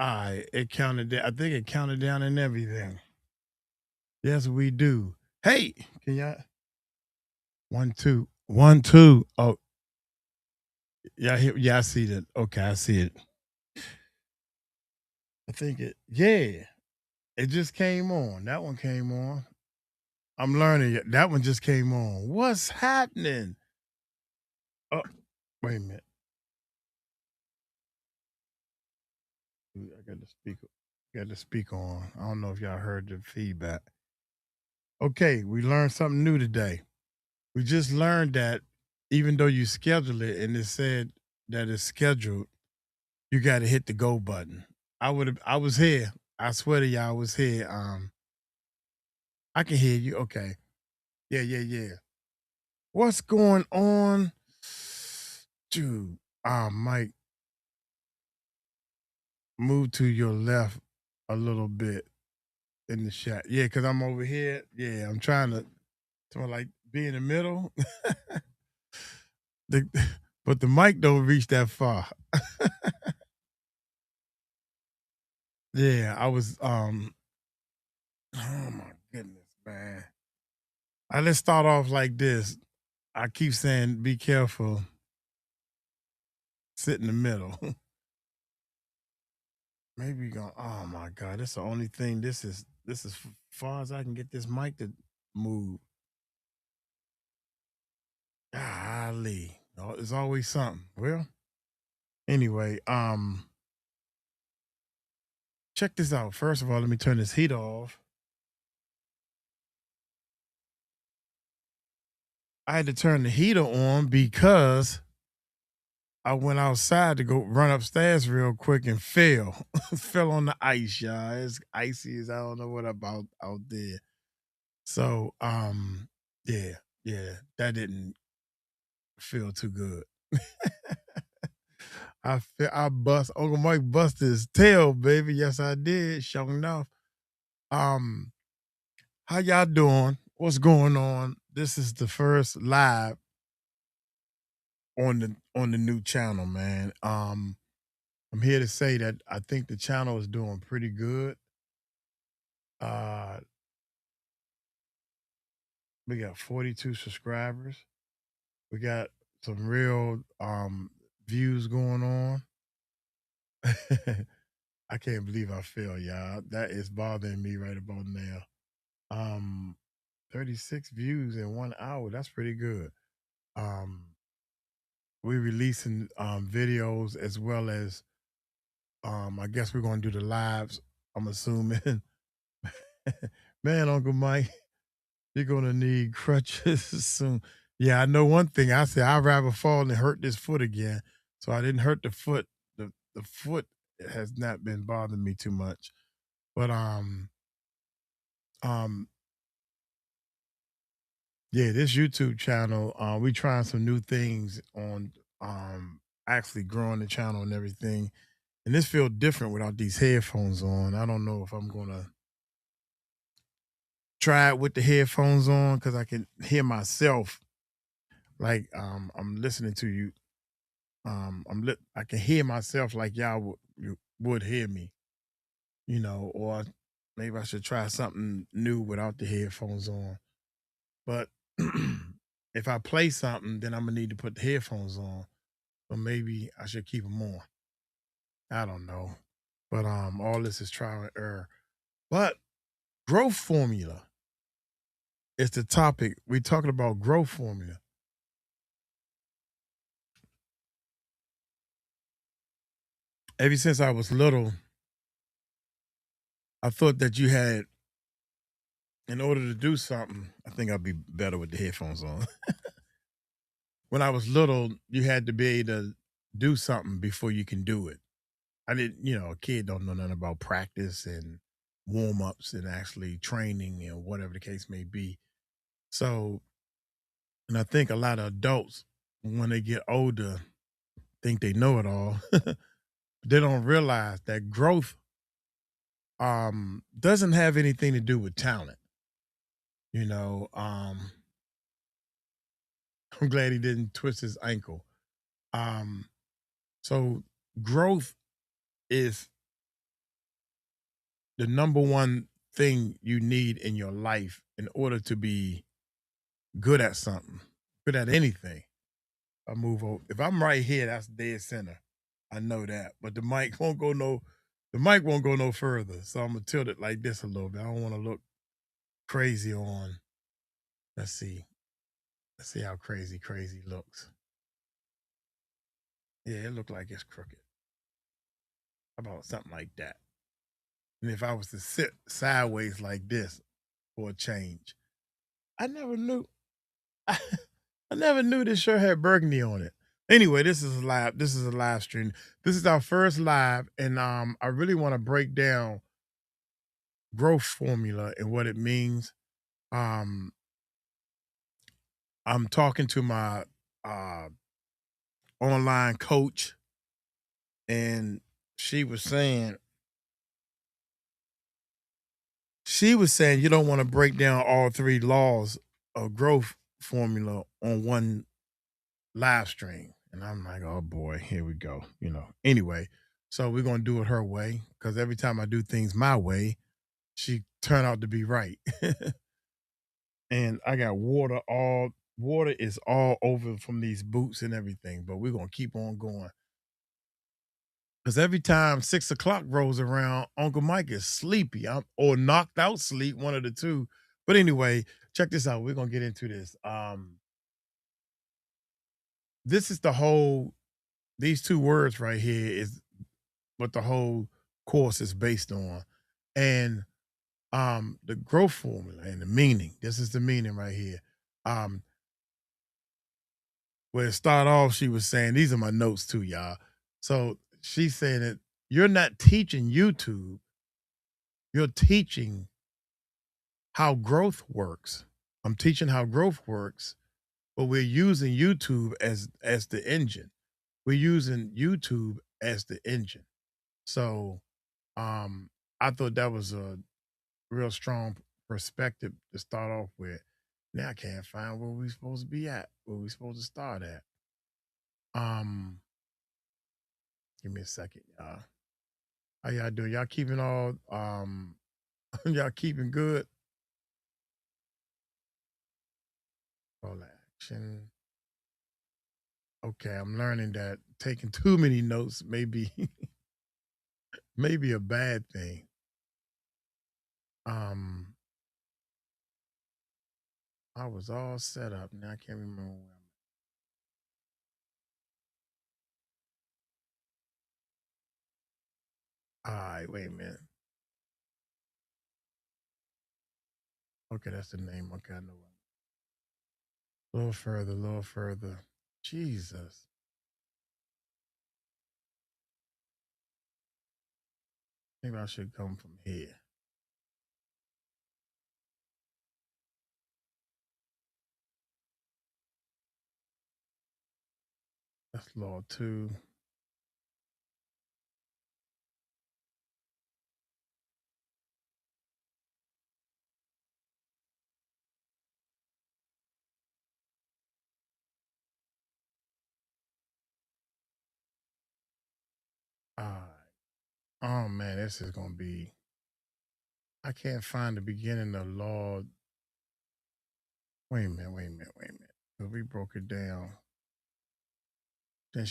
Alright, it counted down. I think it counted down and everything. Yes, we do. Hey, can y'all 1, 2, 1, 2. Oh, yeah, I see that. Okay, I see it. I think it just came on. That one came on. I'm learning it. That one just came on. What's happening? Oh, wait a minute. I got the speaker. Got the speaker on. I don't know if y'all heard the feedback. Okay, we learned something new today. We just learned that even though you schedule it and it said that it's scheduled, you got to hit the go button. I was here. I swear to y'all, I was here. I can hear you. Okay. Yeah, yeah, yeah. What's going on? Dude, Mike, move to your left a little bit in the shot. Yeah, because I'm over here. Yeah, I'm trying to like be in the middle. the, but the mic don't reach that far. Yeah, I was oh my goodness, man. Let's start off like this. I keep saying be careful. Sit in the middle. Maybe go. Oh my God, that's the only thing. This is far as I can get this mic to move. Golly, oh, there's always something. Well, anyway, check this out. First of all, let me turn this heat off. I had to turn the heater on because I went outside to go run upstairs real quick and fell. Fell on the ice, y'all. It's icy as I don't know what about out there. So, yeah, yeah, that didn't feel too good. I bust Uncle Mike busted his tail, baby. Yes, I did. Sure enough. Um, how y'all doing? What's going on? This is the first live on the new channel, man. I'm here to say that I think the channel is doing pretty good. Uh, we got 42 subscribers. We got some real views going on. I can't believe I fell, y'all. That is bothering me right about now. Um, 36 views in 1 hour. That's pretty good. Um, we're releasing videos as well as I guess we're gonna do the lives. I'm assuming. Man, Uncle Mike, you're gonna need crutches soon. Yeah, I know one thing. I said I'd rather fall than hurt this foot again. So I didn't hurt the foot. The foot has not been bothering me too much. But um yeah, this YouTube channel, we trying some new things on actually growing the channel and everything. And this feel different without these headphones on. I don't know if I'm gonna try it with the headphones on because I can hear myself. Like I'm listening to you. I can hear myself like y'all would hear me, or maybe I should try something new without the headphones on. But if I play something, then I'm gonna need to put the headphones on. But maybe I should keep them on. I don't know. But all this is trial and error. But growth formula is the topic. We're talking about growth formula. Ever since I was little, I thought that you had, in order to do something, I think I'd be better with the headphones on. When I was little, you had to be able to do something before you can do it. I didn't, a kid don't know nothing about practice and warm ups and actually training and whatever the case may be. So, and I think a lot of adults, when they get older, think they know it all. They don't realize that growth doesn't have anything to do with talent. You know, I'm glad he didn't twist his ankle. Um, so growth is the number one thing you need in your life in order to be good at something, good at anything. I move over. If I'm right here, that's dead center. I know that. But the mic won't go no further. So I'm gonna tilt it like this a little bit. I don't want to look crazy on. Let's see. Let's see how crazy looks. Yeah, it looked like it's crooked. How about something like that? And if I was to sit sideways like this for a change, I never knew. I never knew this shirt had burgundy on it. Anyway, this is a live. This is a live stream. This is our first live, and I really want to break down growth formula and what it means. Um, I'm talking to my uh, online coach, and she was saying you don't want to break down all three laws of growth formula on one live stream. And I'm like, oh boy, here we go. Anyway, so we're gonna do it her way because every time I do things my way, she turned out to be right. And I got water is all over from these boots and everything, but we're gonna keep on going. Because every time 6 o'clock rolls around, Uncle Mike is sleepy. Or knocked out sleep, one of the two. But anyway, check this out. We're gonna get into this. This is these two words right here is what the whole course is based on. And the growth formula and the meaning. This is the meaning right here. Um, where it started off, she was saying, these are my notes too, y'all. So she said that you're not teaching YouTube, you're teaching how growth works. I'm teaching how growth works, but we're using YouTube as the engine. We're using YouTube as the engine. So I thought that was a real strong perspective to start off with. Now I can't find where we supposed to be at, where we supposed to start at. Um, Give me a second, y'all. How y'all doing? Y'all keeping all y'all keeping good? All action. Okay, I'm learning that taking too many notes may be may be a bad thing. Um, I was all set up. Now I can't remember where I'm. All right, wait a minute. Okay, that's the name. Okay, I know. A little further, a little further. Jesus. Maybe I should come from here. That's law two. All right. Oh man, this is gonna be. I can't find the beginning of law. Wait a minute. Wait a minute. Wait a minute. So we broke it down. Then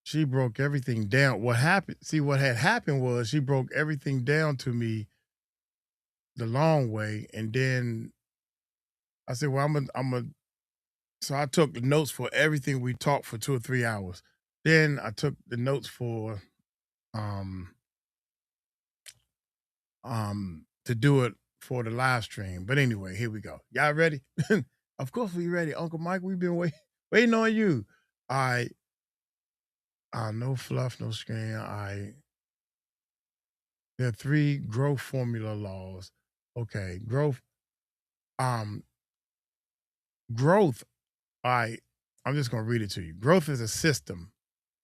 she broke everything down. What happened? See, what had happened was she broke everything down to me the long way, and then I said, "Well, I'm a." So I took the notes for everything we talked for 2 or 3 hours. Then I took the notes for um to do it for the live stream. But anyway, here we go. Y'all ready? Of course we ready, Uncle Mike. We've been waiting on you. All right. No fluff, no screen. All right. There are three growth formula laws. Okay, growth. Um, Growth. All right. I'm just gonna read it to you. Growth is a system,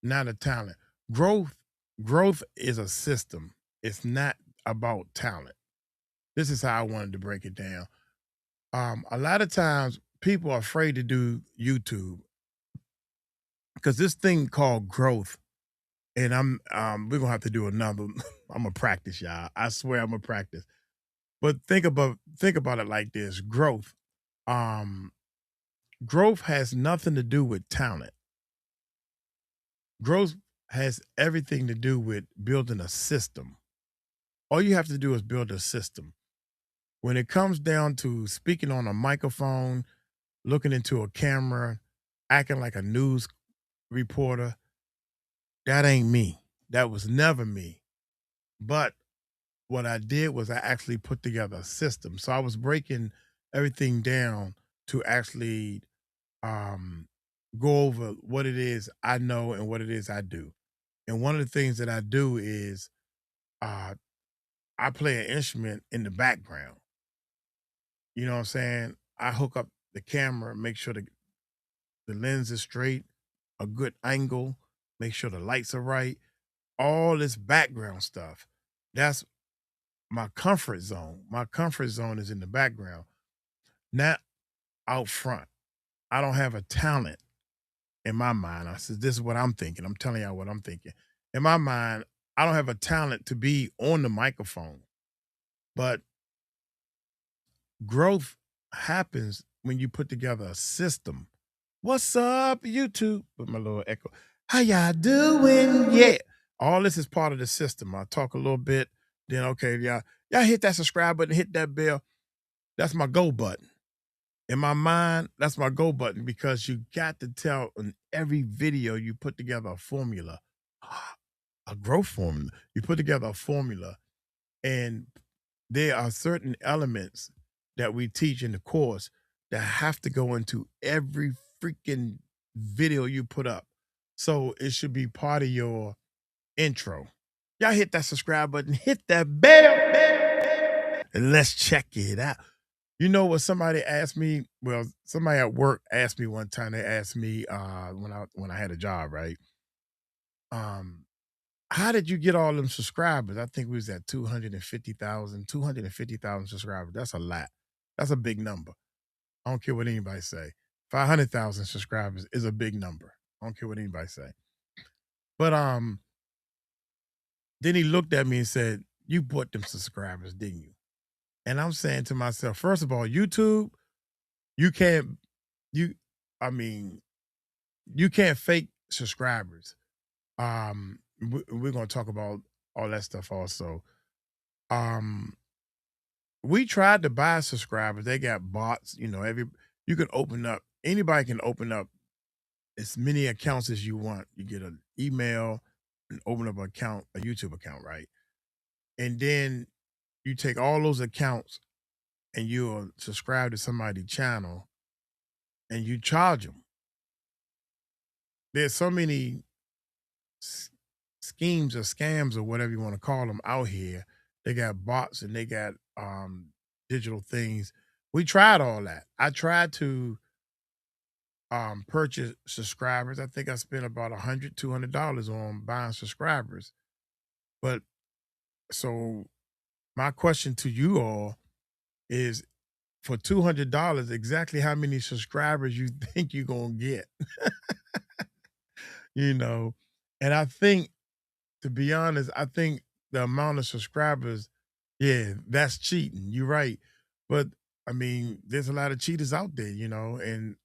not a talent. Growth, growth is a system. It's not about talent. This is how I wanted to break it down. A lot of times people are afraid to do YouTube because this thing called growth. And we're gonna have to do another. I'm gonna practice, y'all. I swear I'm gonna practice. But think about it like this: growth. Um, growth has nothing to do with talent. Growth has everything to do with building a system. All you have to do is build a system. When it comes down to speaking on a microphone, looking into a camera, acting like a news reporter, that ain't me. That was never me. But what I did was I actually put together a system. So I was breaking everything down to actually um, go over what it is I know and what it is I do. And one of the things that I do is uh, I play an instrument in the background. You know what I'm saying? I hook up the camera, make sure the lens is straight, a good angle, make sure the lights are right, all this background stuff. That's my comfort zone. My comfort zone is in the background, not out front. I don't have a talent in my mind. I said, this is what I'm thinking. I'm telling y'all what I'm thinking. In my mind, I don't have a talent to be on the microphone, but growth happens when you put together a system. What's up, YouTube? With my little echo. How y'all doing? Yeah. All this is part of the system. I talk a little bit, then okay, y'all hit that subscribe button, hit that bell. That's my go button. In my mind, that's my go button because you got to tell in every video you put together a formula, a growth formula. You put together a formula, and there are certain elements that we teach in the course that have to go into every freaking video you put up. So it should be part of your intro. Y'all hit that subscribe button, hit that bell, and let's check it out. You know what somebody asked me? Well, somebody at work asked me one time. They asked me when I had a job, right? Um, how did you get all them subscribers? I think we was at 250,000 subscribers. That's a lot. That's a big number. I don't care what anybody say. 500,000 subscribers is a big number. I don't care what anybody say. But then he looked at me and said, "You bought them subscribers, didn't you?" And I'm saying to myself, first of all, YouTube, you can't you I mean, you can't fake subscribers. We're gonna talk about all that stuff also. Um, we tried to buy subscribers. They got bots. You can open up. Anybody can open up as many accounts as you want. You get an email and open up an account, a YouTube account, right? And then you take all those accounts and you'll subscribe to somebody's channel and you charge them. There's so many s- schemes or scams or whatever you want to call them out here. They got bots and they got digital things. We tried all that. I tried to purchase subscribers. I think I spent about $100, $200 on buying subscribers. But so my question to you all is for $200, exactly how many subscribers you think you're gonna get? you know, and I think to be honest, I think the amount of subscribers, yeah, that's cheating. You're right. But I mean, there's a lot of cheaters out there, and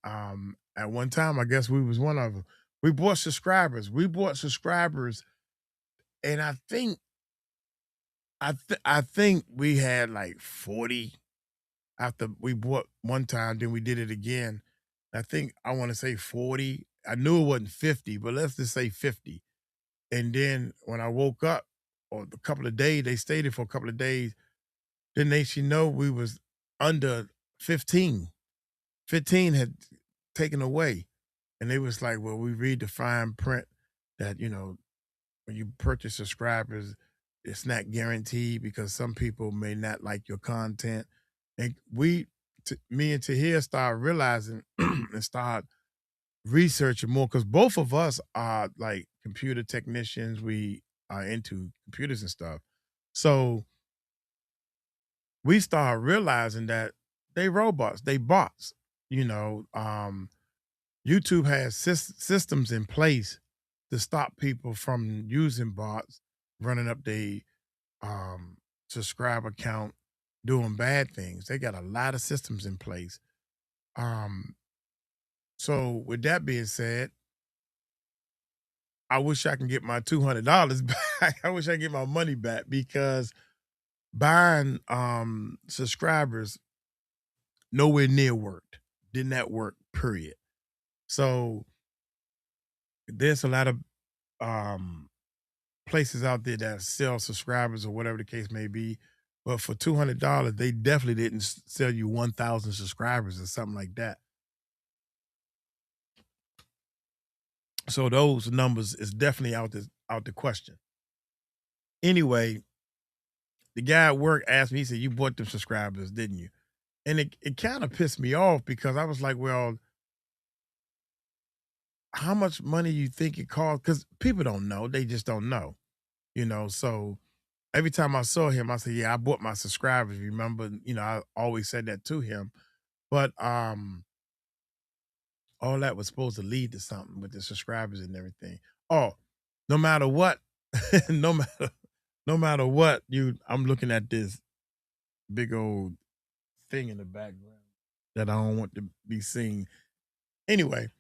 at one time I guess we was one of them. We bought subscribers. We bought subscribers, and I think we had like 40 after we bought one time, then we did it again. I want to say 40. I knew it wasn't 50, but let's just say 50. And then when I woke up, or a couple of days, they stayed there for a couple of days. Then they should know we was under 15. 15 had taken away. And they was like, well, we read the fine print that, when you purchase subscribers, it's not guaranteed because some people may not like your content. And me and Tahir started realizing and start researching more because both of us are like computer technicians. We are into computers and stuff. So we start realizing that they robots, they bots. You know, YouTube has systems in place to stop people from using bots, running up their um, subscriber count, doing bad things. They got a lot of systems in place. Um, so with that being said, I wish I can get my $200 back. I wish I could get my money back because buying subscribers nowhere near worked. Did not work, period. So there's a lot of um places out there that sell subscribers or whatever the case may be. But for $200, they definitely didn't sell you 1,000 subscribers or something like that. So those numbers is definitely out the question. Anyway, the guy at work asked me, he said, "You bought them subscribers, didn't you?" And it kind of pissed me off because I was like, well, how much money you think it costs? Because people don't know. They just don't know, So every time I saw him, I said, "Yeah, I bought my subscribers." Remember, I always said that to him. But all that was supposed to lead to something with the subscribers and everything. Oh, no matter what, no matter no matter what, I'm looking at this big old thing in the background that I don't want to be seen. Anyway,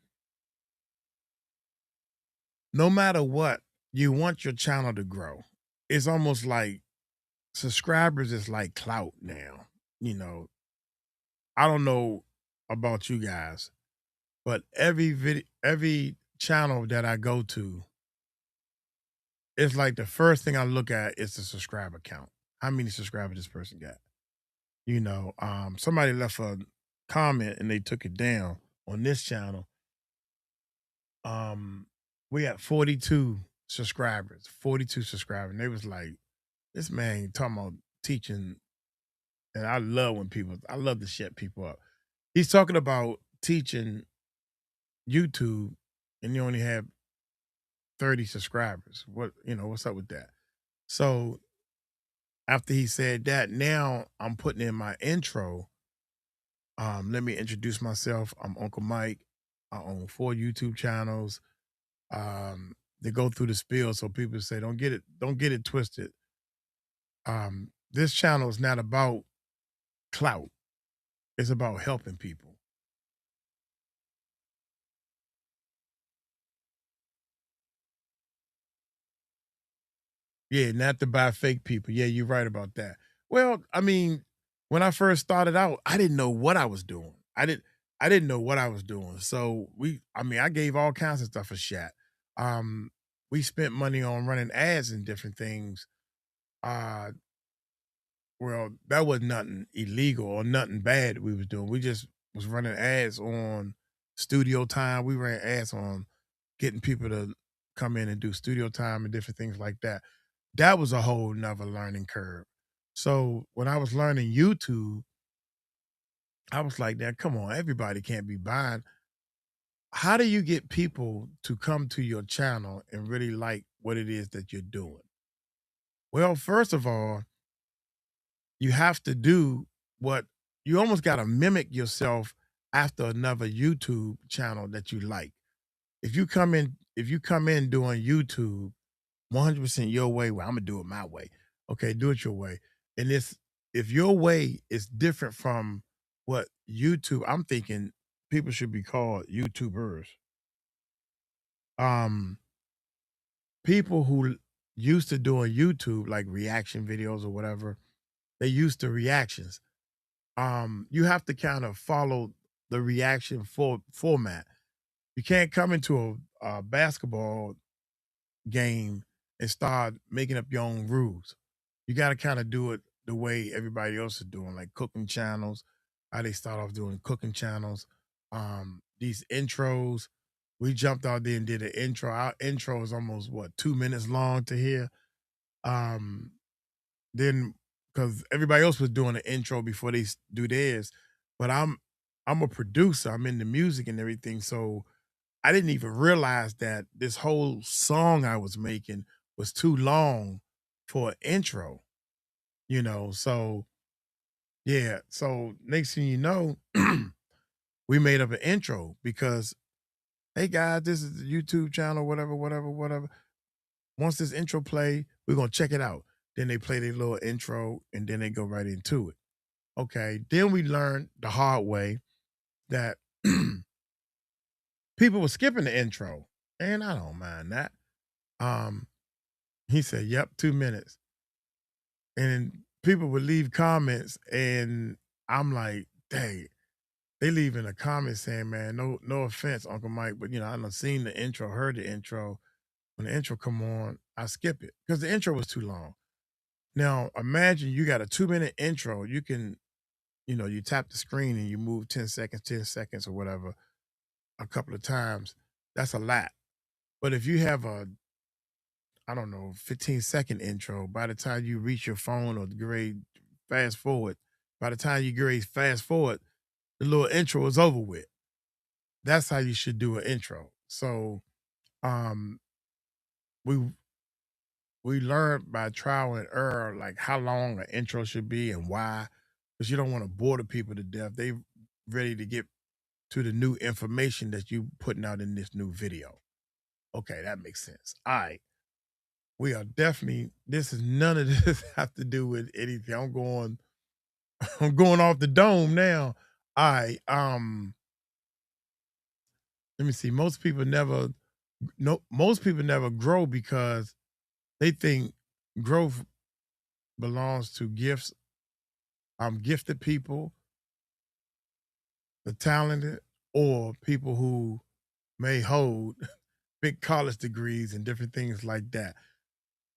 no matter what, you want your channel to grow. It's almost like subscribers is like clout now. You know, I don't know about you guys, but every channel that I go to, it's like the first thing I look at is the subscriber count. How many subscribers this person got? Somebody left a comment and they took it down on this channel. Um, we had 42 subscribers. And they was like, this man talking about teaching, and I love to shut people up. He's talking about teaching YouTube, and you only have 30 subscribers. What's up with that? So after he said that, now I'm putting in my intro. Let me introduce myself. I'm Uncle Mike. I own 4 YouTube channels. They go through the spiel so people say, don't get it twisted. This channel is not about clout. It's about helping people. Yeah, not to buy fake people. Yeah, you're right about that. Well, I mean, when I first started out, I didn't know what I was doing. I didn't know what I was doing. So I gave all kinds of stuff a shot. Um, we spent money on running ads and different things. Uh, well, that was nothing illegal or nothing bad we was doing. We just was running ads on studio time. We ran ads on getting people to come in and do studio time and different things like that. That was a whole nother learning curve. So when I was learning YouTube, I was like, "Now, come on, everybody can't be buying." How do you get people to come to your channel and really like what it is that you're doing? Well, first of all, you have to do what you almost got to mimic yourself after another YouTube channel that you like. If you come in doing YouTube 100% your way, well, I'm gonna do it my way. Okay, do it your way. And if your way is different from what YouTube, I'm thinking people should be called YouTubers. Um, People who used to doing YouTube like reaction videos or whatever, they used to reactions. You have to kind of follow the reaction format. You can't come into a basketball game and start making up your own rules. You got to kind of do it the way everybody else is doing, like cooking channels. How they start off doing cooking channels. These intros, we jumped out there and did an intro. Our intro is almost what 2 minutes long to hear. Um, then because everybody else was doing an intro before they do theirs, but I'm a producer. I'm in the music and everything, so I didn't even realize that this whole song I was making was too long for an intro, So yeah, so next thing you know, we made up an intro because Hey guys, this is the YouTube channel, whatever, whatever, whatever. Once this intro play, we're gonna check it out. Then they play their little intro and then they go right into it. Okay. Then we learned the hard way that people were skipping the intro. And I don't mind that. Um, he said, Yep, 2 minutes. And people would leave comments and I'm like, dang, they leave in a comment saying, man, no offense, Uncle Mike, but I done seen the intro, heard the intro. When the intro come on, I skip it because the intro was too long. Now imagine you got a 2 minute intro. You can, you tap the screen and you move 10 seconds or whatever a couple of times. That's a lot. But if you have a, I don't know, 15-second intro, by the time you reach your phone or grade fast forward, by the time you grade fast forward, the little intro is over with. That's how you should do an intro. So um we we learned by trial and error like how long an intro should be and why, because you don't want to bore the people to death. They ready to get to the new information that you putting out in this new video. Okay, that makes sense. All right. We are definitely, this is none of this have to do with anything. I'm going I'm going off the dome now. All right. Let me see. Most people never grow because they think growth belongs to gifted people, the talented, or people who may hold big college degrees and different things like that.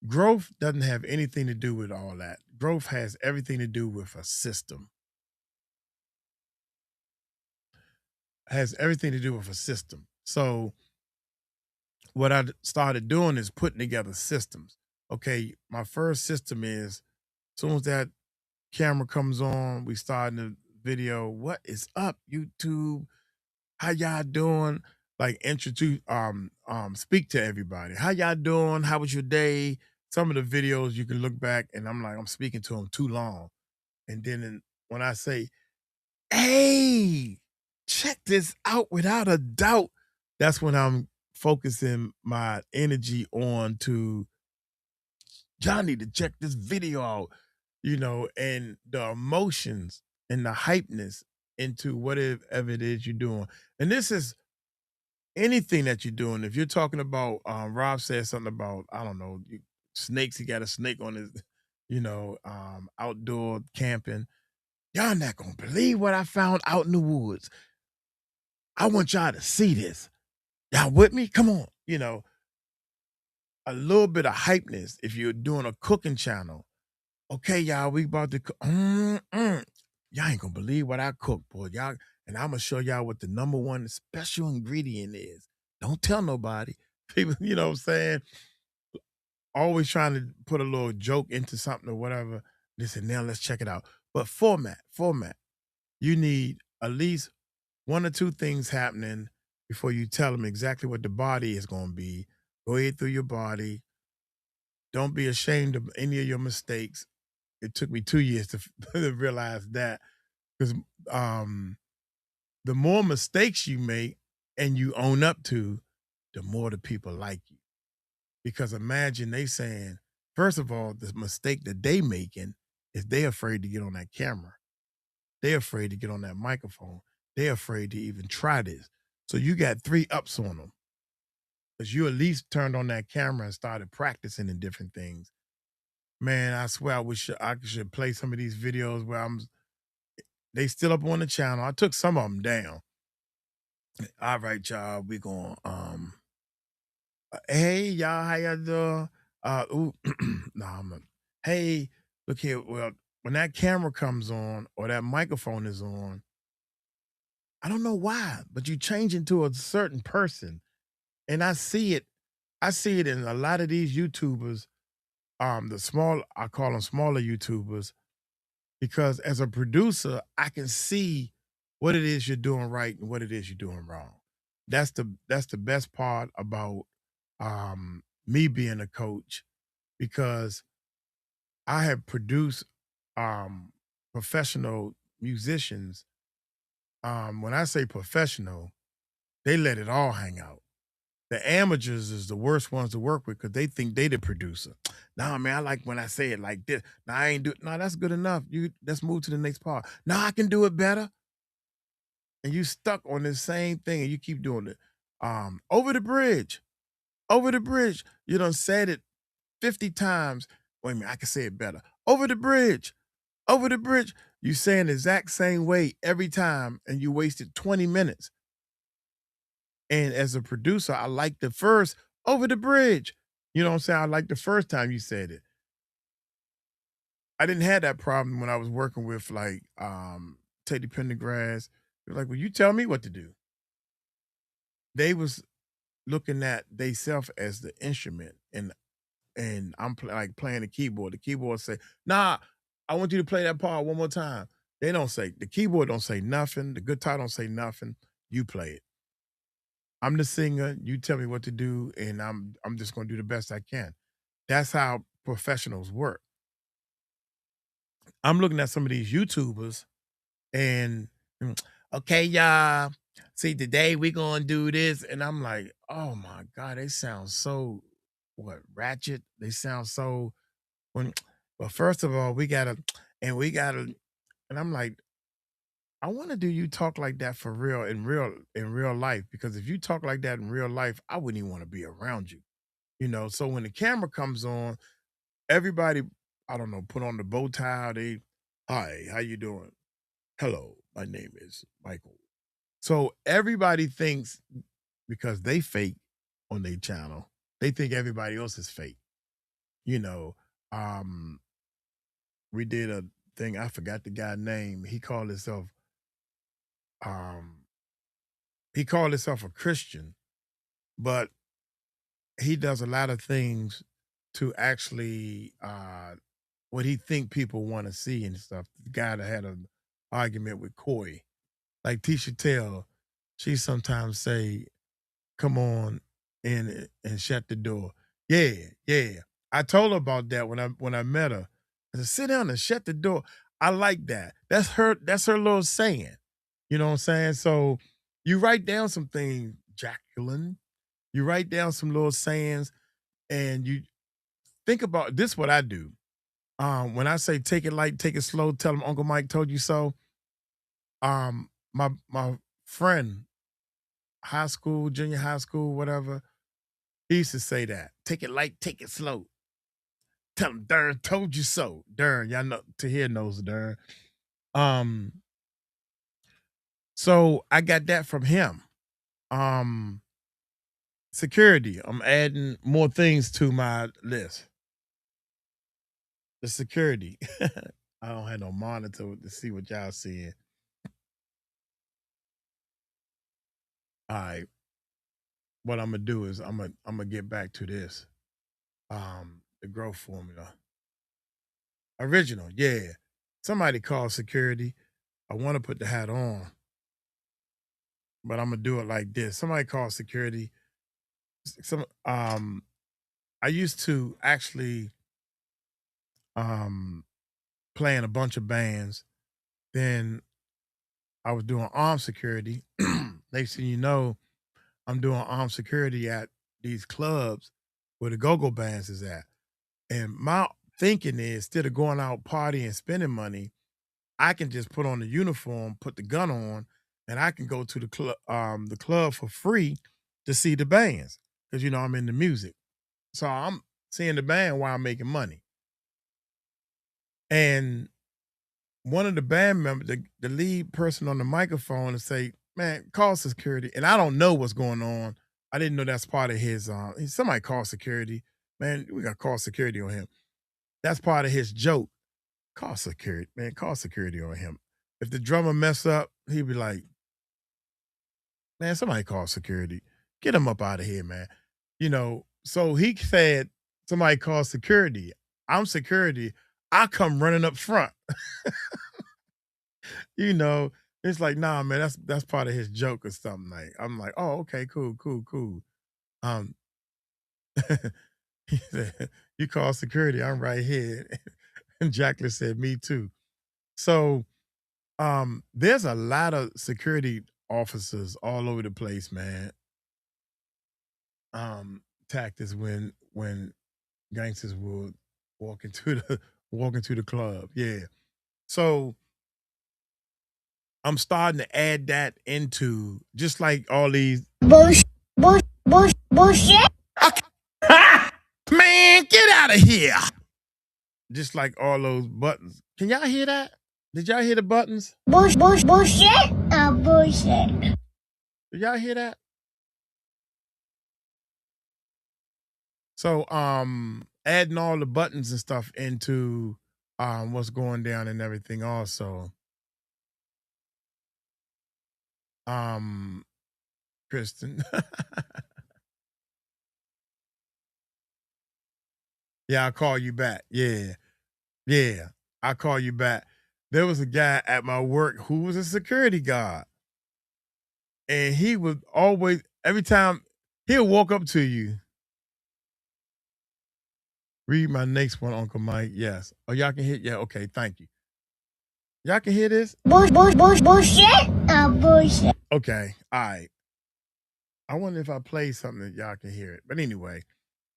Growth doesn't have anything to do with all that. Growth has everything to do with a system. Has everything to do with a system. So what started doing is putting together systems. Okay, my first system is as soon as that camera comes on, we start in the video. What is up, YouTube? How y'all doing? Like introduce, speak to everybody. How y'all doing? How was your day? Some of the videos you can look back and I'm like, I'm speaking to them too long. And then when I say, hey, check this out without a doubt, that's when I'm focusing my energy on to y'all need to check this video out, and the emotions and the hypeness into whatever it is you're doing. And this is anything that you're doing. If you're talking about, Rob said something about, I don't know, snakes, he got a snake on his, outdoor camping. Y'all not gonna believe what I found out in the woods. I want y'all to see this. Y'all with me? Come on. A little bit of hypeness if you're doing a cooking channel. Okay, y'all, we about to cook. Y'all ain't gonna believe what I cook, boy. Y'all, and I'm gonna show y'all what the number one special ingredient is. Don't tell nobody. People, what I'm saying? Always trying to put a little joke into something or whatever. Listen, now let's check it out. But format. You need at least one or two things happening before you tell them exactly what the body is gonna be. Go ahead through your body. Don't be ashamed of any of your mistakes. It took me 2 years to, to realize that because the more mistakes you make and you own up to, the more the people like you. Because imagine they saying, first of all, the mistake that they making is they afraid to get on that camera. They're afraid to get on that microphone. They're afraid to even try this. So you got three ups on them because you at least turned on that camera and started practicing in different things. Man, I swear I wish I should play some of these videos where they still up on the channel. I took some of them down. All right, y'all, we going hey y'all, how y'all doing? Ooh, no, hey, look here. Well, when that camera comes on or that microphone is on, I don't know why, but you change into a certain person. And I see it in a lot of these YouTubers, I call them smaller YouTubers, because as a producer, I can see what it is you're doing right and what it is you're doing wrong. That's the best part about me being a coach because I have produced professional musicians. When I say professional, They let it all hang out. The amateurs is the worst ones to work with because they think they the producer. Nah, man, I like when I say it like this. Nah, I ain't do. Nah, that's good enough. You let's move to the next part. Nah, I can do it better. And you stuck on the same thing and you keep doing it. Over the bridge, over the bridge. You done said it 50 times. Wait a minute, I can say it better. Over the bridge, over the bridge. You saying the exact same way every time, and you wasted 20 minutes. And as a producer, I like the first over the bridge. You know what I'm saying? I like the first time you said it. I didn't have that problem when I was working with like Teddy Pendergrass. They're like, well, you tell me what to do. They was looking at they self as the instrument, and I'm like playing the keyboard. The keyboard say, "Nah, I want you to play that part one more time." They don't say the keyboard don't say nothing. The guitar don't say nothing. You play it. I'm the singer. You tell me what to do, and I'm just gonna do the best I can. That's how professionals work. I'm looking at some of these YouTubers and okay, y'all. See, today we gonna do this, and I'm like, oh my god, they sound so what ratchet. They sound so when. Well, first of all, we gotta, and I'm like, I want to do you talk like that for real in real life because if you talk like that in real life, I wouldn't even want to be around you. You know, so when the camera comes on, everybody, I don't know, put on the bow tie. They, hi, how you doing? Hello, my name is Michael. So everybody thinks because they fake on their channel, they think everybody else is fake. You know, um, we did a thing. I forgot the guy name. Um, he called himself a Christian, but he does a lot of things to actually what he think people want to see and stuff. The guy that had an argument with Coy, like Tisha Tell, she sometimes say, "Come on and shut the door." Yeah, yeah. I told her about that when I met her. I said, "Sit down and shut the door." I like that. That's her little saying. You know what I'm saying? So you write down some things, Jacqueline. You write down some little sayings, and you think about this. What I do when I say take it light, take it slow, tell them Uncle Mike told you so. My friend, high school, junior high school, whatever, he used to say that. Take it light, take it slow. Tell him Dern told you so. Dern, y'all know Tahir knows Dern. Um, so I got that from him. Um, security. I'm adding more things to my list. The security. I don't have no monitor to see what y'all seeing. All right. What I'm gonna do is I'm gonna get back to this. The growth formula. Original, yeah. Somebody called security. I want to put the hat on, but I'm gonna do it like this. Somebody called security. Some I used to actually um play in a bunch of bands. Then I was doing armed security. Next thing you know, I'm doing armed security at these clubs where the go-go bands is at. And my thinking is instead of going out partying and spending money, I can just put on the uniform, put the gun on, and I can go to the club for free to see the bands because you know I'm into music. So I'm seeing the band while I'm making money. And one of the band members, the lead person on the microphone, and say, "Man, call security." And I don't know what's going on. I didn't know that's part of his. Somebody call security. Man, we got to call security on him. That's part of his joke. Call security, man. Call security on him. If the drummer mess up, he'd be like, "Man, somebody call security. Get him up out of here, man." You know. So he said, "Somebody call security." I'm security. I come running up front. You know, it's like, nah, man, that's part of his joke or something. Like, I'm like, oh, okay, cool, cool, cool. Um, he said, you call security, I'm right here. And Jacqueline said, me too. So there's a lot of security officers all over the place, man. Tactics when gangsters would walk into the walk into the club. Yeah. So I'm starting to add that into just like all these bullshit. Man, get out of here. Just like all those buttons. Can y'all hear that? Did y'all hear the buttons? Bullshit. Bullshit. Did y'all hear that? So adding all the buttons and stuff into what's going down and everything also. Um Kristen. Yeah, I'll call you back. Yeah. Yeah. I'll call you back. There was a guy at my work who was a security guard. And he would always every time he'll walk up to you. Read my next one, Uncle Mike. Yes. Oh, y'all can hear? Yeah, okay, thank you. Y'all can hear this? Bullshit. Bullshit. Okay, all right. I wonder if I play something that y'all can hear it. But anyway,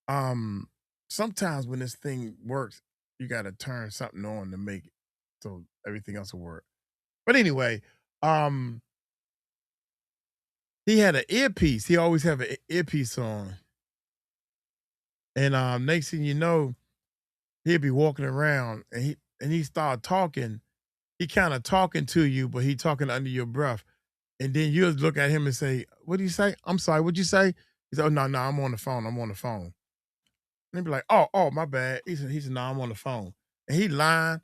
um, sometimes when this thing works, you gotta turn something on to make it so everything else will work. But anyway, um, he had an earpiece. He always have an earpiece on. And next thing you know, he'd be walking around and he started talking. He kind of talking to you, but he talking under your breath. And then you'll look at him and say, "What do you say? I'm sorry, what'd you say?" He said, "Oh no, no, I'm on the phone. I'm on the phone." And he'd be like, "Oh, my bad." He said, "No, I'm on the phone." And he lying.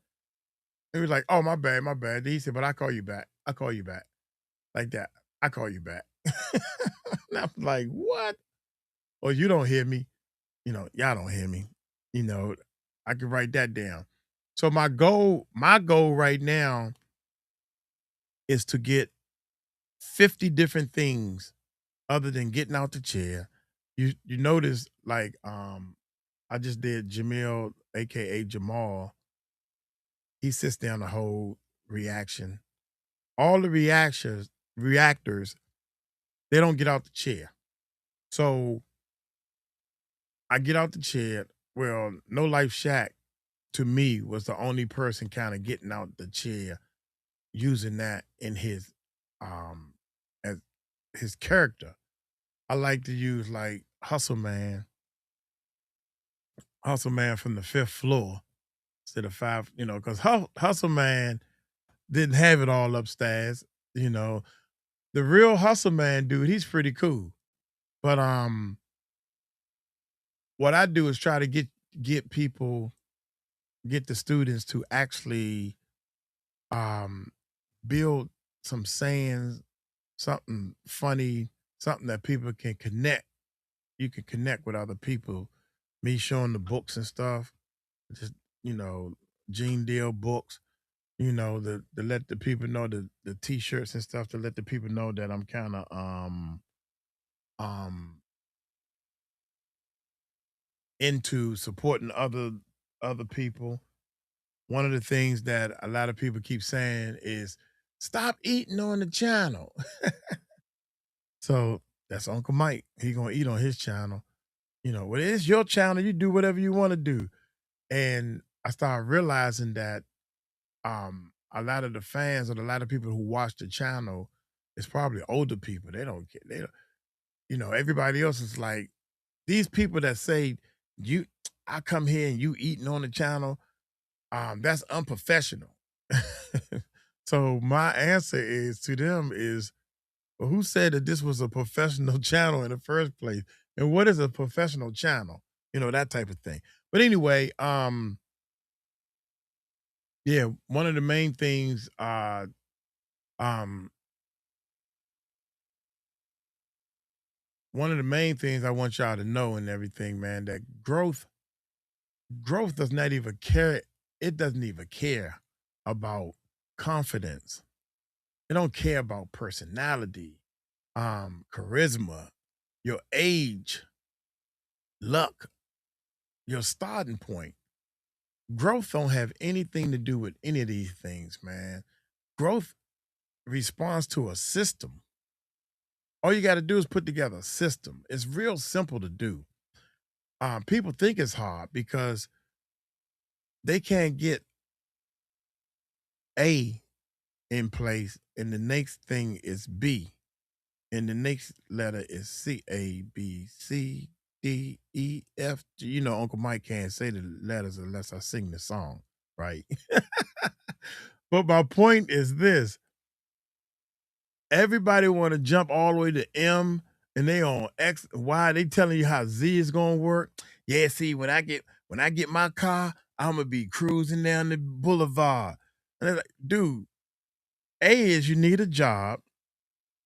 He was like, "Oh, my bad, my bad." He said, "But I call you back. I call you back." Like that. I call you back. And I was like, "What?" Well, you don't hear me. Y'all don't hear me. You know, I can write that down. So my goal right now is to get 50 different things other than getting out the chair. You notice like I just did Jamil, aka Jamal. He sits down the whole reaction. All the reactors, they don't get out the chair. So I get out the chair. Well, No Life Shack to me was the only person kind of getting out the chair using that in his um as his character. I like to use like Hustle Man from the fifth floor instead of five, because Hustle Man didn't have it all upstairs. You know, the real Hustle Man dude, he's pretty cool. But what I do is try to get people, get the students to actually um build some sayings, something funny, something that people can connect. You can connect with other people. Me showing the books and stuff, just you know, Gene Deal books. To let the people know the t-shirts and stuff to let the people know that I'm kind of um into supporting other people. One of the things that a lot of people keep saying is stop eating on the channel. So that's Uncle Mike. He gonna eat on his channel. Well, it's your channel. You do whatever you want to do. And I started realizing that a lot of the fans or a lot of people who watch the channel is probably older people. They don't care. They don't, everybody else is like these people that say you I come here and you eating on the channel, that's unprofessional. So my answer is to them is, well, who said that this was a professional channel in the first place? And what is a professional channel? That type of thing. But anyway, yeah, um one of the main things I want y'all to know and everything, man, that growth does not even care. It doesn't even care about confidence. It don't care about personality, charisma, your age, luck, your starting point. Growth don't have anything to do with any of these things, man. Growth responds to a system. All you got to do is put together a system. It's real simple to do. People think it's hard because they can't get A in place, and the next thing is B, and the next letter is C, A, B, C, D, E, F, G. You know, Uncle Mike can't say the letters unless I sing the song, right? But my point is this: everybody want to jump all the way to M, and they on X, Y. They telling you how Z is gonna work. Yeah, see, when I get my car, I'm gonna be cruising down the boulevard. And they're like, dude, A is you need a job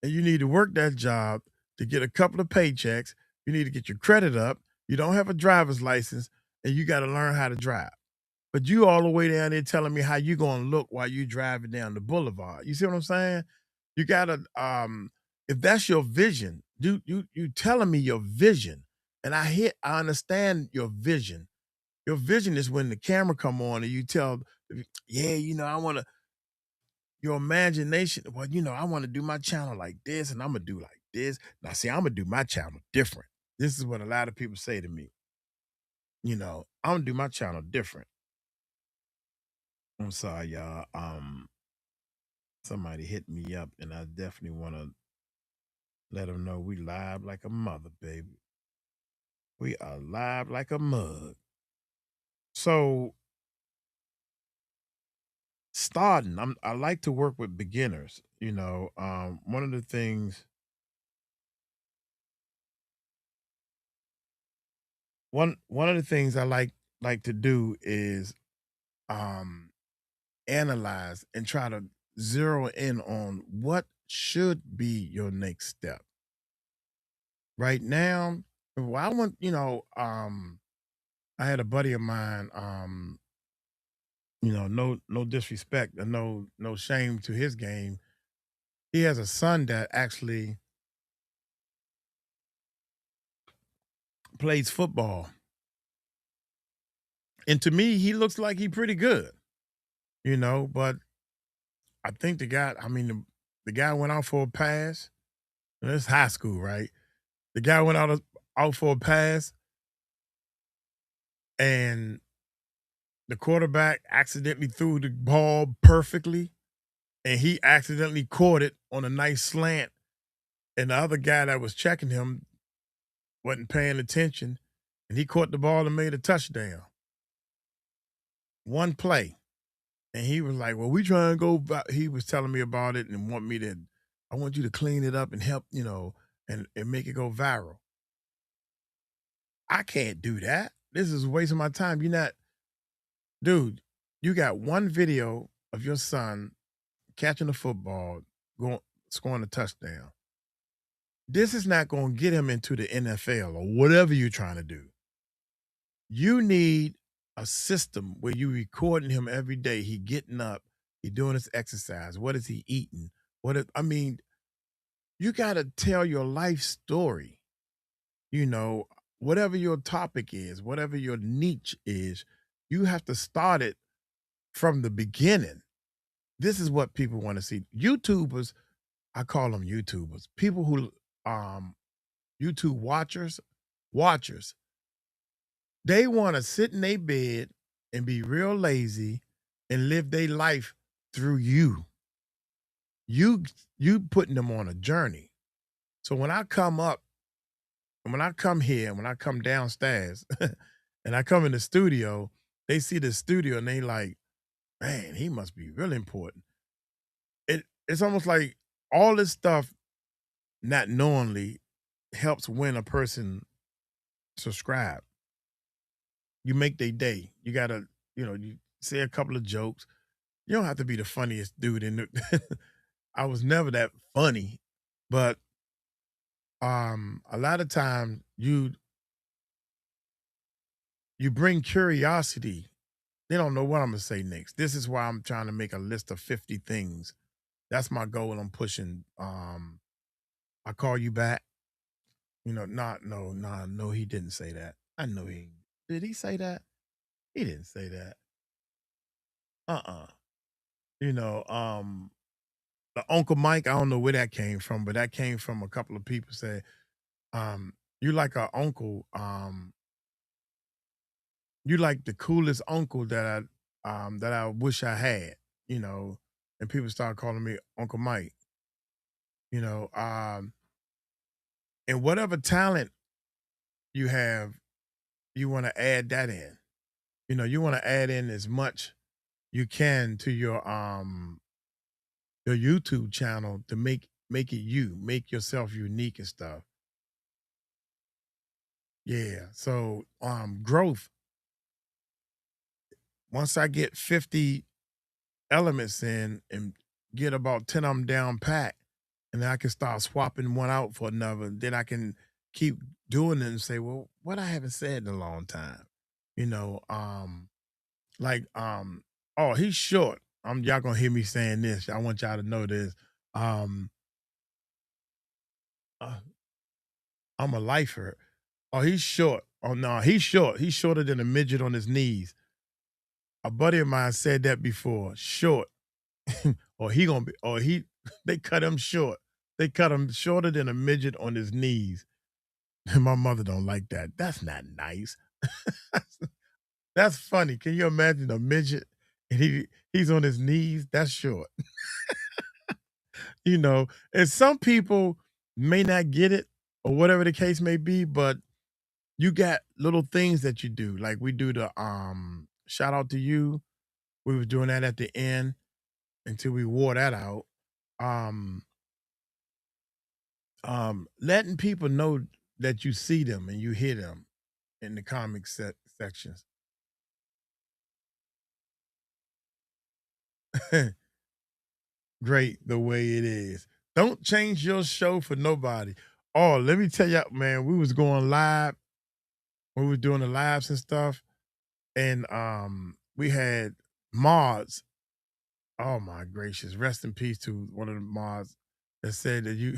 and you need to work that job to get a couple of paychecks. You need to get your credit up. You don't have a driver's license, and you got to learn how to drive. But you all the way down there telling me how you gonna look while you driving down the boulevard. You see what I'm saying? You gotta if that's your vision, you telling me your vision. And I understand your vision. Your vision is when the camera come on and you tell, yeah, I wanna your imagination. Well, I want to do my channel like this, and I'm gonna do like this. Now, see, I'm gonna do my channel different. This is what a lot of people say to me. I'm gonna do my channel different. I'm sorry, y'all. Somebody hit me up, and I definitely want to let them know we live like a mother, baby. We are live like a mug. So starting, I like to work with beginners. One of the things I like to do is um analyze and try to zero in on what should be your next step. Right now, well, I had a buddy of mine, no disrespect and no shame to his game. He has a son that actually plays football. And to me, he looks like he pretty good, but I think the guy went out for a pass. And it's high school, right? The guy went out for a pass, and the quarterback accidentally threw the ball perfectly, and he accidentally caught it on a nice slant. And the other guy that was checking him wasn't paying attention, and he caught the ball and made a touchdown. One play. And he was like, "Well, we trying to go." He was telling me about it and I want you to clean it up and help, and make it go viral. I can't do that. This is a waste of my time. You're not, dude. You got one video of your son catching the football, going scoring a touchdown. This is not going to get him into the NFL or whatever you're trying to do. You need a system where you recording him every day. He getting up, he doing his exercise. What is he eating? You got to tell your life story. You know, whatever your topic is, whatever your niche is, you have to start it from the beginning. This is what people want to see. YouTubers, I call them YouTubers. People who YouTube watchers, they want to sit in their bed and be real lazy and live their life through you. You you putting them on a journey. So when I come here, when I come downstairs and I come in the studio, they see the studio and they like, man, he must be really important. It's almost like all this stuff not knowingly helps when a person subscribe. You make their day. You gotta, you say a couple of jokes. You don't have to be the funniest dude in the I was never that funny, but a lot of times you bring curiosity. They don't know what I'm gonna say next. This is why I'm trying to make a list of 50 things. That's my goal I'm pushing. I call you back. Not no, nah, no, he didn't say that. I know he did he say that? He didn't say that. Uh-uh. You know, um, the Uncle Mike. I don't know where that came from, but that came from a couple of people said, "You like a uncle, you like the coolest uncle that I wish I had." You know, and people start calling me Uncle Mike. You know, and whatever talent you have, you want to add that in. You know, you want to add in as much you can to your YouTube channel to make it you, make yourself unique and stuff. Yeah. So growth, once I get 50 elements in and get about 10 of them down pat, and then I can start swapping one out for another. Then I can keep doing it and say, well, what I haven't said in a long time. You know, like oh, he's short. Y'all gonna hear me saying this. I want y'all to know this. Um uh, I'm a lifer. Oh, he's short. Oh no, he's short. He's shorter than a midget on his knees. A buddy of mine said that before. Short. Or he gonna be or he they cut him short. They cut him shorter than a midget on his knees. And my mother don't like that. That's not nice. That's funny. Can you imagine a midget and he's on his knees? That's short. You know, and some people may not get it or whatever the case may be, but you got little things that you do. Like we do the shout out to you. We were doing that at the end until we wore that out. Um letting people know that you see them and you hear them in the comic sections. Great the way it is. Don't change your show for nobody. Oh, let me tell you, man, we was going live. We were doing the lives and stuff, and we had mods. Oh my gracious! Rest in peace to one of the mods that said that you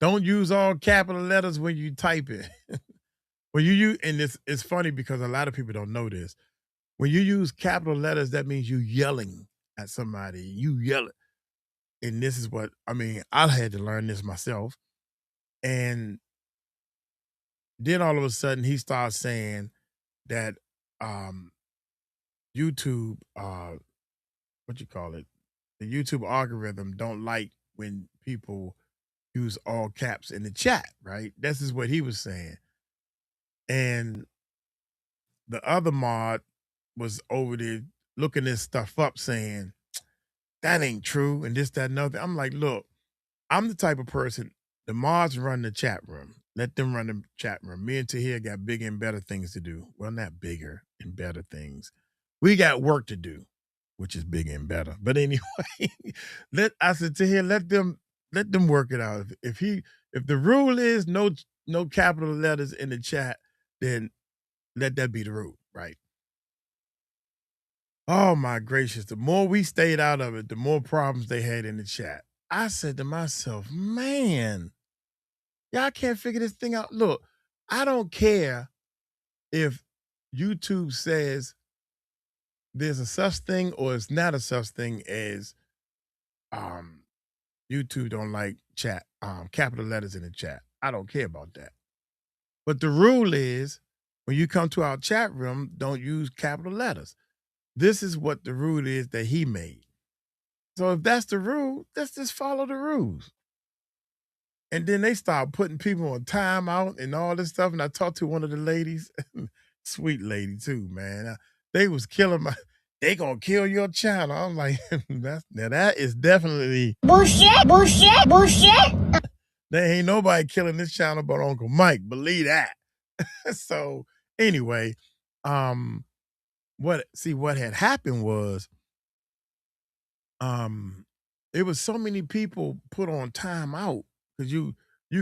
don't use all capital letters when you type it. When you use, and it's funny because a lot of people don't know this. When you use capital letters, that means you yelling at somebody. You yell it. And this is what I mean. I had to learn this myself. And then all of a sudden he starts saying that um YouTube what you call it, the YouTube algorithm don't like when people use all caps in the chat, right? This is what he was saying. And the other mod was over there looking this stuff up saying, that ain't true, and this, that, and other. I'm like, look, I'm the type of person, the mods run the chat room. Let them run the chat room. Me and Tahir got bigger and better things to do. Well, not bigger and better things. We got work to do, which is bigger and better. But anyway, I said Tahir, let them work it out. If the rule is no capital letters in the chat, then let that be the rule, right? Oh my gracious. The more we stayed out of it, the more problems they had in the chat. I said to myself, man, y'all can't figure this thing out. Look, I don't care if YouTube says there's a such thing or it's not a such thing as um YouTube don't like chat, capital letters in the chat. I don't care about that. But the rule is when you come to our chat room, don't use capital letters. This is what the rule is that he made. So if that's the rule, let's just follow the rules. And then they start putting people on timeout and all this stuff. And I talked to one of the ladies, sweet lady too, man. They was killing my. They gonna kill your channel. I'm like, that is definitely bullshit, bullshit, bullshit. There ain't nobody killing this channel but Uncle Mike. Believe that. So anyway, um, what had happened was um it was so many people put on timeout because you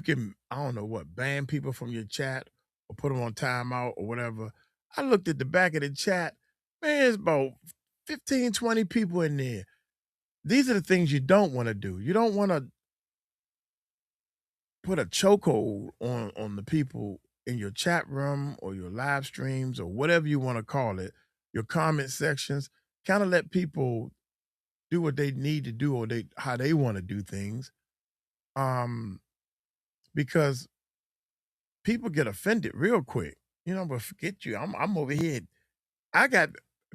can I don't know what ban people from your chat or put them on timeout or whatever. I looked at the back of the chat, man, it's about 15, 20 people in there. These are the things you don't want to do. You don't want to put a chokehold on the people in your chat room or your live streams or whatever you want to call it, your comment sections. Kind of let people do what they need to do or they how they want to do things. Um, because people get offended real quick. But forget you. I'm over here. I got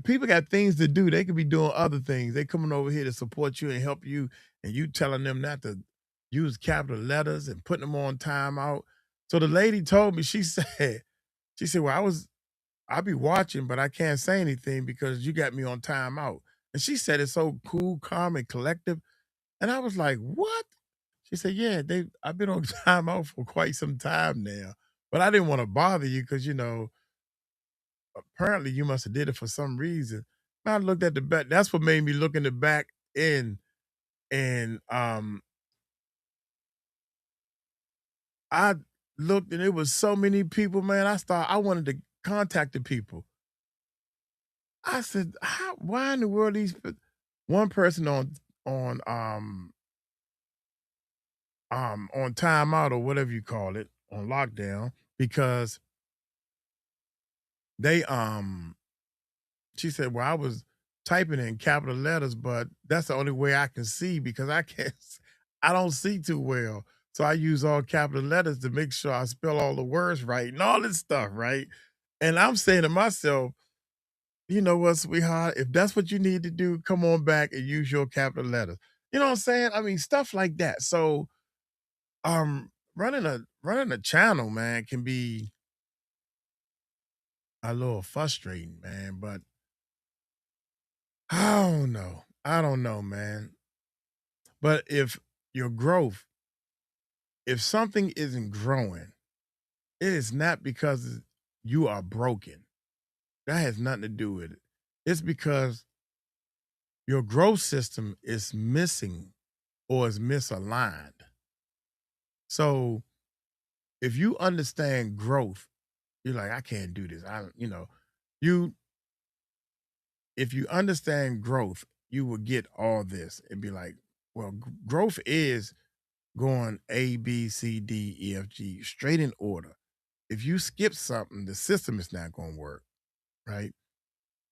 people got things to do. They could be doing other things. They coming over here to support you and help you, and you telling them not to use capital letters and putting them on timeout. So the lady told me, she said, well, I'll be watching, but I can't say anything because you got me on timeout. And she said it's so cool, calm, and collective. And I was like, what? She said, yeah, I've been on timeout for quite some time now. But I didn't want to bother you because, apparently you must have did it for some reason. I looked at the back. That's what made me look in the back end. And I looked and it was so many people, man. I wanted to contact the people. I said, why in the world one person on timeout or whatever you call it, on lockdown, because they she said, well, I was typing in capital letters, but that's the only way I can see because I can't I don't see too well. So I use all capital letters to make sure I spell all the words right and all this stuff, right? And I'm saying to myself, you know what, sweetheart, if that's what you need to do, come on back and use your capital letters. You know what I'm saying? I mean, stuff like that. So running a channel, man, can be a little frustrating, man, but I don't know. I don't know, man. But your growth, if something isn't growing, it is not because you are broken. That has nothing to do with it. It's because your growth system is missing or is misaligned. So if you understand growth, you're like, I can't do this. You if you understand growth, you will get all this and be like, well, growth is going A, B, C, D, E, F, G, straight in order. If you skip something, the system is not going to work, right?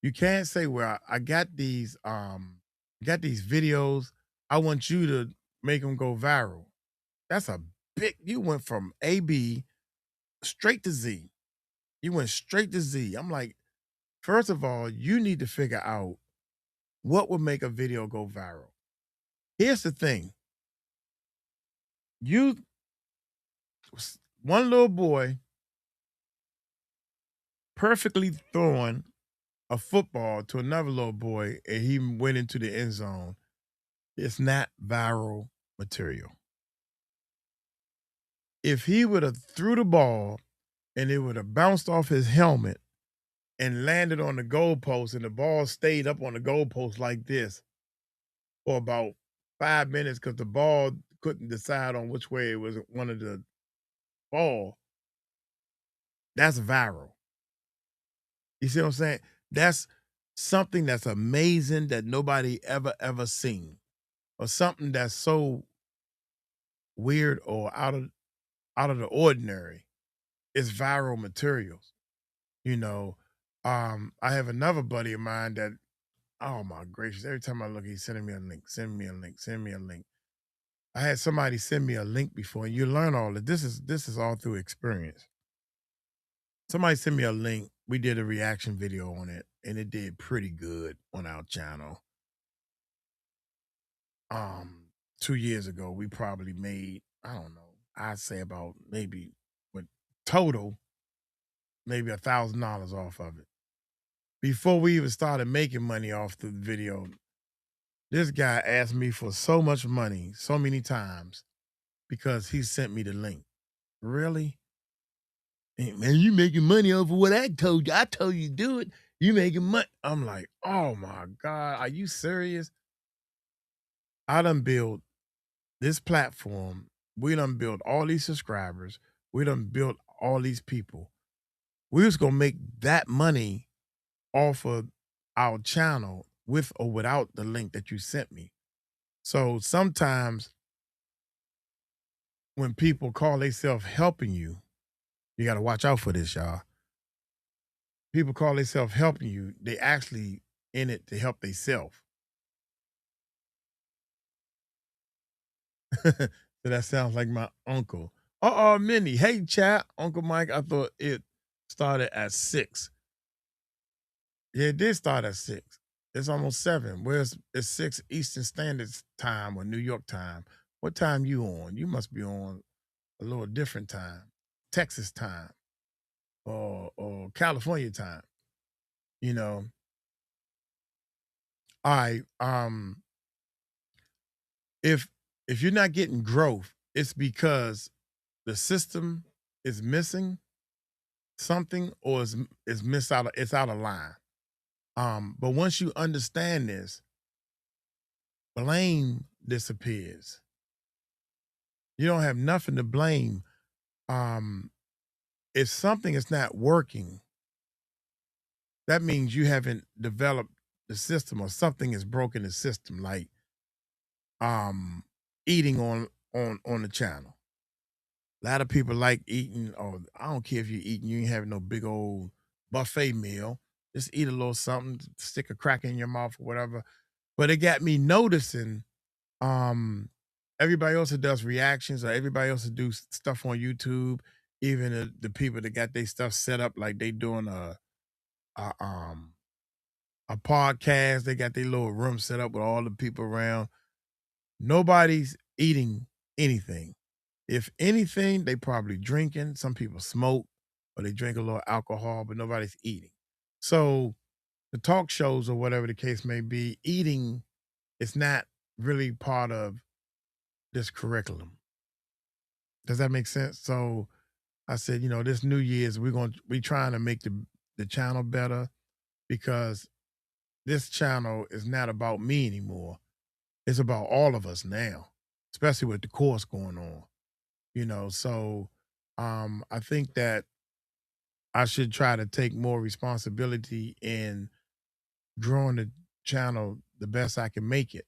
You can't say, well, I got these videos. I want you to make them go viral. That's a you went from A, B straight to Z. You went straight to Z. I'm like, first of all, you need to figure out what would make a video go viral. Here's the thing. You one little boy perfectly throwing a football to another little boy and he went into the end zone. It's not viral material. If he would have threw the ball and it would have bounced off his helmet and landed on the goalpost and the ball stayed up on the goalpost like this for about 5 minutes because the ball couldn't decide on which way it was wanted to fall, that's viral. You see what I'm saying? That's something that's amazing that nobody ever seen, or something that's so weird or out of the ordinary. It's viral materials. You know, I have another buddy of mine that, oh my gracious, every time I look, he's sending me a link, send me a link, send me a link. I had somebody send me a link before, and you learn all that. This is all through experience. Somebody sent me a link. We did a reaction video on it, and it did pretty good on our channel. Um, 2 years ago, we probably made, I don't know, I'd say about maybe with total, maybe $1,000 off of it. Before we even started making money off the video, this guy asked me for so much money so many times because he sent me the link. Really? Hey, man, you making money off of what I told you. I told you to do it. You making money. I'm like, oh my God, are you serious? I done built this platform. We done built all these subscribers. We done built all these people. We was gonna make that money off of our channel with or without the link that you sent me. So sometimes when people call themselves helping you got to watch out for this, y'all. People call themselves helping you, they actually in it to help themselves. So that sounds like my uncle. Uh-oh, Minnie. Hey, chat. Uncle Mike, I thought it started at 6. Yeah, it did start at 6. It's almost 7. Where's it's 6 Eastern Standard Time or New York time. What time you on? You must be on a little different time. Texas time or California time, you know. All right. If if you're not getting growth, it's because the system is missing something or is miss out of it's out of line. But once you understand this, blame disappears. You don't have nothing to blame. Um, if something is not working, that means you haven't developed the system or something is broken the system, like um eating on the channel. A lot of people like eating, or I don't care if you're eating, you ain't having no big old buffet meal. Just eat a little something, stick a crack in your mouth or whatever. But it got me noticing um everybody else that does reactions or everybody else that do stuff on YouTube, even the people that got their stuff set up like they doing a um a podcast, they got their little room set up with all the people around. Nobody's eating anything. If anything, they probably drinking. Some people smoke or they drink a little alcohol, but nobody's eating. So the talk shows or whatever the case may be, eating is not really part of this curriculum. Does that make sense? So I said, this New Year's we trying to make the channel better because this channel is not about me anymore. It's about all of us now, especially with the course going on. So I think that I should try to take more responsibility in growing the channel the best I can make it.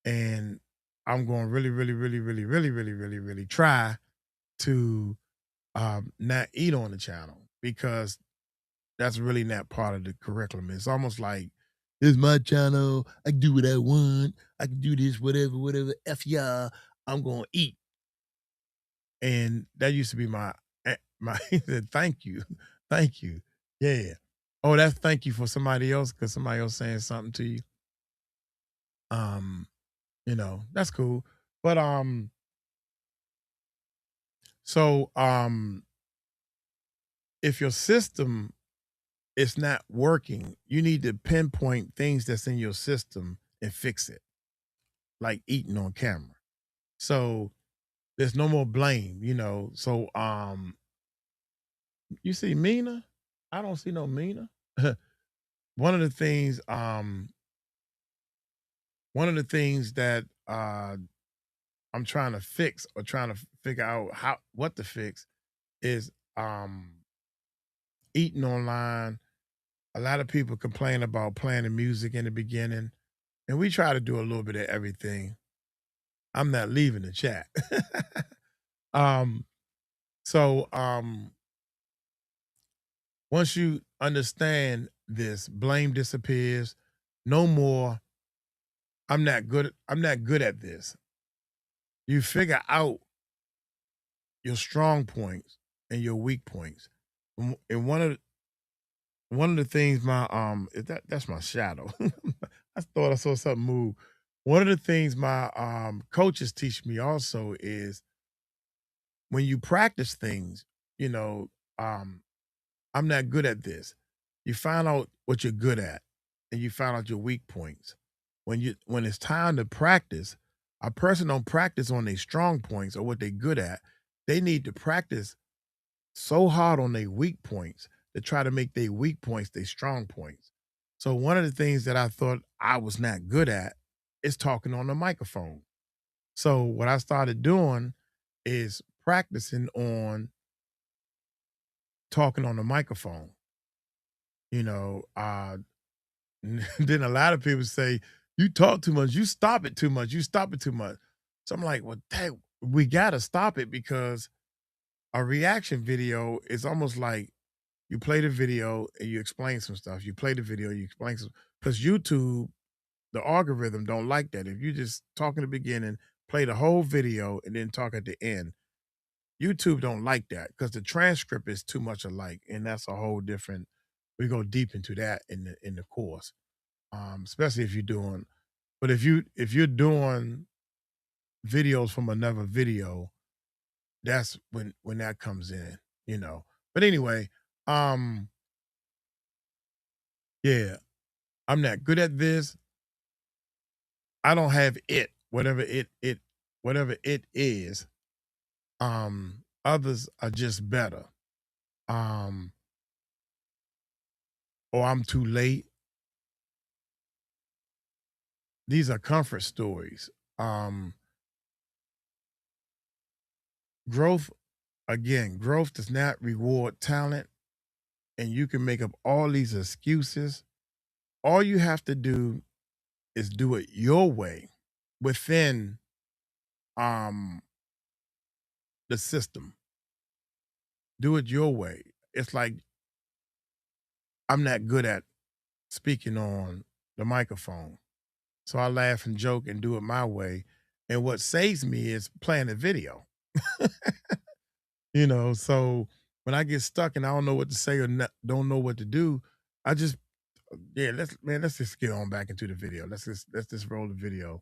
And I'm going to really, really, really, really, really, really, really, really try to not eat on the channel because that's really not part of the curriculum. It's almost like this is my channel. I can do what I want. I can do this, whatever, whatever. F y'all. I'm gonna eat. And that used to be my he said, thank you. Thank you. Yeah. Oh, that's thank you for somebody else because somebody else saying something to you. Um, that's cool. But so if your system is not working, you need to pinpoint things that's in your system and fix it, like eating on camera. So there's no more blame. So you see Mina? I don't see no Mina. one of the things, one of the things that I'm trying to fix or trying to figure out what to fix is eating online. A lot of people complain about playing the music in the beginning, and we try to do a little bit of everything. I'm not leaving the chat. um, so once you understand this, blame disappears. No more. I'm not good at this. You figure out your strong points and your weak points. And one of the things that's my shadow. I thought I saw something move. One of the things my coaches teach me also is when you practice things, you know, um, I'm not good at this. You find out what you're good at and you find out your weak points. When it's time to practice, a person don't practice on their strong points or what they're good at. They need to practice so hard on their weak points to try to make their weak points their strong points. So one of the things that I thought I was not good at is talking on the microphone. So what I started doing is practicing on talking on the microphone. You know, then a lot of people say, you talk too much, you stop it too much, you stop it too much. So I'm like, well, dang, we gotta stop it because a reaction video is almost like you play the video and you explain some stuff. You play the video, you explain some because YouTube, the algorithm don't like that. If you just talk in the beginning, play the whole video and then talk at the end. YouTube don't like that because the transcript is too much alike, and that's a whole different. We go deep into that in the course, especially if you're doing. But if you're doing videos from another video, that's when that comes in, you know. But anyway, um, yeah, I'm not good at this. I don't have it, whatever it is. Others are just better. Um, or I'm too late. These are comfort stories. Um, growth growth does not reward talent, and you can make up all these excuses. All you have to do is do it your way within um the system. Do it your way. It's like I'm not good at speaking on the microphone. So I laugh and joke and do it my way. And what saves me is playing the video. So when I get stuck and I don't know what to say or don't know what to do, I just yeah, let's just get on back into the video. Let's just roll the video.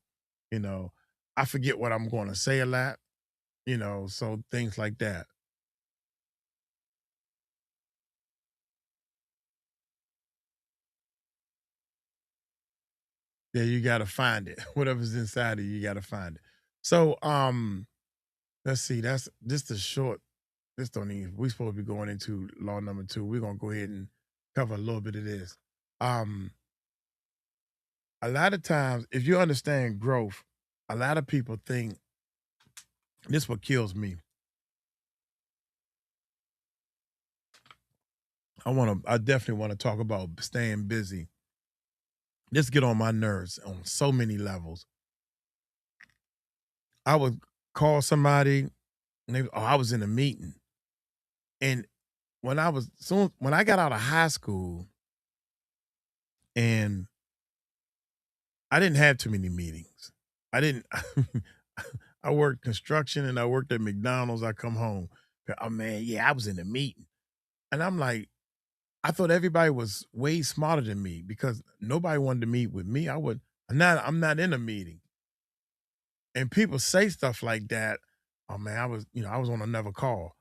You know, I forget what I'm going to say a lot. So things like that. Yeah, you got to find it. Whatever's inside of you, you got to find it. So let's see. That's just a short. This don't even. We supposed to be going into law number two. We're gonna go ahead and cover a little bit of this. Um, a lot of times, if you understand growth, a lot of people think this what kills me. I definitely want to talk about staying busy. This get on my nerves on so many levels. I would call somebody, and I was in a meeting, and when I got out of high school, and I didn't have too many meetings. I didn't. I worked construction and I worked at McDonald's. I come home. Oh man, yeah, I was in a meeting, and I'm like, I thought everybody was way smarter than me because nobody wanted to meet with me. I'm not in a meeting. And people say stuff like that. Oh man, I was on another call.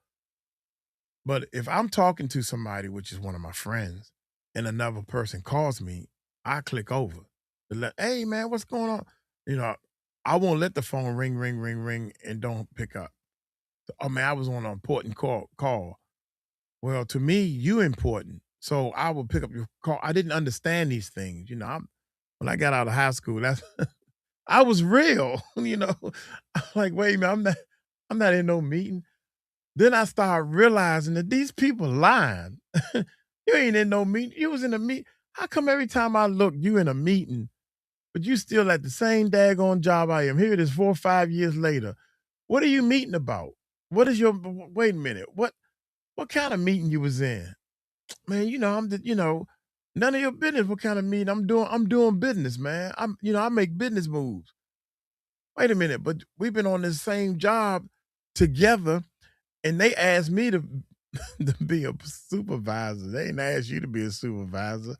But if I'm talking to somebody, which is one of my friends, and another person calls me, I click over. Hey man, what's going on? You know, I won't let the phone ring, ring, ring, ring, and don't pick up. Oh man, I was on an important call. Well, to me, you important. So I will pick up your call. I didn't understand these things. When I got out of high school, that's I was real, I'm like, wait a minute, I'm not in no meeting. Then I started realizing that these people lying. You ain't in no meeting. You was in a meet. How come every time I look, you in a meeting, but you still at the same daggone job I am? Here it is 4 or 5 years later. What are you meeting about? What is your wait a minute? What kind of meeting you was in? Man, none of your business what kind of meeting I'm doing business, man. I make business moves. Wait a minute, but we've been on this same job together and they asked me to to be a supervisor. They ain't asked you to be a supervisor.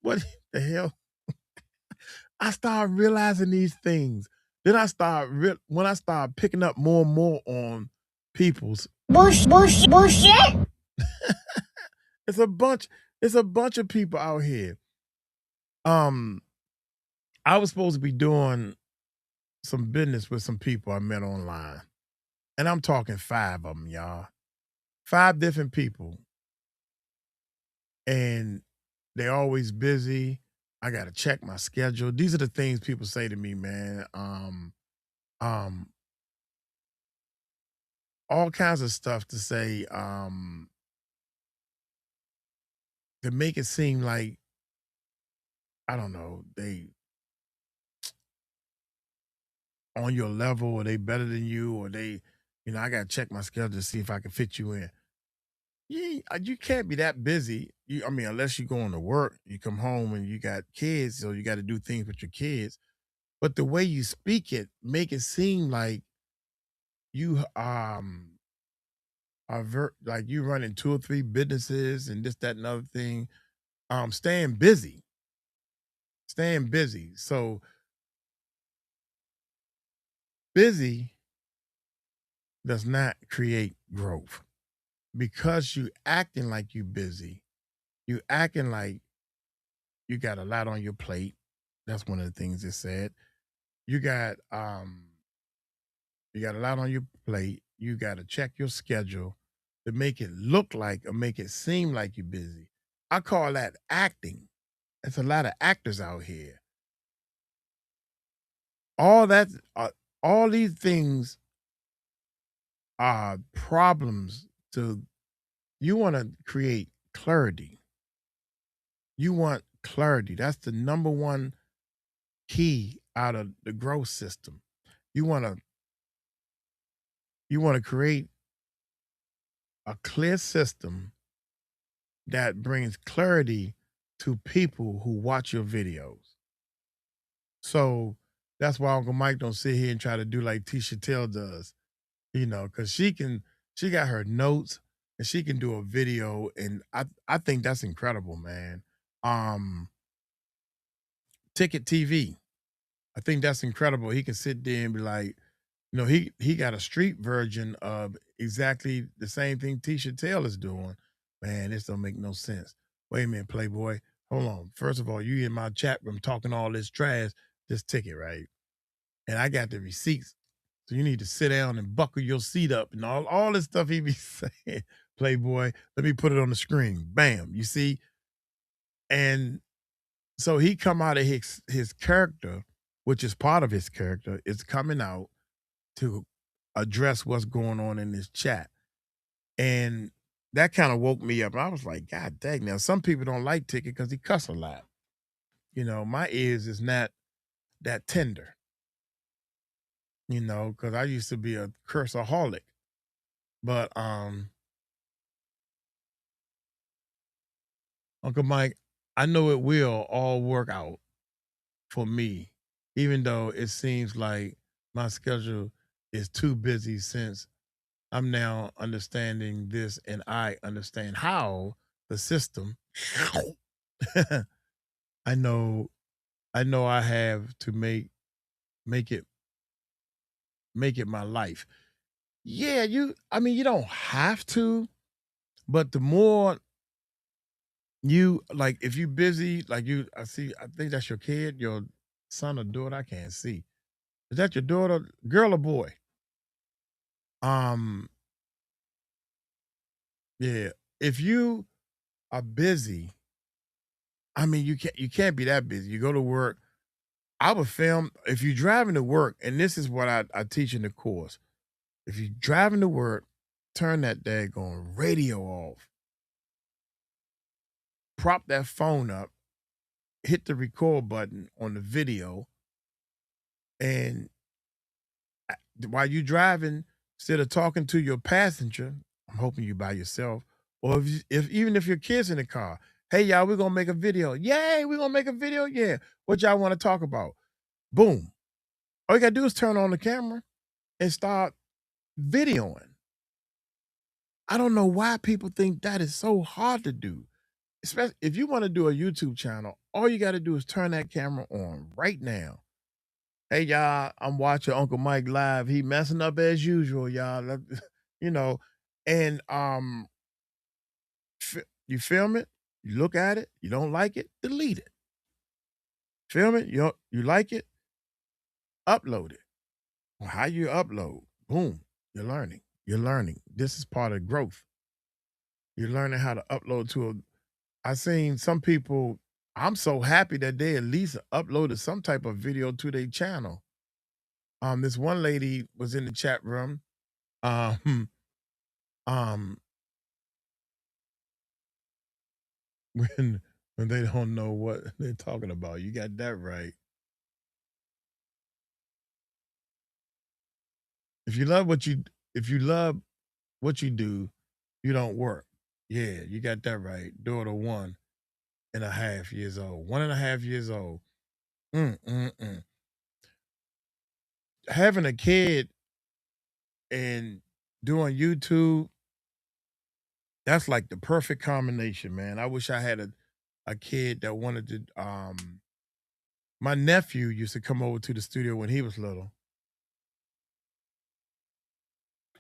What the hell? I started realizing these things. Then when I started picking up more and more on people's bullshit. It's a bunch. It's a bunch of people out here. Um, I was supposed to be doing some business with some people I met online, and I'm talking five of them, y'all. Five different people, and they're always busy. I got to check my schedule. These are the things people say to me, man. Um, all kinds of stuff to say, to make it seem like I don't know they on your level or they better than you or I got to check my schedule to see if I can fit you in. You can't be that busy. I mean, unless you going to work, you come home and you got kids, so you got to do things with your kids. but the way you speak it make it seem like you are like you running 2 or 3 businesses and this, that, and other thing. Staying busy, staying busy. So busy does not create growth because you acting like you busy. You acting like you got a lot on your plate. That's one of the things it said. You got you got a lot on your plate. You got to check your schedule to make it look like or make it seem like you're busy. I call that acting. There's a lot of actors out here. All that, all these things are problems. To you want to create clarity. You want clarity. That's the number one key out of the growth system. You want to create a clear system that brings clarity to people who watch your videos. So that's why Uncle Mike don't sit here and try to do like Tisha Tell does, because she got her notes and she can do a video, and I think that's incredible, man. Um, Ticket TV, I think that's incredible. He can sit there and be like, he got a street version of exactly the same thing Tisha Tell is doing. Man, this don't make no sense. Wait a minute, Playboy. Hold on. First of all, you in my chat room talking all this trash, this ticket, right? And I got the receipts. So you need to sit down and buckle your seat up and all this stuff he be saying. Playboy, let me put it on the screen. Bam. You see? And so he come out of his character, which is part of his character, is coming out to address what's going on in this chat. And that kind of woke me up. I was like, God dang. Now, some people don't like Ticket because he cuss a lot. My ears is not that tender, because I used to be a curseaholic. But Uncle Mike, I know it will all work out for me, even though it seems like my schedule is too busy since I'm now understanding this and I understand how the system I know I have to make it make it my life. Yeah, you don't have to, but the more you like if you busy, like I think that's your kid, your son or daughter, I can't see. Is that your daughter, girl or boy? Um, yeah. If you are busy, you can't be that busy. You go to work. I would film if you're driving to work, and this is what I teach in the course. If you're driving to work, turn that daggone radio off. Prop that phone up, hit the record button on the video, and while you driving, instead of talking to your passenger, I'm hoping you by yourself, or if even if your kids in the car, hey y'all, we're gonna make a video. Yay, we're gonna make a video. Yeah, what y'all want to talk about? Boom. All you gotta do is turn on the camera and start videoing. I don't know why people think that is so hard to do. Especially if you want to do a YouTube channel, all you got to do is turn that camera on right now. Hey y'all, I'm watching Uncle Mike live. He messing up as usual, y'all. You know, and you film it, you look at it, you don't like it, delete it. Film it, you like it, upload it. Well, how you upload? Boom, you're learning. You're learning. This is part of growth. You're learning how to upload to a. I seen some people. I'm so happy that they at least uploaded some type of video to their channel. This one lady was in the chat room. Um, um, when they don't know what they're talking about. You got that right. If you love what you if you love what you do, you don't work. Yeah, you got that right. Daughter 1.5 years old. 1.5 years old. Mm, mm, mm. having a kid and doing YouTube, that's like the perfect combination, man. I wish I had a kid that wanted to my nephew used to come over to the studio when he was little,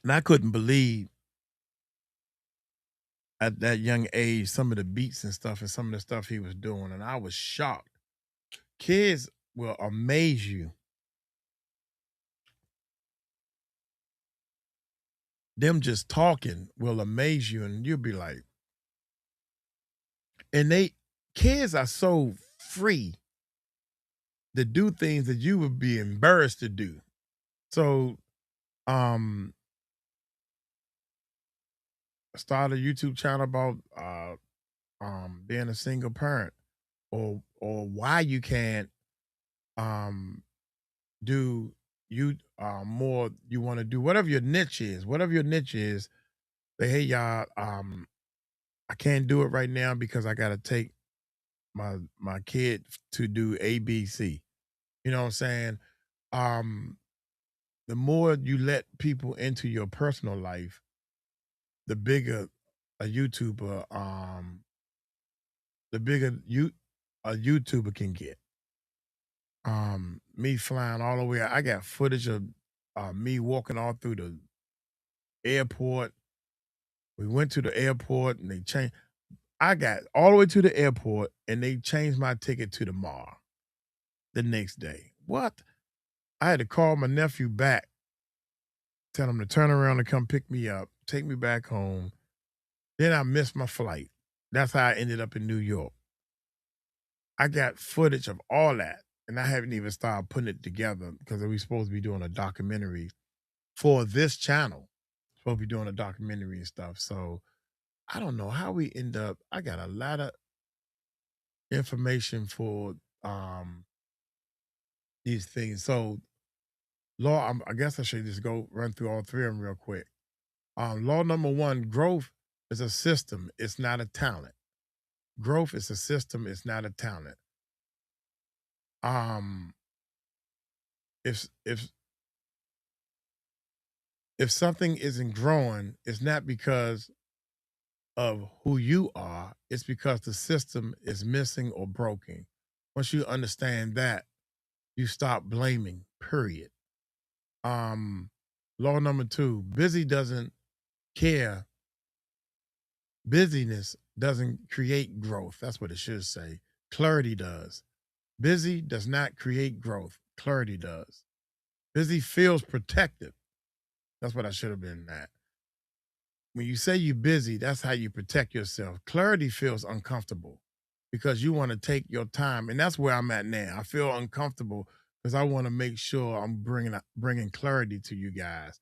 and I couldn't believe at that young age some of the beats and stuff and some of the stuff he was doing, and I was shocked. Kids will amaze you. Them just talking will amaze you, and you'll be like, and they kids are so free to do things that you would be embarrassed to do. So, um, start a YouTube channel about being a single parent, or why you can't um do you more you want to do whatever your niche is, whatever your niche is. Say, hey y'all, I can't do it right now because I gotta take my kid to do ABC. You know what I'm saying? Um, the more you let people into your personal life, the bigger a YouTuber, the bigger you a YouTuber can get. Me flying all the way. I got footage of me walking all through the airport. We went to the airport and they changed. I got all the way to the airport and they changed my ticket to the mall the next day. What? I had to call my nephew back, tell him to turn around and come pick me up, take me back home. Then I missed my flight. That's how I ended up in New York. I got footage of all that, and I haven't even started putting it together because we supposed to be doing a documentary for this channel. Supposed to be doing a documentary and stuff. So I don't know how we end up. I got a lot of information for um these things. So law, I guess I should just go run through all three of them real quick. Law number one: growth is a system. It's not a talent. Growth is a system. It's not a talent. Um, if if something isn't growing, it's not because of who you are, it's because the system is missing or broken. Once you understand that, you stop blaming, period. Um, law number two, busy doesn't care. Busyness doesn't create growth. That's what it should say. Clarity does. Busy does not create growth. Clarity does. Busy feels protected. That's what I should have been at. When you say you're busy, that's how you protect yourself. Clarity feels uncomfortable because you want to take your time, and that's where I'm at now. I feel uncomfortable because I want to make sure I'm bringing clarity to you guys.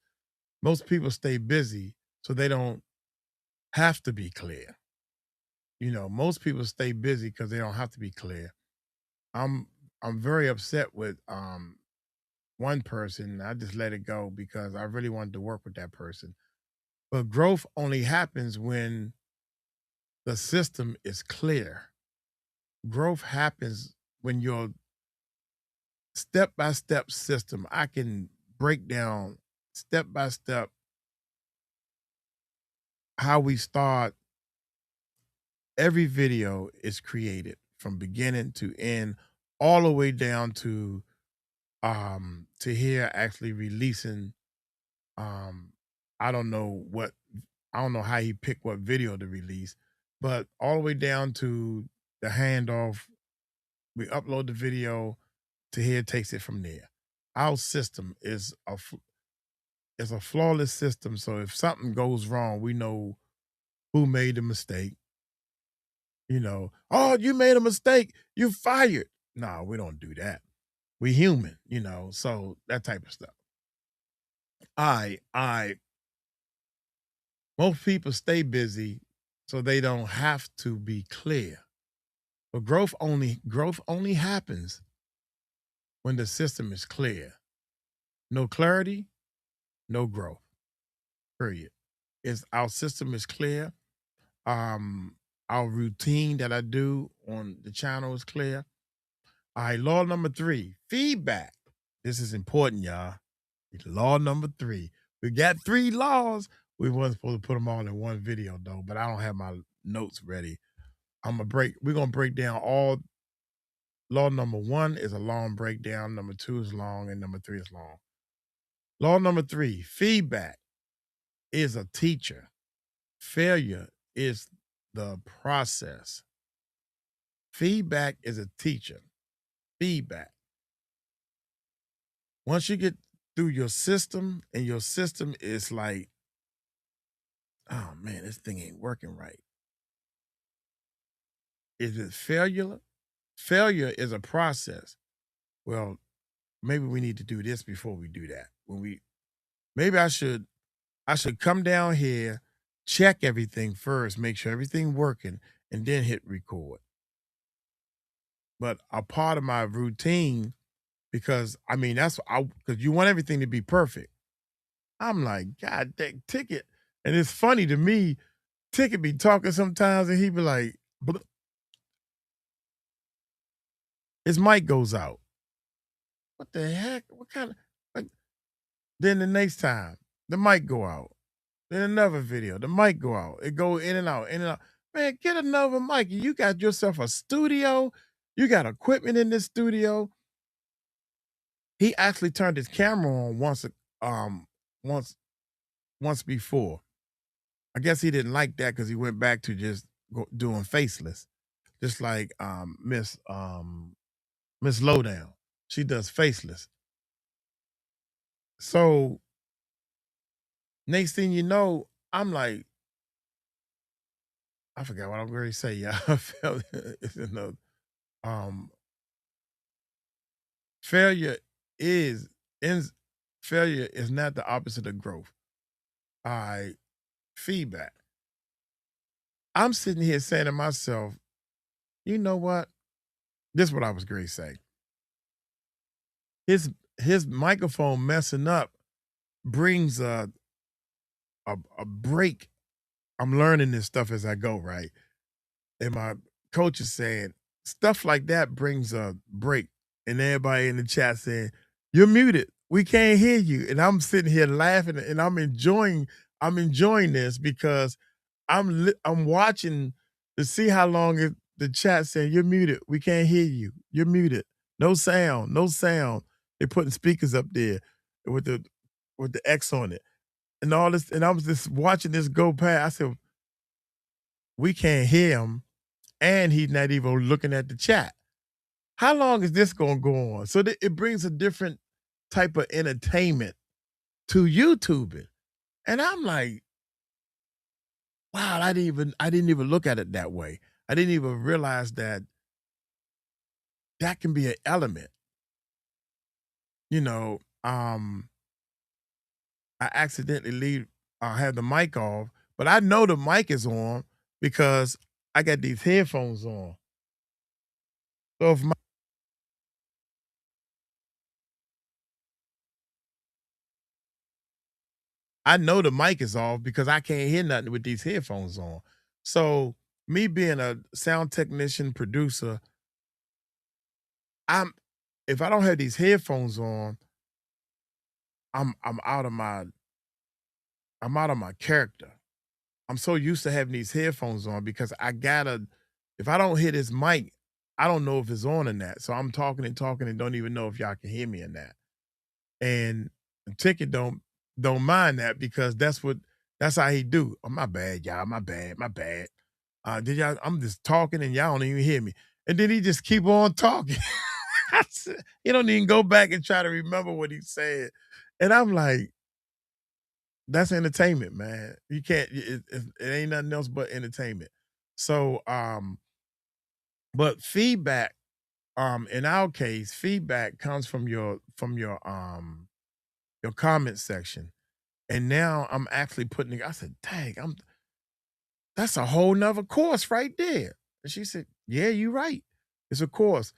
Most people stay busy so they don't have to be clear. You know, most people stay busy because they don't have to be clear. I'm I'm very upset with one person. I just let it go because I really wanted to work with that person. But growth only happens when the system is clear. Growth happens when your step by step system, I can break down step by step how we start. Every video is created from beginning to end, all the way down to here actually releasing um I don't know what I don't know how he picked what video to release, but all the way down to the handoff. We upload the video to here, takes it from there. Our system is a flawless system. So if something goes wrong, we know who made the mistake. You know, oh, you made a mistake, you fired. No, we don't do that. We human, you know, so that type of stuff. I most people stay busy so they don't have to be clear. But growth only happens when the system is clear. No clarity, no growth. Period. Is our system is clear. Um, our routine that I do on the channel is clear. All right, law number three, feedback. This is important, y'all. Law number 3. We got 3 laws. We wasn't supposed to put them all in one video though, but I don't have my notes ready. We're gonna break down all law number 1 is a long breakdown, number 2 is long, and number 3 is long. Law number 3, feedback is a teacher. Failure is the process. Feedback is a teacher. Feedback. Once you get through your system and your system is like, oh man, this thing ain't working right. Is it failure? Failure is a process. Well, maybe we need to do this before we do that. Maybe I should come down here, check everything first, make sure everything working, and then hit record. But a part of my routine, because I mean because you want everything to be perfect. I'm like, God dang, Ticket. And it's funny to me, Ticket be talking sometimes and he be like, his mic goes out. What the heck? What kind of like then the next time, the mic go out. Then another video, the mic go out. It go in and out, in and out. Man, get another mic. You got yourself a studio. You got equipment in this studio. He actually turned his camera on um once once before. I guess he didn't like that because he went back to just doing faceless, just like Miss Lowdown. She does faceless. So next thing you know, I'm like, I forgot what I'm going to say. Yeah, I felt it's in the um failure is ends failure is not the opposite of growth. I feedback. I'm sitting here saying to myself, you know what? This is what I was going to say. His microphone messing up brings a break. I'm learning this stuff as I go, right? And my coach is saying stuff like that brings a break. And everybody in the chat saying, "You're muted. We can't hear you." And I'm sitting here laughing and I'm enjoying this because I'm watching to see how long the chat saying, "You're muted. We can't hear you. You're muted. No sound. No sound." They're putting speakers up there with the X on it and all this. And I was just watching this go past. I said, "We can't hear him, and he's not even looking at the chat. How long is this going to go on?" So it brings a different type of entertainment to YouTubing. And I'm like, wow, I didn't even look at it that way. I didn't even realize that that can be an element. You know, I accidentally have the mic off, but I know the mic is on because I got these headphones on. So if I know the mic is off because I can't hear nothing with these headphones on. So me being a sound technician, producer, I'm if I don't have these headphones on, I'm I'm out of my I'm out of my character. I'm so used to having these headphones on because I gotta if I don't hit this mic, I don't know if it's on or not. So I'm talking and don't even know if y'all can hear me or not. And Ticket don't mind that because that's how he do. Oh, my bad, y'all. My bad, my bad. Did y'all I'm just talking and y'all don't even hear me. And then he just keep on talking. He don't even go back and try to remember what he said. And I'm like, that's entertainment, man. You can't it ain't nothing else but entertainment. So but feedback, in our case, feedback comes from your comment section. And now I'm actually putting I said, dang, that's a whole nother course right there. And she said, yeah, you're right. It's a course.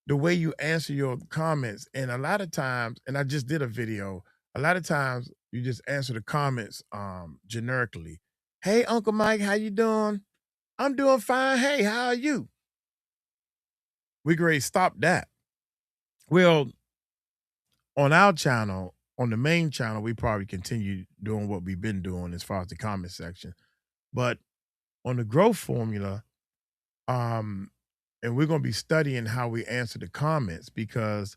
The way you answer your comments. And a lot of times, and I just did a video, a lot of times you just answer the comments generically. Hey, Uncle Mike, how you doing? I'm doing fine. Hey, how are you? We great stop that. Well, on our channel, on the main channel, we probably continue doing what we've been doing as far as the comment section. But on the growth formula, um, and we're gonna be studying how we answer the comments because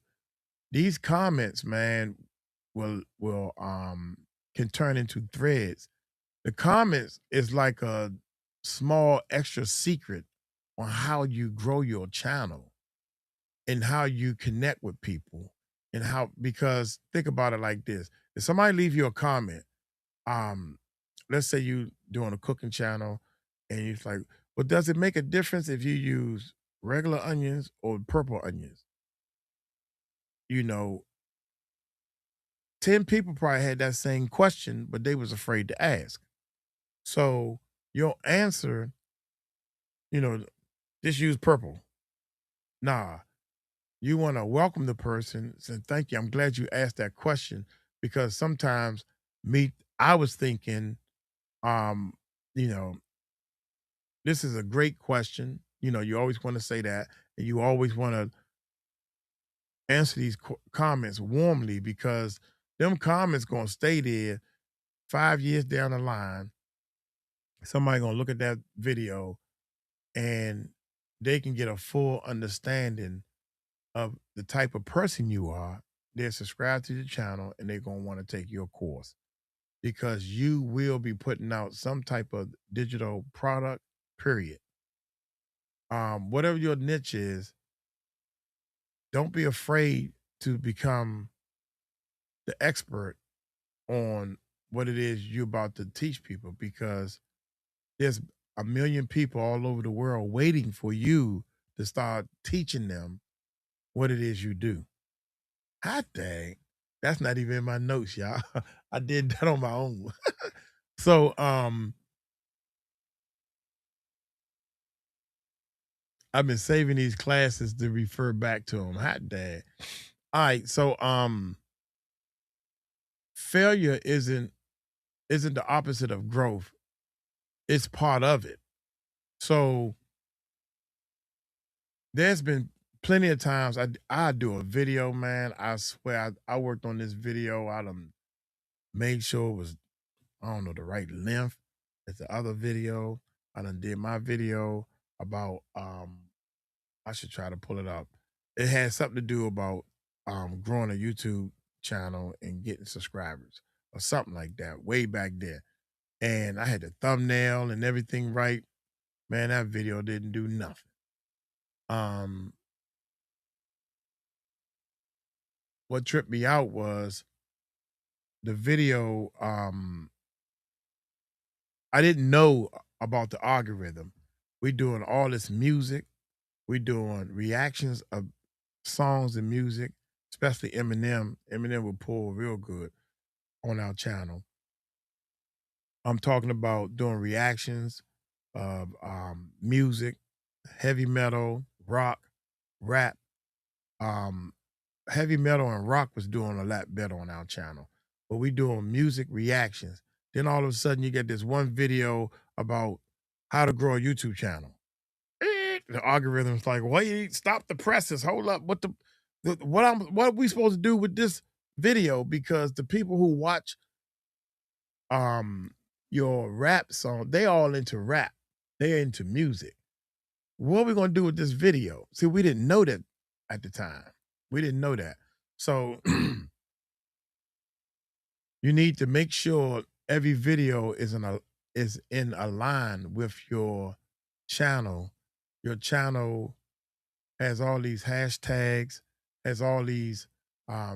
these comments, man, will can turn into threads. The comments is like a small extra secret on how you grow your channel and how you connect with people and how because think about it like this. If somebody leave you a comment, um, let's say you doing a cooking channel and it's like, well, does it make a difference if you use regular onions or purple onions? You know, 10 people probably had that same question, but they was afraid to ask. So your answer, you know, just use purple. Nah, you want to welcome the person, say, thank you. I'm glad you asked that question because sometimes I was thinking, um, you know, this is a great question. You know, you always want to say that, and you always want to answer these comments warmly because them comments gonna stay there 5 years down the line. Somebody gonna look at that video and they can get a full understanding of the type of person you are. They're subscribed to the channel and they're gonna want to take your course because you will be putting out some type of digital product. Period. Whatever your niche is, don't be afraid to become the expert on what it is you're about to teach people because there's a million people all over the world waiting for you to start teaching them what it is you do. Hot dang. That's not even in my notes, y'all. I did that on my own. So I've been saving these classes to refer back to them. Hot dang. All right. So failure isn't the opposite of growth. It's part of it. So there's been plenty of times I do a video, man. I swear I worked on this video. I done made sure it was, I don't know, the right length as the other video. I done did my video about I should try to pull it up. It had something to do about growing a YouTube channel and getting subscribers or something like that way back there. And I had the thumbnail and everything right. Man, that video didn't do nothing. Um, what tripped me out was the video. I didn't know about the algorithm. We doing all this music. We doing reactions of songs and music, especially Eminem. Eminem would pull real good on our channel. I'm talking about doing reactions of music, heavy metal, rock, rap. Um, Heavy metal and rock was doing a lot better on our channel, but we doing music reactions. Then all of a sudden, you get this one video about how to grow a YouTube channel. The algorithm's like, wait, stop the presses, hold up. What are we supposed to do with this video? Because the people who watch um your rap song, they all into rap. They're into music. What are we gonna do with this video? See, we didn't know that at the time. We didn't know that. So you need to make sure every video is in a line with your channel. Your channel has all these hashtags, has all these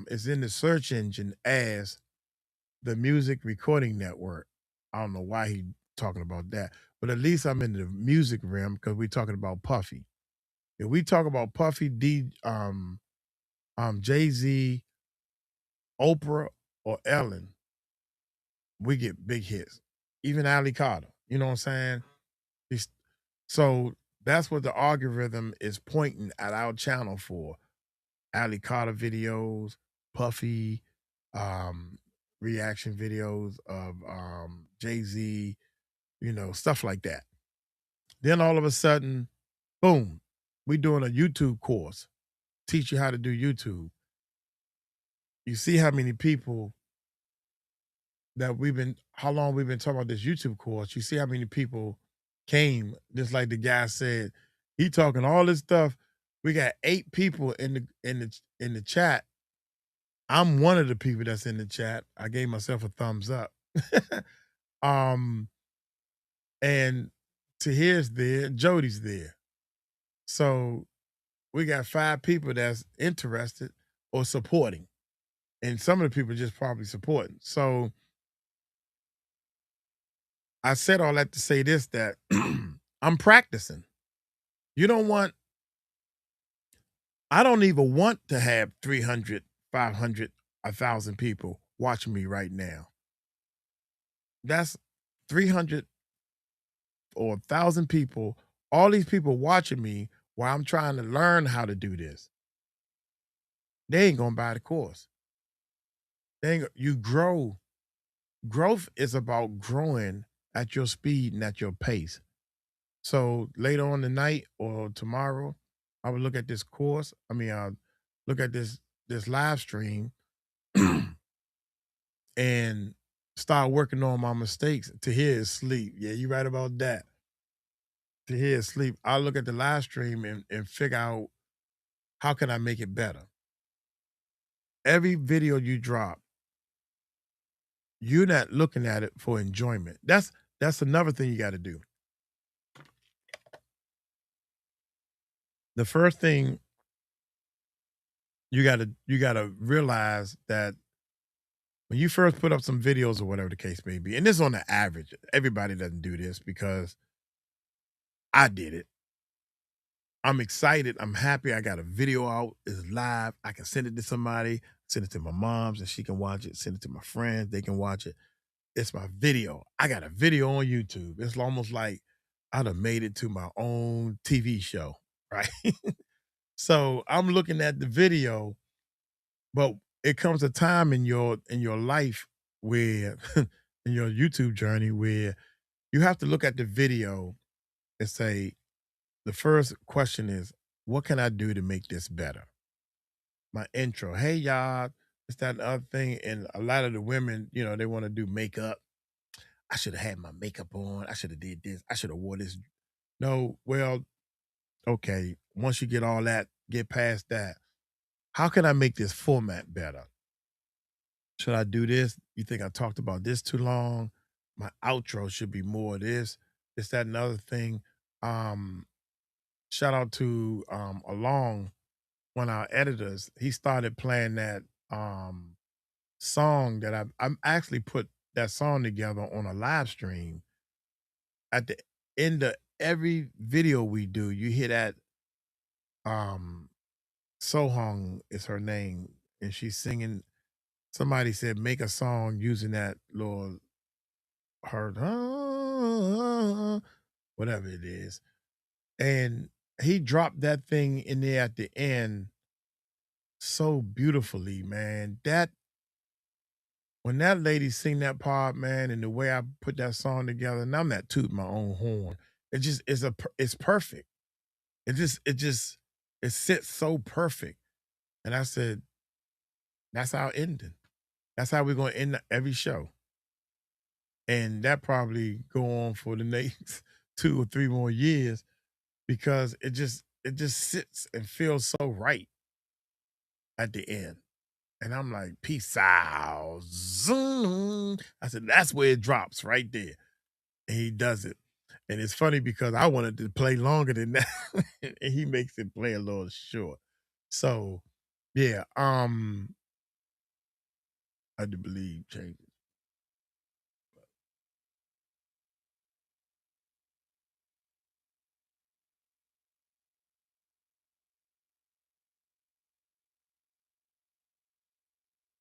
is in the search engine as the music recording network. I don't know why he talking about that, but at least I'm in the music realm because we're talking about Puffy. If we talk about Puffy, Jay-Z, Oprah, or Ellen, we get big hits. Even Ali Carter. You know what I'm saying? He's, so that's what the algorithm is pointing at our channel for. Ali Carter videos, Puffy, um, reaction videos of Jay-Z, stuff like that. Then all of a sudden, boom, we doing a YouTube course, teach you how to do YouTube. you see how many people that how long we've been talking about this YouTube course. You see how many people came, just like the guy said, he talking all this stuff. We got 8 people in the chat. I'm one of the people that's in the chat. I gave myself a thumbs up. um, and Tahir's there, Jody's there. So we got 5 people that's interested or supporting. And some of the people just probably supporting. So I said all that to say this, that I'm practicing. You don't want, I don't even want to have 300, 500, 1,000 people watching me right now. That's 300 or 1,000 people, all these people watching me while I'm trying to learn how to do this. They ain't gonna buy the course. You grow. Growth is about growing at your speed and at your pace. So later on tonight or tomorrow, I will look at this course. I'll look at this live stream and start working on my mistakes. To hear is sleep. Yeah, you right about that. To hear is sleep. I'll look at the live stream and figure out how can I make it better. Every video you drop, you're not looking at it for enjoyment. That's another thing you got to do. The first thing you gotta realize that when you first put up some videos or whatever the case may be, and this is on the average, everybody doesn't do this because I did it. I'm excited. I'm happy. I got a video out. It's live. I can send it to somebody, send it to my mom's and she can watch it, send it to my friends, they can watch it. It's my video. I got a video on YouTube. It's almost like I'd have made it to my own TV show, right? So I'm looking at the video. But it comes a time in your life where in your YouTube journey where you have to look at the video and say, the first question is, what can I do to make this better? My intro, hey y'all, it's that and the other thing. And a lot of the women, they want to do makeup. I should have had my makeup on. I should have did this. I should have wore this. No, well, okay. Once you get all that, get past that. How can I make this format better? Should I do this? You think I talked about this too long? My outro should be more of this, that, and other thing. Um, Shout out to Along, one of our editors. He started playing that song that I'm actually put that song together on a live stream. At the end of every video we do, you hear that um Sohong is her name, and she's singing. Somebody said make a song using that little her whatever it is. And he dropped that thing in there at the end so beautifully, man. That when that lady sing that part, man, and the way I put that song together, and I'm not tooting my own horn. It just is it's perfect. It sits so perfect. And I said, that's our ending. That's how we're gonna end every show. And that probably go on for the next 2 or 3 more years because it just sits and feels so right at the end. And I'm like, peace out. Zoom. I said, that's where it drops right there. And he does it. And it's funny because I wanted to play longer than that. And he makes it play a little short. So yeah, I do believe changes.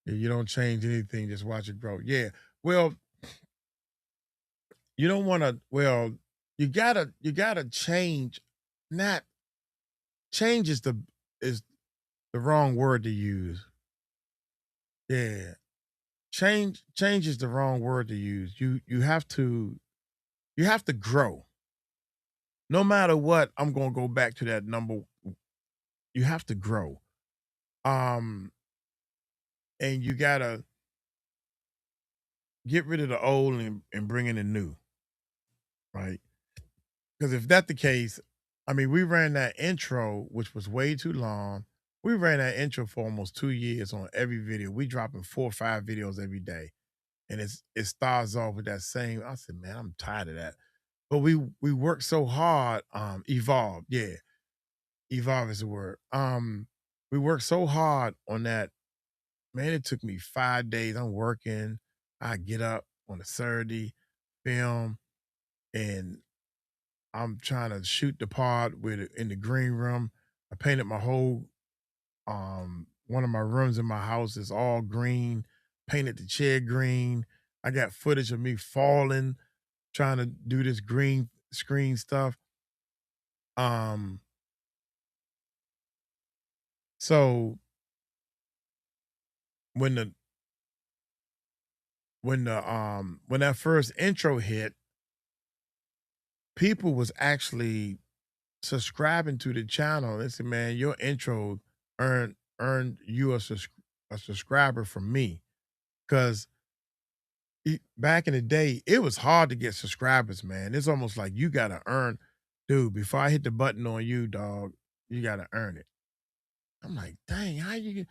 Yeah, you don't change anything, just watch it grow. Yeah. Well, you don't want to, well, you gotta change, not change is the wrong word to use. Yeah. Change is the wrong word to use. You have to grow. No matter what, I'm gonna go back to that number. You have to grow. Um and you gotta get rid of the old and bring in the new, right? Because if that's the case, I mean, we ran that intro, which was way too long. We ran that intro for almost 2 years on every video. We dropping 4 or 5 videos every day, and it starts off with that same. I said, man, I'm tired of that. But we worked so hard. Evolve, yeah, evolve is the word. We worked so hard on that. Man, it took me 5 days. I'm working. I get up on a Saturday, film, and I'm trying to shoot the pod with it in the green room. I painted my whole one of my rooms in my house is all green, painted the chair green. I got footage of me falling, trying to do this green screen stuff. Um, so when the when that first intro hit, people was actually subscribing to the channel. They said, "Man, your intro earned you a subscriber from me." Because back in the day, it was hard to get subscribers, man. It's almost like you gotta earn, dude. Before I hit the button on you, dog, you gotta earn it. I'm like, dang, how you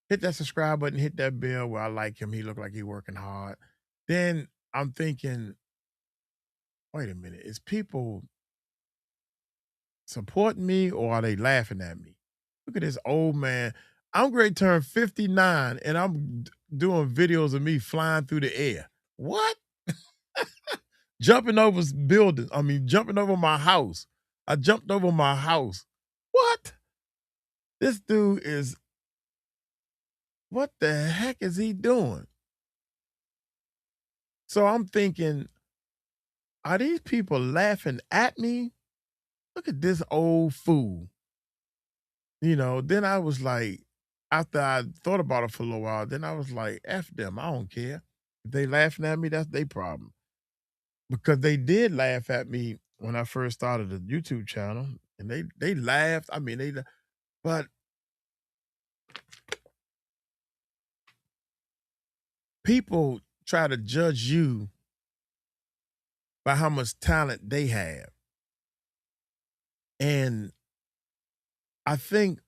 hit that subscribe button, hit that bell? Where I like him, he look like he working hard. Then I'm thinking, wait a minute, is people supporting me or are they laughing at me? Look at this old man. I'm going to turn 59 and I'm doing videos of me flying through the air. What? Jumping over buildings. I mean, jumping over my house. I jumped over my house. What? This dude is, what the heck is he doing? So I'm thinking, are these people laughing at me? Look at this old fool. Then I was like, after I thought about it for a little while, then I was like, F them. I don't care. If they laughing at me, that's their problem. Because they did laugh at me when I first started the YouTube channel. And they laughed. I mean, but people try to judge you by how much talent they have. And I think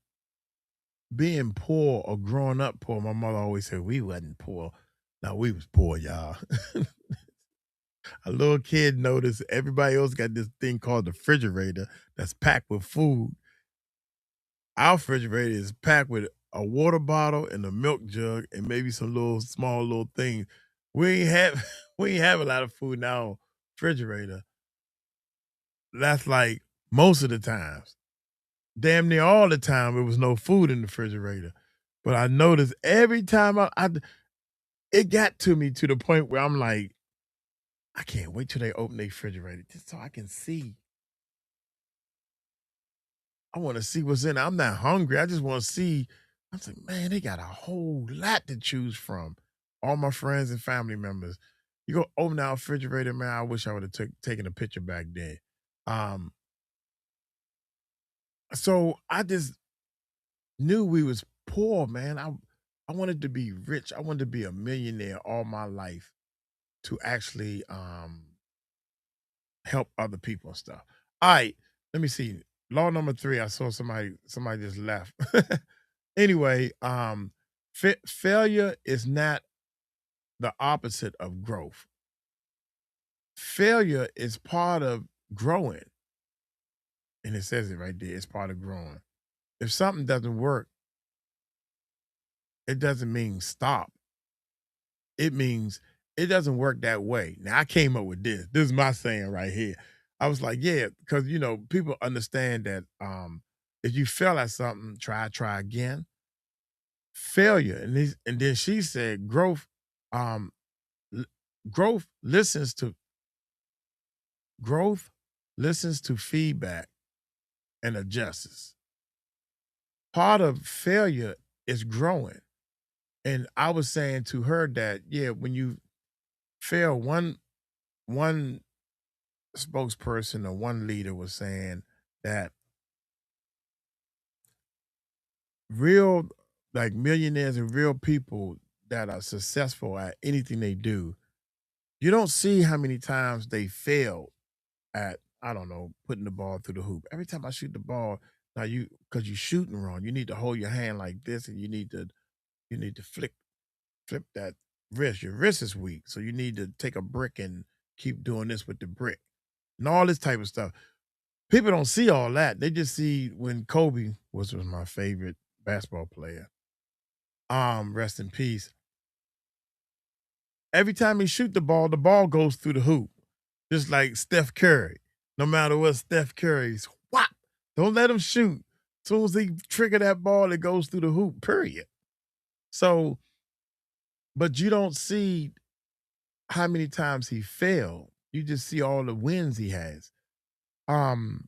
being poor or growing up poor, my mother always said we wasn't poor. No, we was poor, y'all. A little kid noticed everybody else got this thing called the refrigerator that's packed with food. Our refrigerator is packed with a water bottle and a milk jug and maybe some little small little things. We ain't have we ain't have a lot of food in our refrigerator. That's like most of the times. Damn near all the time there was no food in the refrigerator. But I noticed every time it got to me to the point where I'm like, I can't wait till they open their refrigerator just so I can see. I want to see what's in it. I'm not hungry. I just want to see. I'm like, man, they got a whole lot to choose from. All my friends and family members. You go open our refrigerator, man. I wish I would have taken a picture back then. Um, so I just knew we was poor, man. I wanted to be rich. I wanted to be a millionaire all my life to actually help other people and stuff. All right, let me see. Law number three. I saw somebody just left. Anyway, failure is not the opposite of growth. Failure is part of growing, and it says it right there. It's part of growing. If something doesn't work, it doesn't mean stop. It means it doesn't work that way. Now I came up with this. This is my saying right here. I was like, yeah, because people understand that if you fail at something, try again. Failure, and then she said growth. Um, l- growth listens to growth listens to feedback and adjusts. Part of failure is growing. And I was saying to her that, yeah, when you fail, one spokesperson or one leader was saying that real like millionaires and real people that are successful at anything they do, you don't see how many times they fail at, I don't know, putting the ball through the hoop. Every time I shoot the ball, now because you're shooting wrong, you need to hold your hand like this, and you need to flip that wrist. Your wrist is weak, so you need to take a brick and keep doing this with the brick, and all this type of stuff. People don't see all that. They just see when Kobe, which was my favorite basketball player, rest in peace. Every time he shoot the ball goes through the hoop, just like Steph Curry. No matter what Steph Curry's, whop, don't let him shoot. As soon as he trigger that ball, it goes through the hoop. Period. So, but you don't see how many times he failed. You just see all the wins he has. Um,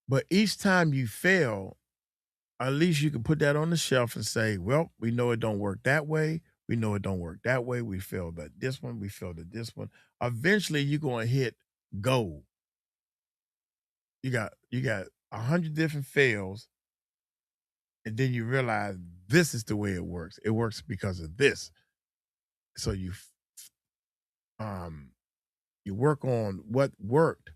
but each time you fail, at least you can put that on the shelf and say, well, we know it don't work that way. We know it don't work that way. We failed at this one. We failed at this one. Eventually you're going to hit gold. You got 100 different fails, and then you realize this is the way it works. It works because of this. So um you work on what worked,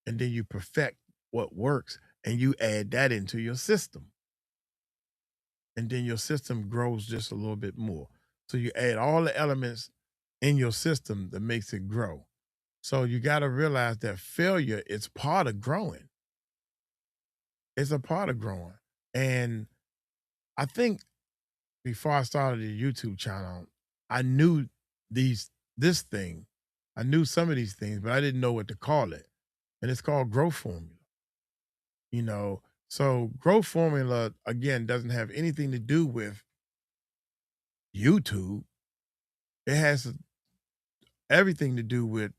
and then you perfect what works, and you add that into your system, and then your system grows just a little bit more. So you add all the elements in your system that makes it grow. So you got to realize that failure is part of growing. It's a part of growing. And I think before I started the YouTube channel, I knew this thing. I knew some of these things, but I didn't know what to call it. And it's called growth formula. You know, so growth formula again doesn't have anything to do with YouTube. It has everything to do with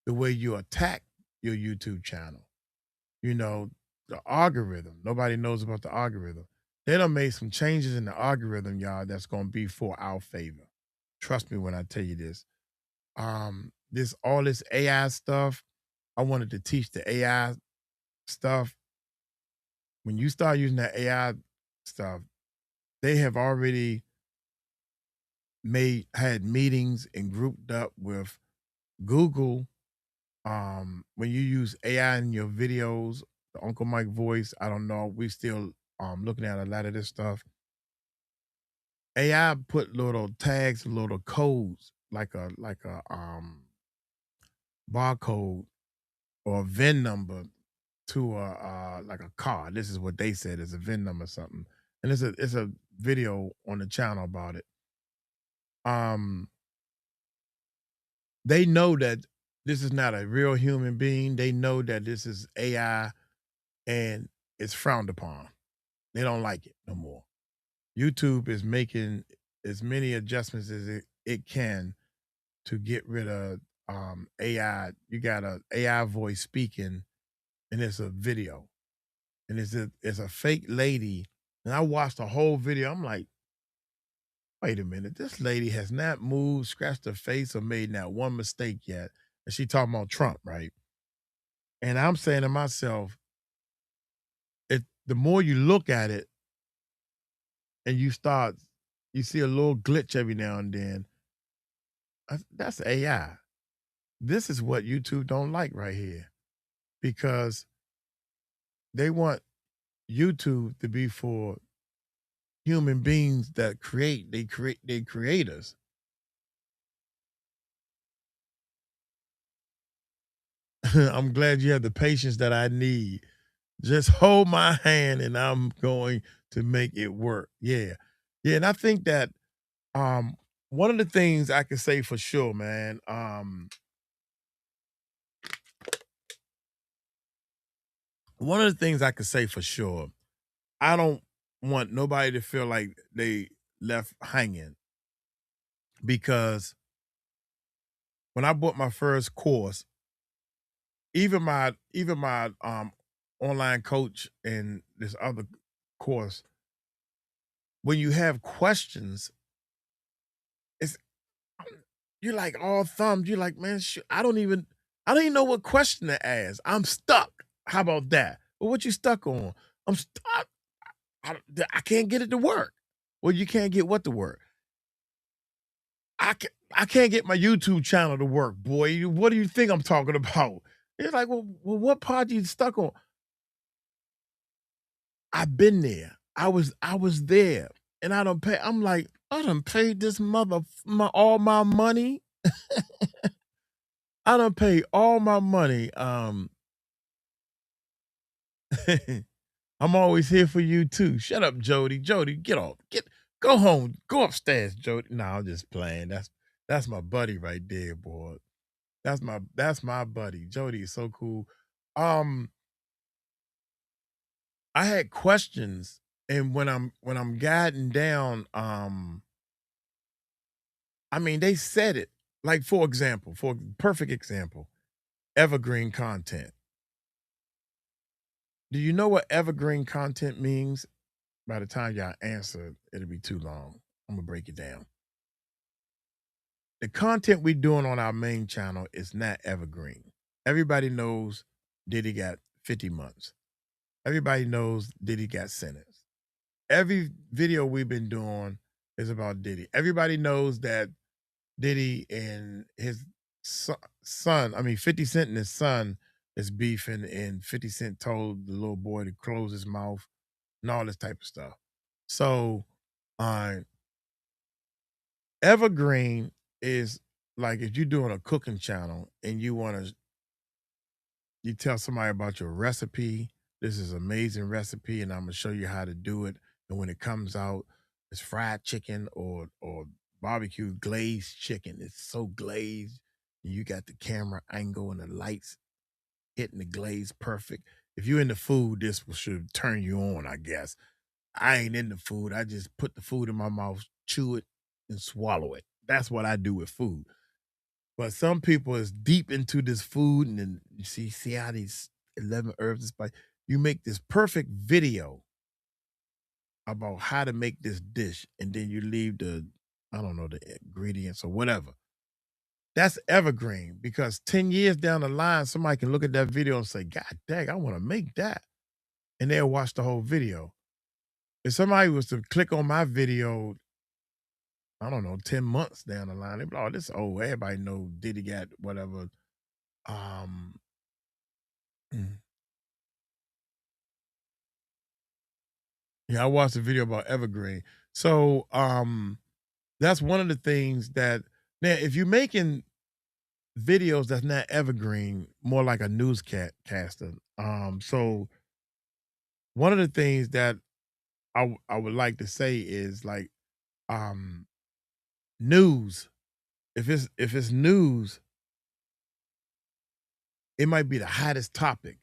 the way you attack your YouTube channel. You know, the algorithm. Nobody knows about the algorithm. They done made some changes in the algorithm, y'all, that's gonna be for our favor. Trust me when I tell you this. This all this AI stuff, I wanted to teach the AI stuff. When you start using that AI stuff, they have already had meetings and grouped up with Google. When you use AI in your videos, the Uncle Mike voice, I don't know. We still looking at a lot of this stuff. AI put little tags, little codes, like a barcode or a VIN number to a like a car. This is what they said is a VIN number or something. And it's a video on the channel about it. Um, they know that this is not a real human being. They know that this is AI, and it's frowned upon. They don't like it no more. YouTube is making as many adjustments as it can to get rid of AI. You got a AI voice speaking, and it's a video, and it's a fake lady. And I watched the whole video. I'm like, wait a minute, this lady has not moved, scratched her face, or made not one mistake yet. And she talking about Trump, right? And I'm saying to myself, the more you look at it and you see a little glitch every now and then. That's AI. This is what YouTube don't like right here because they want YouTube to be for human beings that they creators. I'm glad you have the patience that I need. Just hold my hand and I'm going to make it work. Yeah. Yeah. And I think that um one of the things I can say for sure, man, one of the things I can say for sure, I don't want nobody to feel like they left hanging because when I bought my first course, even my online coach and this other course, when you have questions, it's you're like all thumbed. You're like, man, I don't even know what question to ask. I'm stuck. How about that? Well, what you stuck on? I'm stuck. I can't get it to work. Well, you can't get what to work? I can't get my YouTube channel to work, boy. What do you think I'm talking about? It's like, well, what part you stuck on? I've been there. I was there, and I don't pay. I'm like, I done paid this all my money. I done paid all my money. I'm always here for you too. Shut up, Jody. Jody, get off. Go home. Go upstairs, Jody. No, I'm just playing. That's my buddy right there, boy. That's my buddy. Jody is so cool. Um, I had questions, and when I'm guiding down, I mean, they said it. Like, for example, for perfect example, evergreen content. Do you know what evergreen content means? By the time y'all answer, it'll be too long. I'm gonna break it down. The content we're doing on our main channel is not evergreen. Everybody knows Diddy got 50 months. Everybody knows Diddy got sentenced. Every video we've been doing is about Diddy. Everybody knows that Diddy and his son, I mean, 50 Cent and his son is beefing, and 50 Cent told the little boy to close his mouth and all this type of stuff. So, uh, evergreen is like if you're doing a cooking channel and you tell somebody about your recipe. This is amazing recipe, and I'm gonna show you how to do it. And when it comes out, it's fried chicken or barbecue glazed chicken. It's so glazed. And you got the camera angle and the lights hitting the glaze perfect. If you're into food, should turn you on, I guess. I ain't into food. I just put the food in my mouth, chew it, and swallow it. That's what I do with food. But some people is deep into this food, and then you see how these 11 herbs and spice. You make this perfect video about how to make this dish, and then you leave I don't know, the ingredients or whatever. That's evergreen because 10 years down the line, somebody can look at that video and say, God dang, I want to make that. And they'll watch the whole video. If somebody was to click on my video, I don't know, 10 months down the line, they'd be like, oh, this old. Everybody know Diddy got whatever. Um, Yeah, I watched a video about evergreen. So, that's one of the things that now if you're making videos that's not evergreen, more like a newscaster. So one of the things that I would like to say is like, um, news. If it's news, it might be the hottest topic.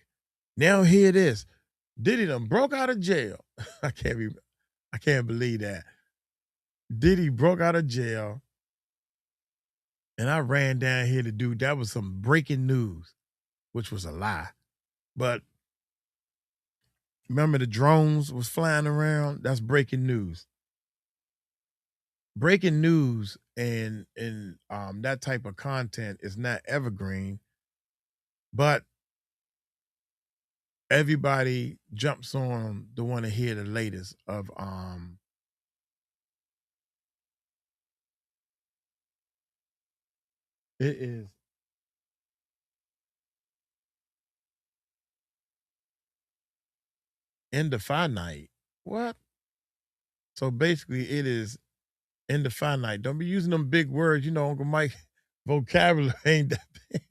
Now here it is. Diddy done broke out of jail. I can't be I can't believe that. Diddy broke out of jail. And I ran down here to do that was some breaking news, which was a lie. But remember the drones was flying around? That's breaking news. Breaking news and that type of content is not evergreen, but everybody jumps on the want to hear the latest of it is indefinite. What? So basically it is indefinite. Don't be using them big words, Uncle Mike vocabulary ain't that big.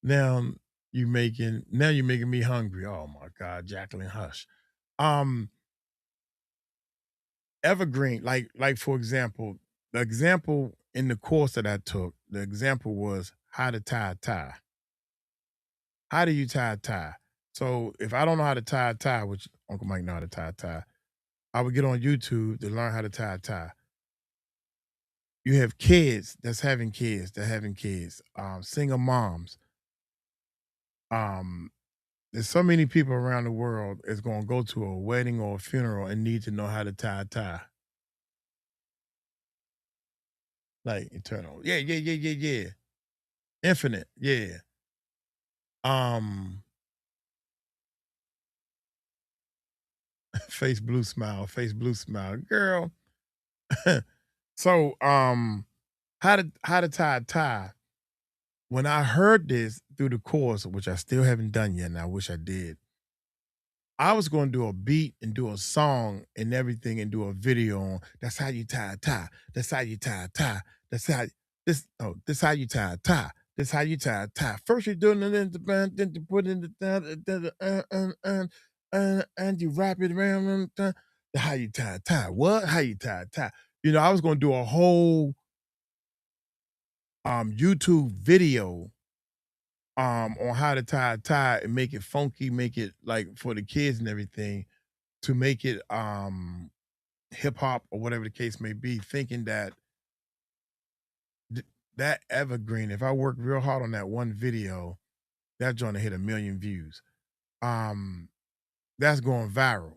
Now now you're making me hungry. Oh my God, Jacqueline Hush. Um, evergreen, like for example, the example in the course that I took, the example was how to tie a tie. How do you tie a tie? So if I don't know how to tie a tie, which Uncle Mike know how to tie a tie, I would get on YouTube to learn how to tie a tie. You have kids that's having kids, that having kids, single moms. Um, there's so many people around the world is gonna go to a wedding or a funeral and need to know how to tie a tie. Like eternal. Yeah, yeah, yeah, yeah, yeah. Infinite. Yeah. Um face blue smile, girl. So, how to tie a tie. When I heard this through the course, which I still haven't done yet, and I wish I did, I was going to do a beat and do a song and everything and do a video on that's how you tie a tie. That's how you tie a tie. That's how this how you tie a tie. This how you tie a tie. First you're doing it in the band, then you put in and you wrap it around how you tie a tie. What? How you tie a tie. You know, I was gonna do a whole YouTube video on how to tie a tie and make it funky, make it like for the kids and everything to make it hip hop or whatever the case may be, thinking that th- that evergreen, if I work real hard on that one video, that joint to hit 1 million views. Um, that's going viral.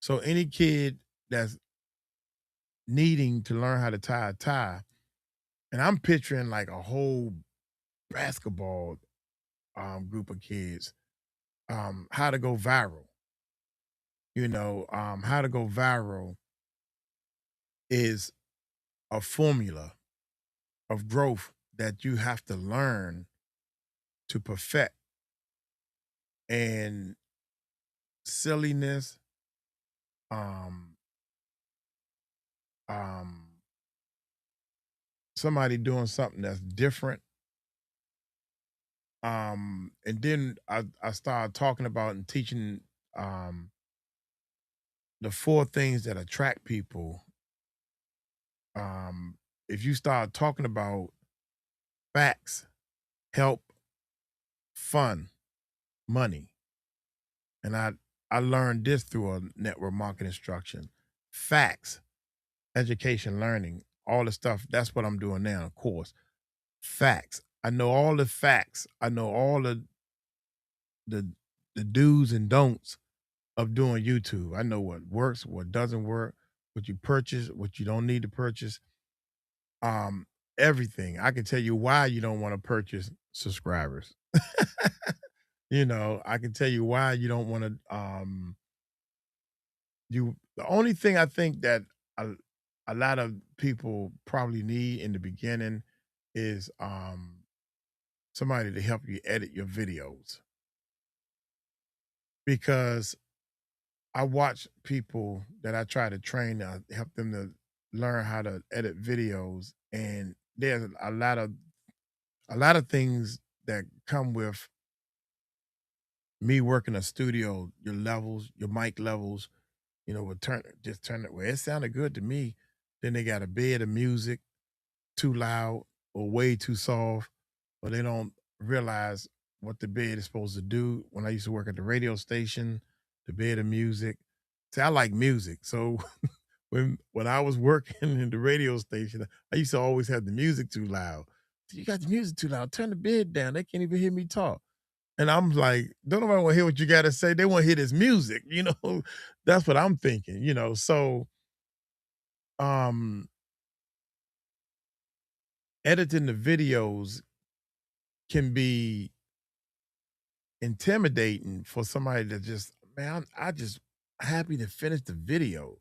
So any kid that's needing to learn how to tie a tie, and I'm picturing like a whole basketball group of kids, how to go viral. How to go viral is a formula of growth that you have to learn to perfect. And silliness, um, um, somebody doing something that's different. And then I started talking about and teaching um the 4 things that attract people. Um, if you start talking about facts, help, fun, money, and I learned this through a network marketing instruction. Facts, education, learning, all the stuff. That's what I'm doing now, of course. Facts. I know all the facts. I know all the the do's and don'ts of doing YouTube. I know what works, what doesn't work, what you purchase, what you don't need to purchase. Um, Everything. I can tell you why you don't want to purchase subscribers. I can tell you why you don't want to you the only thing I think that a, a lot of people probably need in the beginning is somebody to help you edit your videos, because I watch people that I try to train to help them to learn how to edit videos, and there's a lot of things that come with me working a studio. Your levels, your mic levels, will turn it where it sounded good to me. Then they got a bed of music too loud or way too soft, or they don't realize what the bed is supposed to do. When I used to work at the radio station, the bed of music. See, I like music, so when I was working in the radio station, I used to always have the music too loud. You got the music too loud. Turn the bed down. They can't even hear me talk. And I'm like, don't nobody want to hear what you got to say. They want to hear this music. That's what I'm thinking. So um, editing the videos can be intimidating for somebody to just, man, I just happy to finish the video.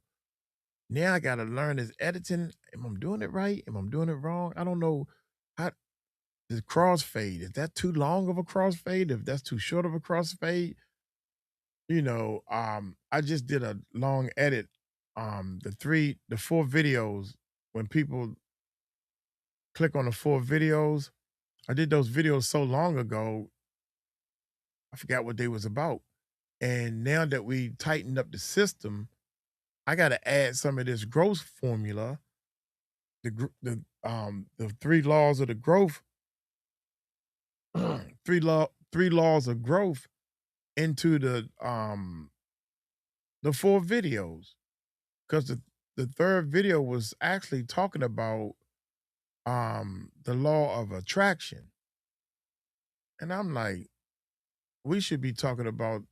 Now I got to learn this editing. Am I doing it right? Am I doing it wrong? I don't know. How the crossfade, is that too long of a crossfade? If that's too short of a crossfade, I just did a long edit. The 4 videos, when people click on the 4 videos, I did those videos so long ago, I forgot what they was about. And now that we tightened up the system, I got to add some of this growth formula, the 3 laws of the growth, three laws of growth into the 4 videos, because the third video was actually talking about the law of attraction. And I'm like, we should be talking about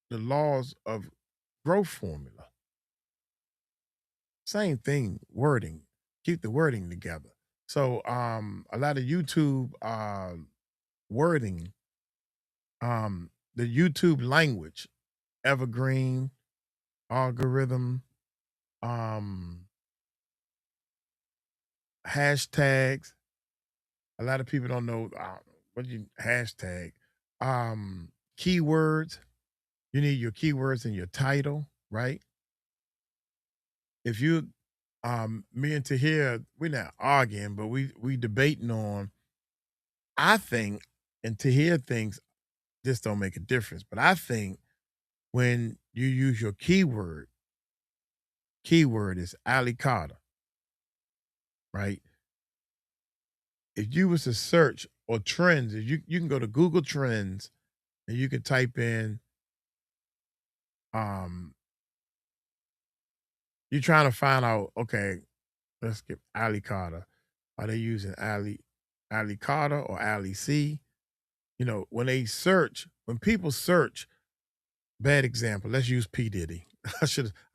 the laws of growth formula. Same thing, wording. Keep the wording together. So a lot of YouTube wording, the YouTube language, evergreen, algorithm, um, hashtags. A lot of people don't know what you hashtag. Keywords. You need your keywords in your title, right? If you me and Tahir, we're not arguing, but we debating on I think and Tahir thinks this don't make a difference. But I think when you use your keyword is Ali Carter, right? If you was to search or trends, if you can go to Google Trends and you can type in um you're trying to find out, okay, let's get Ali Carter. Are they using Ali Carter or Ali C? You know, when people search, bad example, let's use P. Diddy.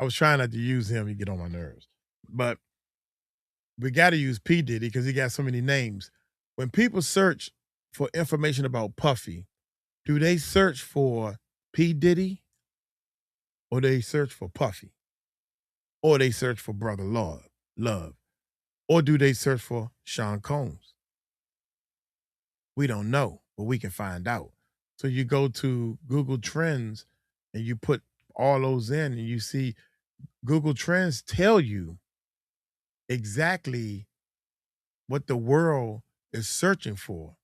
I was trying not to use him, he get on my nerves. But we gotta use P. Diddy because he got so many names. When people search for information about Puffy, do they search for P. Diddy or they search for Puffy? Or they search for Brother Love? Or do they search for Sean Combs? We don't know, but we can find out. So you go to Google Trends and you put all those in and you see Google Trends tell you exactly what the world is searching for.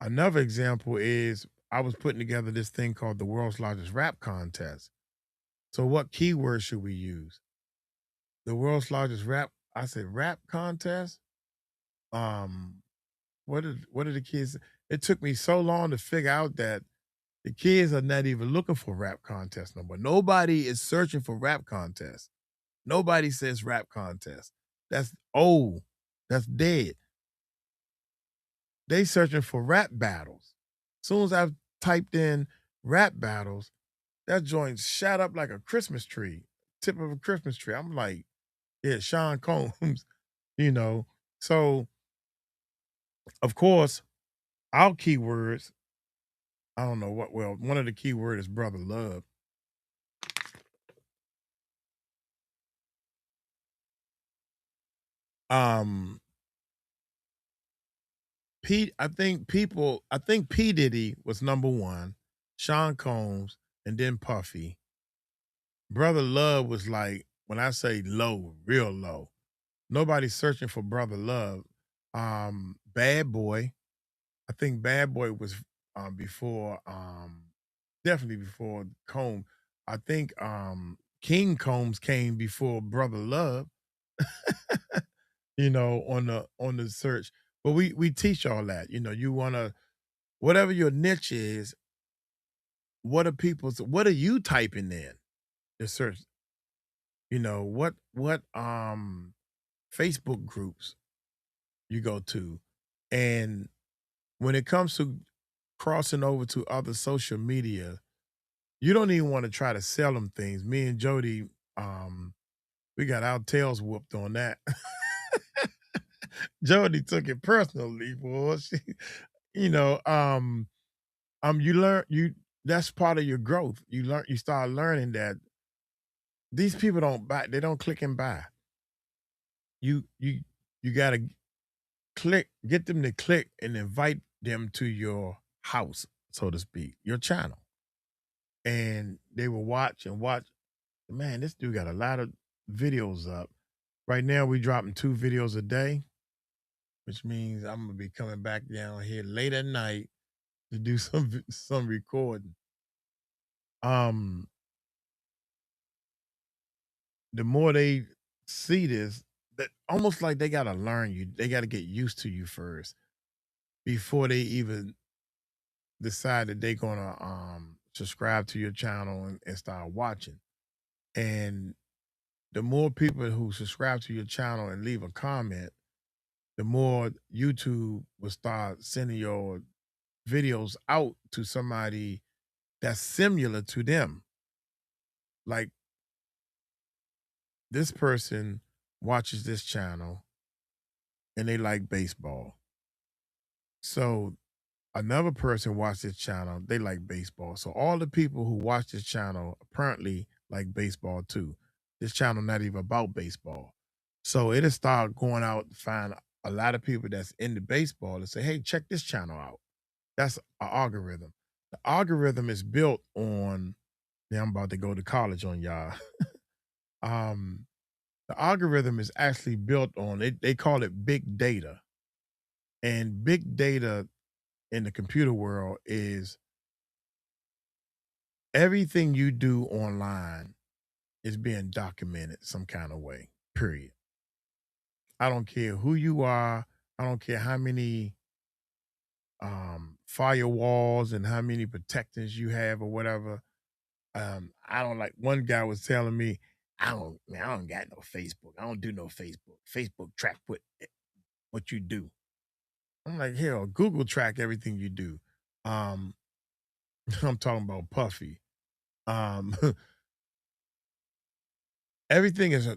Another example is I was putting together this thing called the world's largest rap contest. So what keywords should we use? The world's largest rap, I said rap contest? Um, what did the kids, it took me so long to figure out that the kids are not even looking for rap contests no more. Nobody is searching for rap contests. Nobody says rap contest. That's old. That's dead. They searching for rap battles. Soon as I've typed in rap battles, that joint shot up like a Christmas tree, tip of a Christmas tree. I'm like, yeah, Sean Combs, you know. So of course, our keywords, I don't know what, well, one of the keyword is brother love. Um I think P. Diddy was number one, Sean Combs, and then Puffy. Brother Love was like, when I say low, real low. Nobody's searching for Brother Love. Bad Boy. I think Bad Boy was before definitely before Combs. I think King Combs came before Brother Love, on the search. But we teach all that. You know, you wanna whatever your niche is, what are you typing in the search? What Facebook groups you go to. And when it comes to crossing over to other social media, you don't even want to try to sell them things. Me and Jody, we got our tails whooped on that. Jody took it personally, boy. You know, um, you learn you that's part of your growth. You start learning that these people don't buy, they don't click and buy. You gotta get them to click and invite them to your house, so to speak, your channel. And they will watch and watch. Man, this dude got a lot of videos up. Right now, we dropping 2 videos a day, which means I'm gonna be coming back down here late at night to do some recording. Um, the more they see this, that almost like they gotta learn you. They gotta get used to you first before they even decide that they're gonna subscribe to your channel and start watching. And the more people who subscribe to your channel and leave a comment, the more YouTube will start sending your videos out to somebody that's similar to them. Like this person watches this channel and they like baseball. So another person watched this channel. They like baseball. So all the people who watch this channel apparently like baseball too. This channel not even about baseball. So it'll start going out to find a lot of people that's into baseball and say, hey, check this channel out. That's an algorithm. The algorithm is built on, yeah, I'm about to go to college on y'all. um, the algorithm is actually built on they call it big data. And big data in the computer world is everything you do online is being documented some kind of way, period. I don't care who you are. I don't care how many firewalls and how many protectors you have or whatever. I don't like one guy was telling me, I don't got no Facebook. I don't do no Facebook. Facebook track what you do. I'm like, hell, Google track everything you do. Um, I'm talking about Puffy. Um, everything is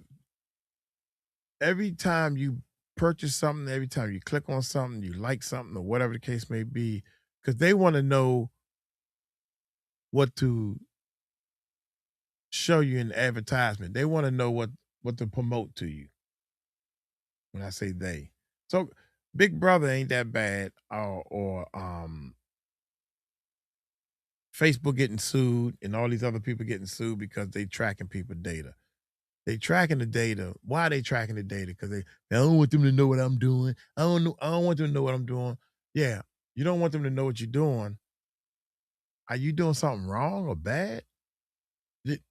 every time you purchase something, every time you click on something, you like something or whatever the case may be, because they want to know what to show you in the advertisement. They want to know what to promote to you. When I say they, so Big Brother ain't that bad, or Facebook getting sued and all these other people getting sued because they tracking people data. They tracking the data. Why are they tracking the data? Because they don't want them to know what I'm doing. I don't know. I don't want them to know what I'm doing. Yeah, you don't want them to know what you're doing. Are you doing something wrong or bad?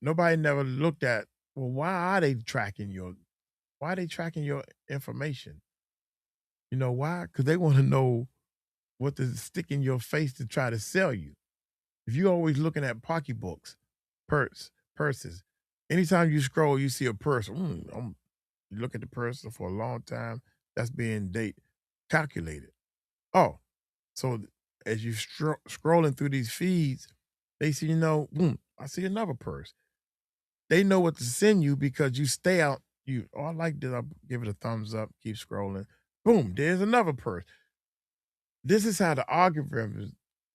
Nobody never looked at. Well, why are they tracking your? Why are they tracking your information? You know why? Because they want to know what to stick in your face to try to sell you. If you're always looking at pocketbooks, purses, anytime you scroll, you see a purse. You look at the purse for a long time. That's being date calculated. Oh, so as you scrolling through these feeds, they see, I see another purse. They know what to send you because you stay out. I like this. I'll give it a thumbs up. Keep scrolling. Boom, there's another purse. This is how the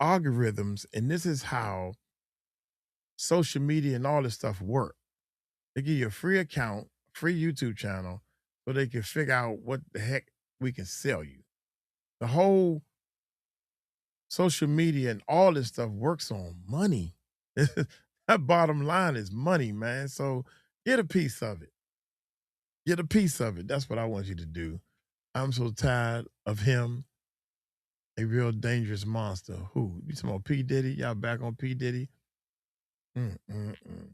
algorithms, and this is how social media and all this stuff work. They give you a free account, free YouTube channel, so they can figure out what the heck we can sell you. The whole social media and all this stuff works on money. That bottom line is money, man. So get a piece of it. Get a piece of it. That's what I want you to do. I'm so tired of him, a real dangerous monster. Who? You talking about P. Diddy? Y'all back on P. Diddy? Mm-mm-mm.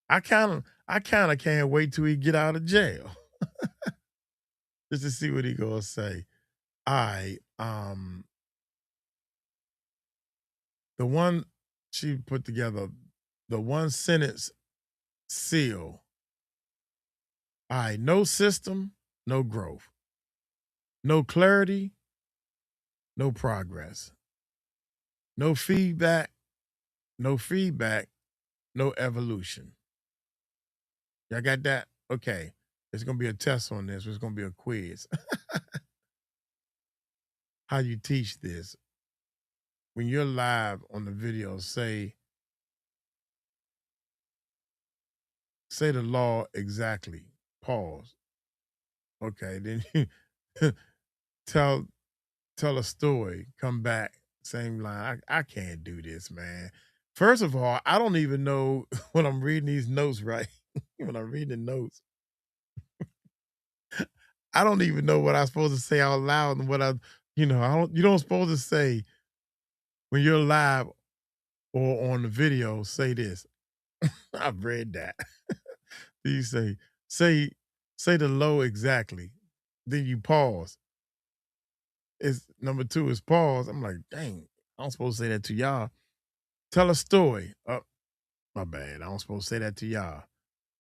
I kinda can't wait till he get out of jail just to see what he gonna say. I the one she put together, the one sentence seal. Alright, no system, no growth. No clarity, no progress. No feedback, no evolution. Y'all got that? Okay. There's gonna be a test on this. There's gonna be a quiz. How you teach this. When you're live on the video, say the law exactly. Pause. Okay, then you tell tell a story. Come back, same line. I can't do this, man. First of all, I don't even know when I'm reading these notes right. When I'm reading the notes, I don't even know what I'm supposed to say out loud and what I don't. You don't supposed to say when you're live or on the video. Say this. I've read that. You say say the low exactly. Then you pause. It's number two is pause. I'm like, dang, I'm supposed to say that to y'all. Tell a story. Oh, my bad. I don't supposed to say that to y'all.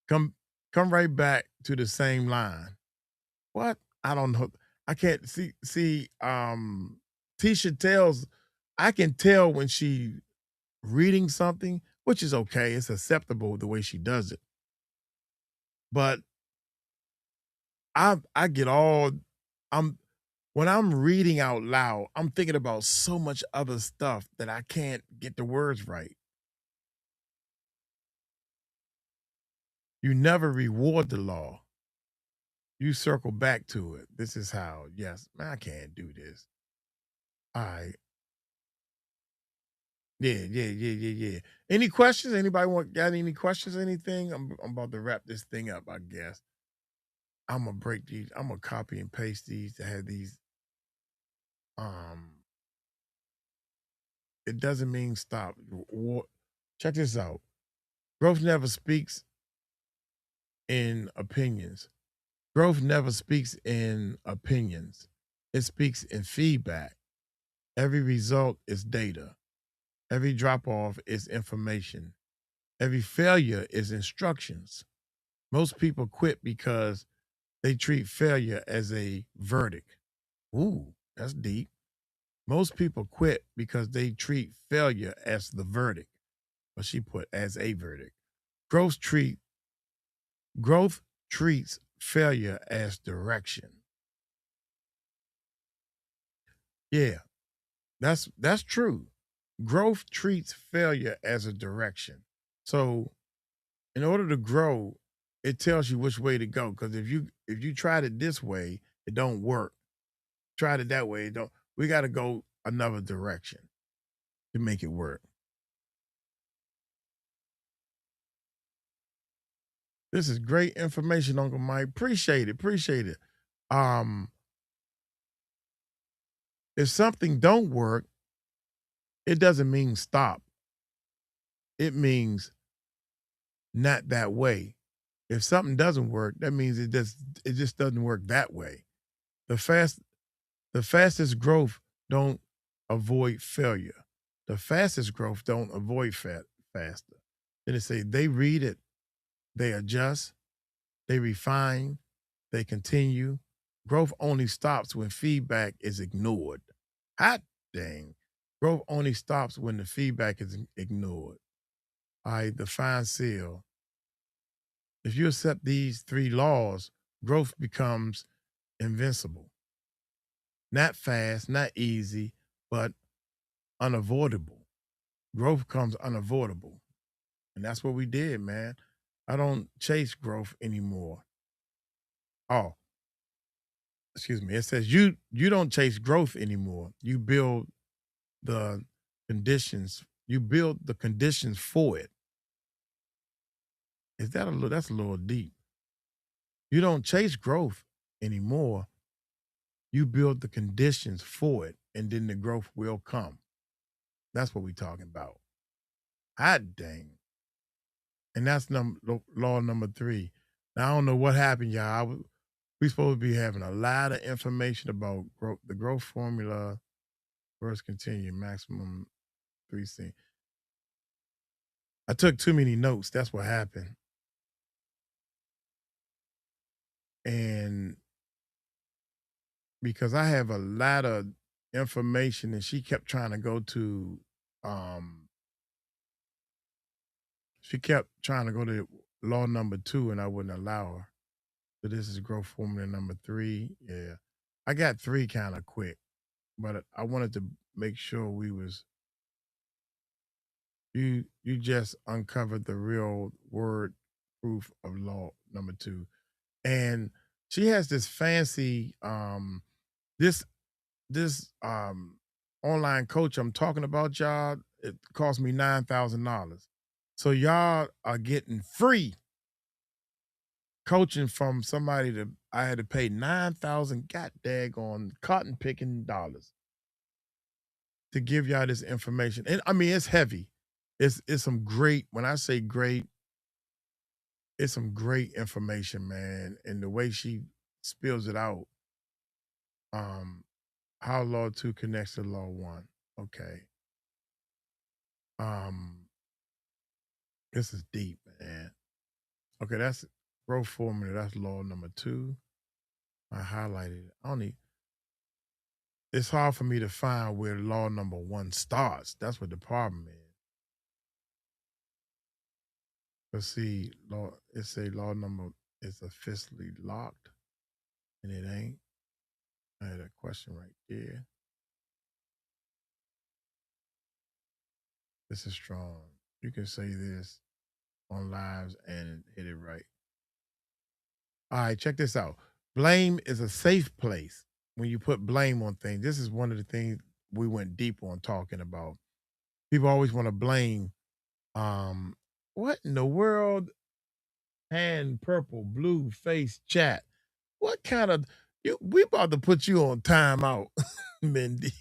Come come right back to the same line. What? I don't know. I can't see. Tisha tells I can tell when she reading something, which is okay. It's acceptable the way she does it. But I get all I'm when I'm reading out loud, I'm thinking about so much other stuff that I can't get the words right. You never reward the law. You circle back to it. This is how. Yes, man, I can't do this. All right. Yeah, yeah, yeah, yeah, yeah. Any questions? Anybody got any questions? Anything? I'm about to wrap this thing up. I guess I'm gonna break these. I'm gonna copy and paste these to have these. Um, it doesn't mean stop. Check this out. Growth never speaks in opinions. Growth never speaks in opinions. It speaks in feedback. Every result is data. Every drop off is information. Every failure is instructions. Most people quit because they treat failure as a verdict. Ooh, that's deep. Most people quit because they treat failure as the verdict. But she put as a verdict. Growth treat growth treats failure as direction. Yeah, that's true. Growth treats failure as a direction. So in order to grow, it tells you which way to go. Because if you tried it this way, it don't work. Tried it that way, it don't. We got to go another direction to make it work. This is great information, Uncle Mike. Appreciate it. Appreciate it. Um, if something don't work, it doesn't mean stop. It means not that way. If something doesn't work, that means it just doesn't work that way. The fast the fastest growth don't avoid failure. The fastest growth don't avoid faster. Then it say they read it, they adjust, they refine, they continue. Growth only stops when feedback is ignored. Hot dang. Growth only stops when the feedback is ignored. All right, the fine seal. If you accept these three laws, growth becomes invincible. Not fast, not easy, but unavoidable. Growth comes unavoidable. And that's what we did, man. I don't chase growth anymore. Oh, excuse me. It says you don't chase growth anymore. You build the conditions. You build the conditions for it. Is that a little that's a little deep. You don't chase growth anymore. You build the conditions for it, and then the growth will come. That's what we're talking about. Hot dang. And that's law number three. Now I don't know what happened, y'all. We supposed to be having a lot of information about growth, the growth formula, first continue, maximum 3C. I took too many notes. That's what happened. And because I have a lot of information and she kept trying to go to um she kept trying to go to law number two and I wouldn't allow her. So this is growth formula number three. Yeah. I got three kind of quick, but I wanted to make sure we was you just uncovered the real word proof of law number two. And she has this fancy this this online coach I'm talking about, y'all. It cost me $9,000. So y'all are getting free coaching from somebody that I had to pay 9,000 god daggone cotton picking dollars to give y'all this information. And I mean it's heavy. It's some great, when I say great, it's some great information, man. And the way she spills it out, um, how law two connects to law one. Okay. Um, this is deep, man. Okay, that's growth formula. That's law number two. I highlighted it. I only it's hard for me to find where law number one starts. That's what the problem is. Let's see, law it say law number is officially locked, and it ain't. I had a question right there. This is strong. You can say this on lives and hit it right. All right, check this out. Blame is a safe place when you put blame on things. This is one of the things we went deep on talking about. People always want to blame. Um, what in the world? Hand purple, blue face chat. What kind of you? We about to put you on timeout, Mindy.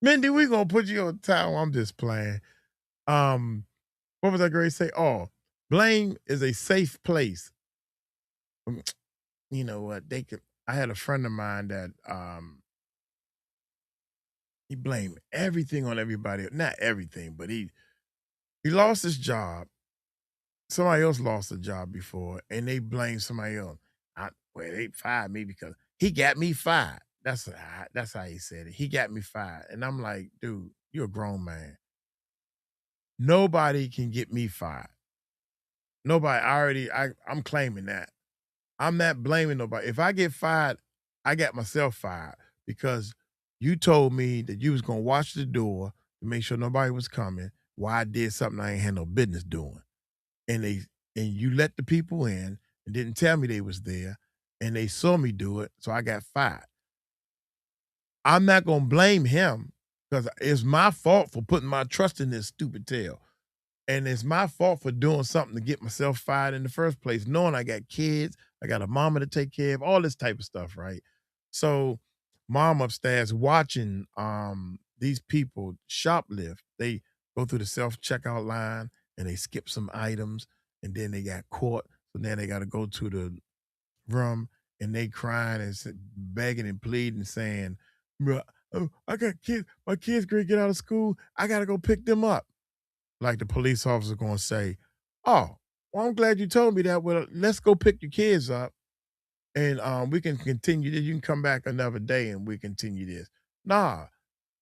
Mindy, we gonna put you on time. I'm just playing. Um, what was I going to say? Oh, blame is a safe place. Um, You know what? They could. I had a friend of mine that he blamed everything on everybody. Not everything, but he lost his job. Somebody else lost a job before, and they blamed somebody else. Well, they fired me because he got me fired. That's how he said it. He got me fired, and I'm like, dude, you're a grown man. Nobody can get me fired. Nobody. I'm claiming that. I'm not blaming nobody. If I get fired, I got myself fired because you told me that you was gonna watch the door to make sure nobody was coming. While I did something I ain't had no business doing, and you let the people in and didn't tell me they was there, and they saw me do it, so I got fired. I'm not gonna blame him because it's my fault for putting my trust in this stupid tail. And it's my fault for doing something to get myself fired in the first place, knowing I got kids, I got a mama to take care of, all this type of stuff, right? So mom upstairs watching these people shoplift. They go through the self-checkout line and they skip some items and then they got caught. So then they gotta go to the room and they crying and begging and pleading, saying, "Bruh, oh, I got kids, my kids gonna get out of school. I gotta go pick them up." Like the police officer gonna say, "Oh, well, I'm glad you told me that. Well, let's go pick your kids up, and we can continue this. You can come back another day, and we continue this." Nah,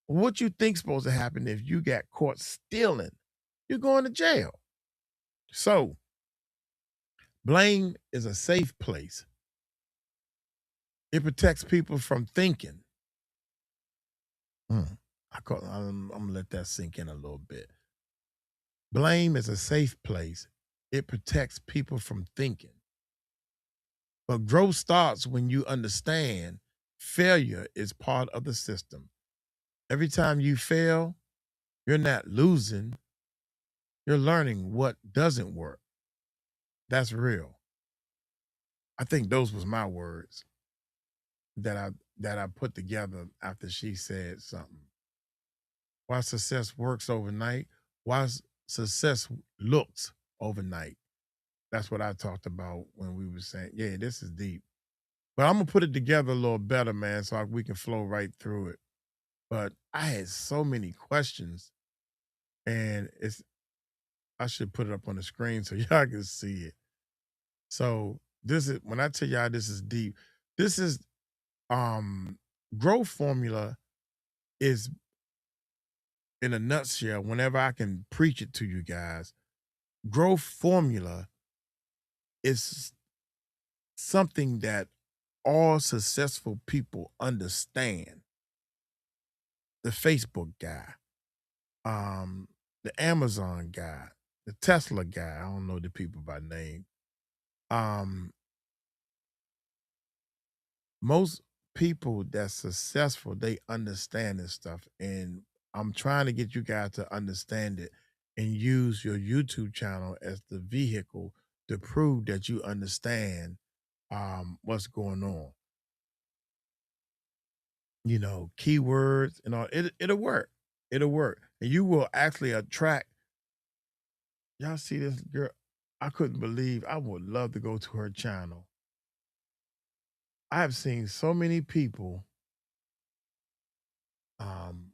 what you think's supposed to happen if you got caught stealing? You're going to jail. So blame is a safe place. It protects people from thinking. Hmm. I'm gonna let that sink in a little bit. Blame is a safe place. It protects people from thinking. But growth starts when you understand failure is part of the system. Every time you fail, you're not losing, you're learning what doesn't work. That's real. I think those was my words that I put together after she said something. Why success works overnight, why success looks overnight. That's what I talked about when we were saying, yeah, this is deep. But I'm gonna put it together a little better, man, so we can flow right through it. But I had so many questions, and I should put it up on the screen so y'all can see it. So this is when I tell y'all this is deep. This is um growth formula is in a nutshell. Whenever I can preach it to you guys, growth formula is something that all successful people understand. The Facebook guy, um, the Amazon guy, the Tesla guy. I don't know the people by name. Um, most people that's successful, they understand this stuff. And I'm trying to get you guys to understand it and use your YouTube channel as the vehicle to prove that you understand what's going on. You know, keywords and all it'll work. It'll work. And you will actually attract. Y'all see this girl? I couldn't believe. I would love to go to her channel. I have seen so many people um,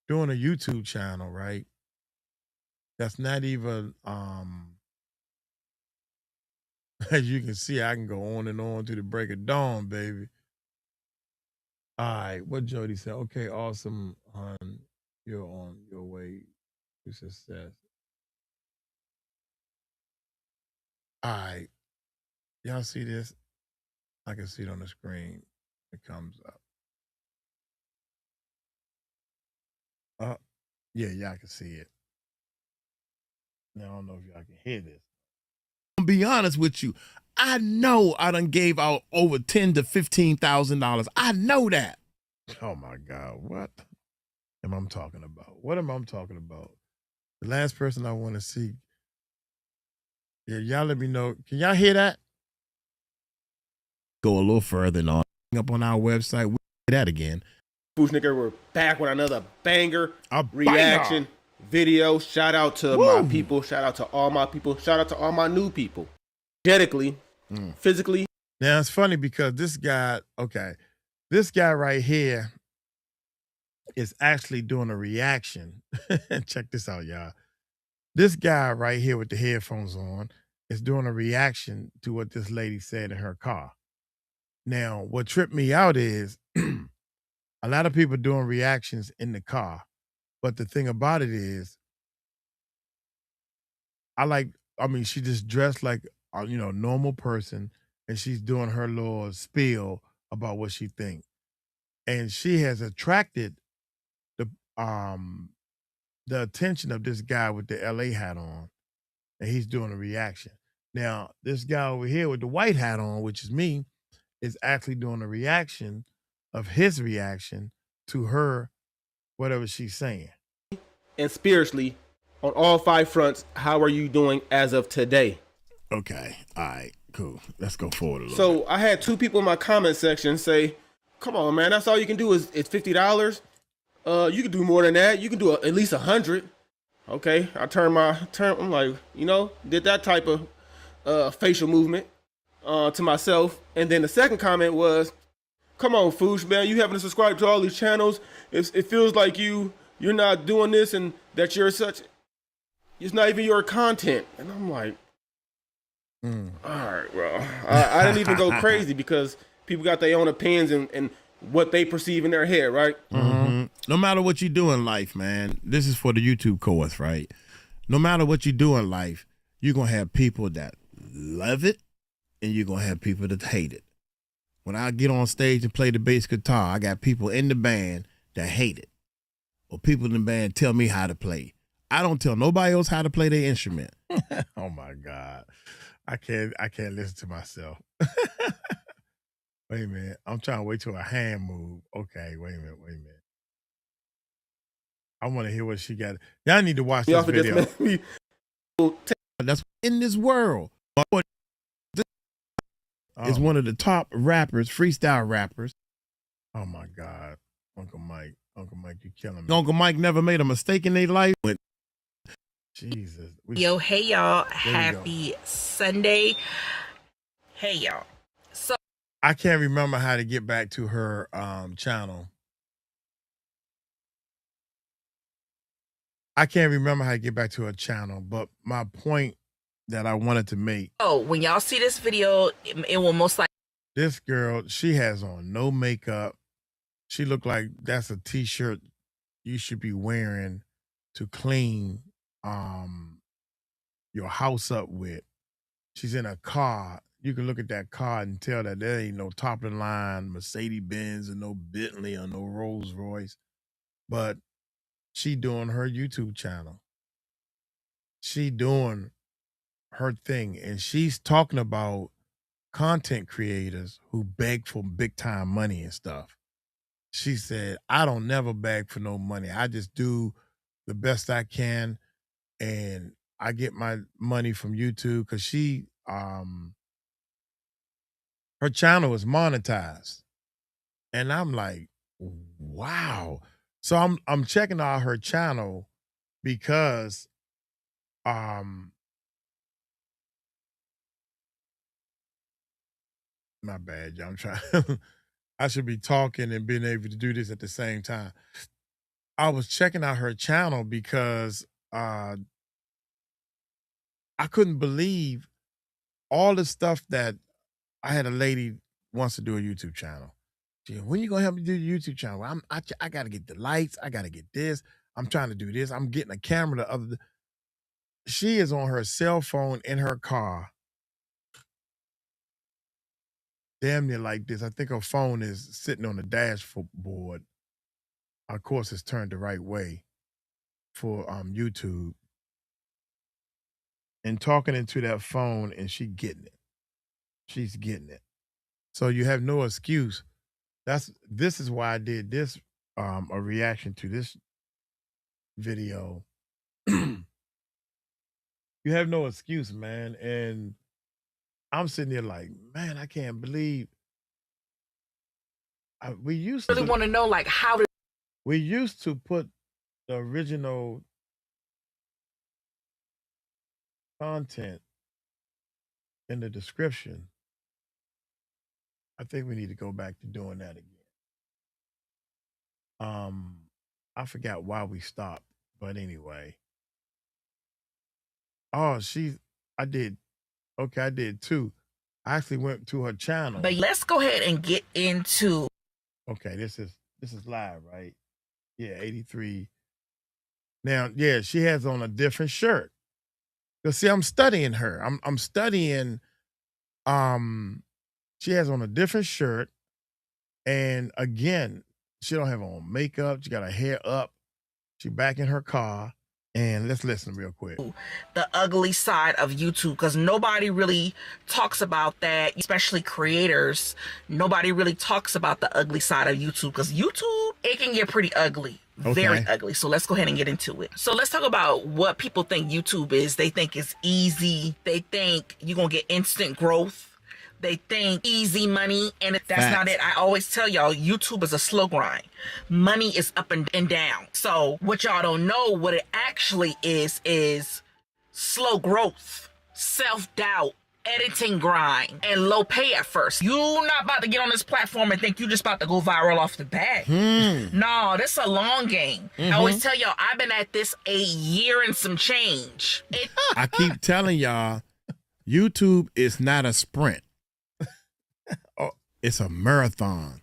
doing a YouTube channel, right? That's not even as you can see, I can go on and on to the break of dawn, baby. All right, what Jody said. Okay, awesome, hon. You're on your way to success. All right, y'all see this? I can see it on the screen. It comes up. Uh, yeah, I can see it. Now, I don't know if y'all can hear this. I'll be honest with you. I know I done gave out over $10,000 to $15,000. I know that. Oh my God, what am I talking about? What am I talking about? The last person I want to see. Yeah, y'all let me know. Can y'all hear that? Go a little further and on up on our website. We hear that again. Nigga, we're back with another banger A reaction video. Shout out to Woo! my people. Shout out to all my people. Shout out to all my new people. Energetically, physically. Now it's funny because this guy right here is actually doing a reaction. Check this out, y'all. This guy right here with the headphones on is doing a reaction to what this lady said in her car. Now, what tripped me out is a lot of people doing reactions in the car. But the thing about it is, she just dressed like a normal person, and she's doing her little spiel about what she thinks. And she has attracted the um the attention of this guy with the LA hat on, and he's doing a reaction. Now, this guy over here with the white hat on, which is me, is actually doing a reaction of his reaction to her, whatever she's saying. And spiritually, on all 5 fronts, how are you doing as of today? Okay, all right, cool. Let's go forward a little bit. So I had 2 people in my comment section say, come on, man, that's all you can do is $50. You can do more than that. You can do at least 100. Okay, I I'm like, did that type of facial movement to myself. And then the second comment was, come on, Foosh, man, you haven't subscribed to all these channels. It feels like you're not doing this and that you're such, it's not even your content. And I'm like, all right, bro. I didn't even go crazy because people got their own opinions and what they perceive in their head, right? Mm-hmm. No matter what you do in life, man, this is for the YouTube course, right? No matter what you do in life, you're going to have people that love it and you're going to have people that hate it. When I get on stage and play the bass guitar, I got people in the band that hate it. Or people in the band tell me how to play. I don't tell nobody else how to play their instrument. Oh my God. I can't listen to myself. Wait a minute. I'm trying to wait till a hand move. Okay, wait a minute. I want to hear what she got. Y'all need to watch this video. That's in this world. Is one of the top rappers, freestyle rappers. Oh my God. Uncle Mike, you killing me. Uncle Mike never made a mistake in their life. Jesus. Yo, hey y'all. Happy Sunday. Hey y'all. So I can't remember how to get back to her channel. I can't remember how to get back to her channel, but my point that I wanted to make. Oh, when y'all see this video, it will most likely. This girl, she has on no makeup. She looked like that's a t-shirt you should be wearing to clean your house up with. She's in a car. You can look at that car and tell that there ain't no top of the line Mercedes-Benz or no Bentley or no Rolls Royce. But she doing her YouTube channel. She doing her thing. And she's talking about content creators who beg for big time money and stuff. She said, I don't never beg for no money. I just do the best I can. And I get my money from YouTube because she her channel is monetized. And I'm like, wow. So I'm checking out her channel because my bad, y'all. I'm trying I should be talking and being able to do this at the same time. I was checking out her channel because I couldn't believe all the stuff that I had. A lady wants to do a YouTube channel. She said, when you gonna help me do the YouTube channel? Well, I gotta get the lights, I gotta get this. I'm trying to do this. I'm getting a camera the other. She is on her cell phone in her car damn near like this. I think her phone is sitting on the dashboard. Of course, it's turned the right way for YouTube. And talking into that phone, and she getting it. She's getting it. So you have no excuse. This is why I did this a reaction to this video. You have no excuse, man. And I'm sitting there like, man, I can't believe we used really to want to know like how to we used to put the original content in the description. I think we need to go back to doing that again. I forgot why we stopped, but anyway. Oh, I did. Okay, I did too. I actually went to her channel. But let's go ahead and get into. Okay, this is live, right? Yeah, 83. Now, yeah, she has on a different shirt. Cause see, I'm studying her. I'm studying. She has on a different shirt, and again, she don't have on makeup. She got her hair up. She back in her car. And let's listen real quick. The ugly side of YouTube, because nobody really talks about that, especially creators. Nobody really talks about the ugly side of YouTube, because YouTube, it can get pretty ugly. Very ugly. So let's go ahead and get into it. So let's talk about what people think YouTube is. They think it's easy. They think you're going to get instant growth. They think easy money, and if that's not it, I always tell y'all, YouTube is a slow grind. Money is up and down. So what y'all don't know, what it actually is slow growth, self-doubt, editing grind, and low pay at first. You not about to get on this platform and think you just about to go viral off the bat. No, this is a long game. I always tell y'all, I've been at this a year and some change. I keep telling y'all, YouTube is not a sprint. It's a marathon.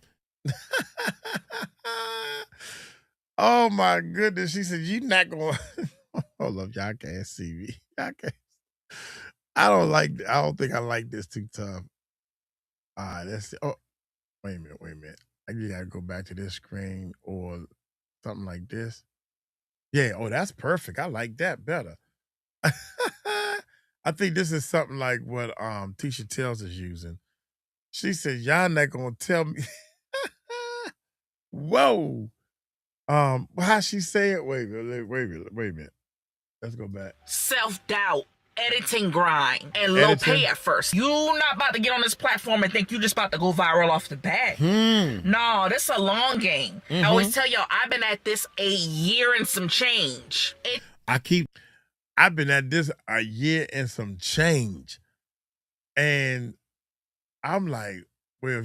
Oh my goodness. She said, you not going hold up, y'all can't see me. Y'all can't. I don't think I like this too tough. Let's see. Oh, wait a minute. I gotta go back to this screen or something like this. Yeah, oh, that's perfect. I like that better. I think this is something like what Tisha Tells is using. She said, y'all not gonna tell me. Whoa. How she say it? Wait a minute. Let's go back. Self-doubt, editing grind, and low pay at first. You not about to get on this platform and think you just about to go viral off the bat. No, this is a long game. I always tell y'all, I've been at this a year and some change. I've been at this a year and some change. And I'm like, well,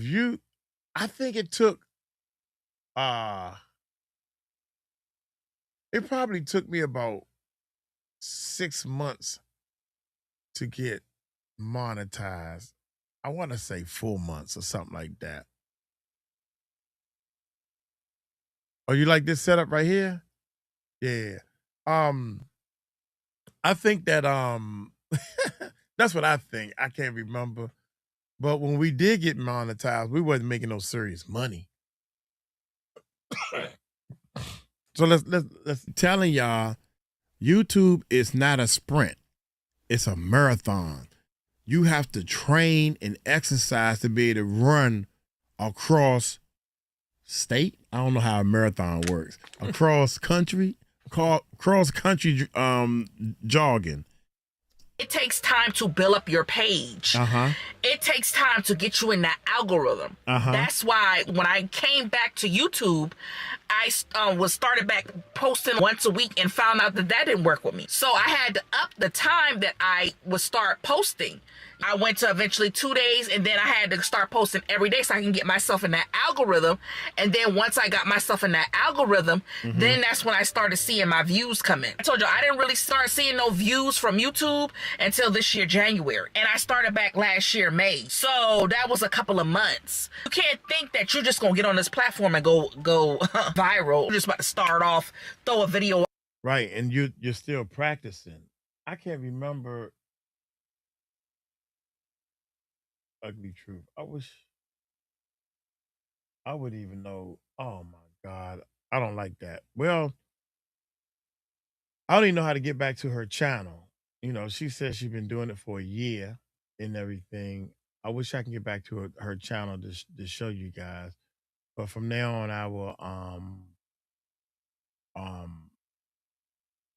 I think it took, it probably took me about 6 months to get monetized. I want to say 4 months or something like that. Oh, you like this setup right here? Yeah. I think that, that's what I think. I can't remember. But when we did get monetized, we wasn't making no serious money. So let's telling y'all, YouTube is not a sprint. It's a marathon. You have to train and exercise to be able to run across state. I don't know how a marathon works. Across country, cross country jogging. It takes time to build up your page. It takes time to get you in that algorithm. That's why when I came back to YouTube, I started back posting once a week and found out that didn't work with me. So I had to up the time that I would start posting. I went to eventually 2 days, and then I had to start posting every day so I can get myself in that algorithm. And then once I got myself in that algorithm, then that's when I started seeing my views come in. I told you I didn't really start seeing no views from YouTube until this year, January. And I started back last year, May. So that was a couple of months. You can't think that you're just gonna get on this platform and go viral. You're just about to start off, throw a video. Right, and you're still practicing. I can't remember Ugly Truth. I wish I would even know. Oh my God. I don't like that. Well, I don't even know how to get back to her channel. She says she's been doing it for a year and everything. I wish I can get back to her channel to show you guys. But from now on, I will um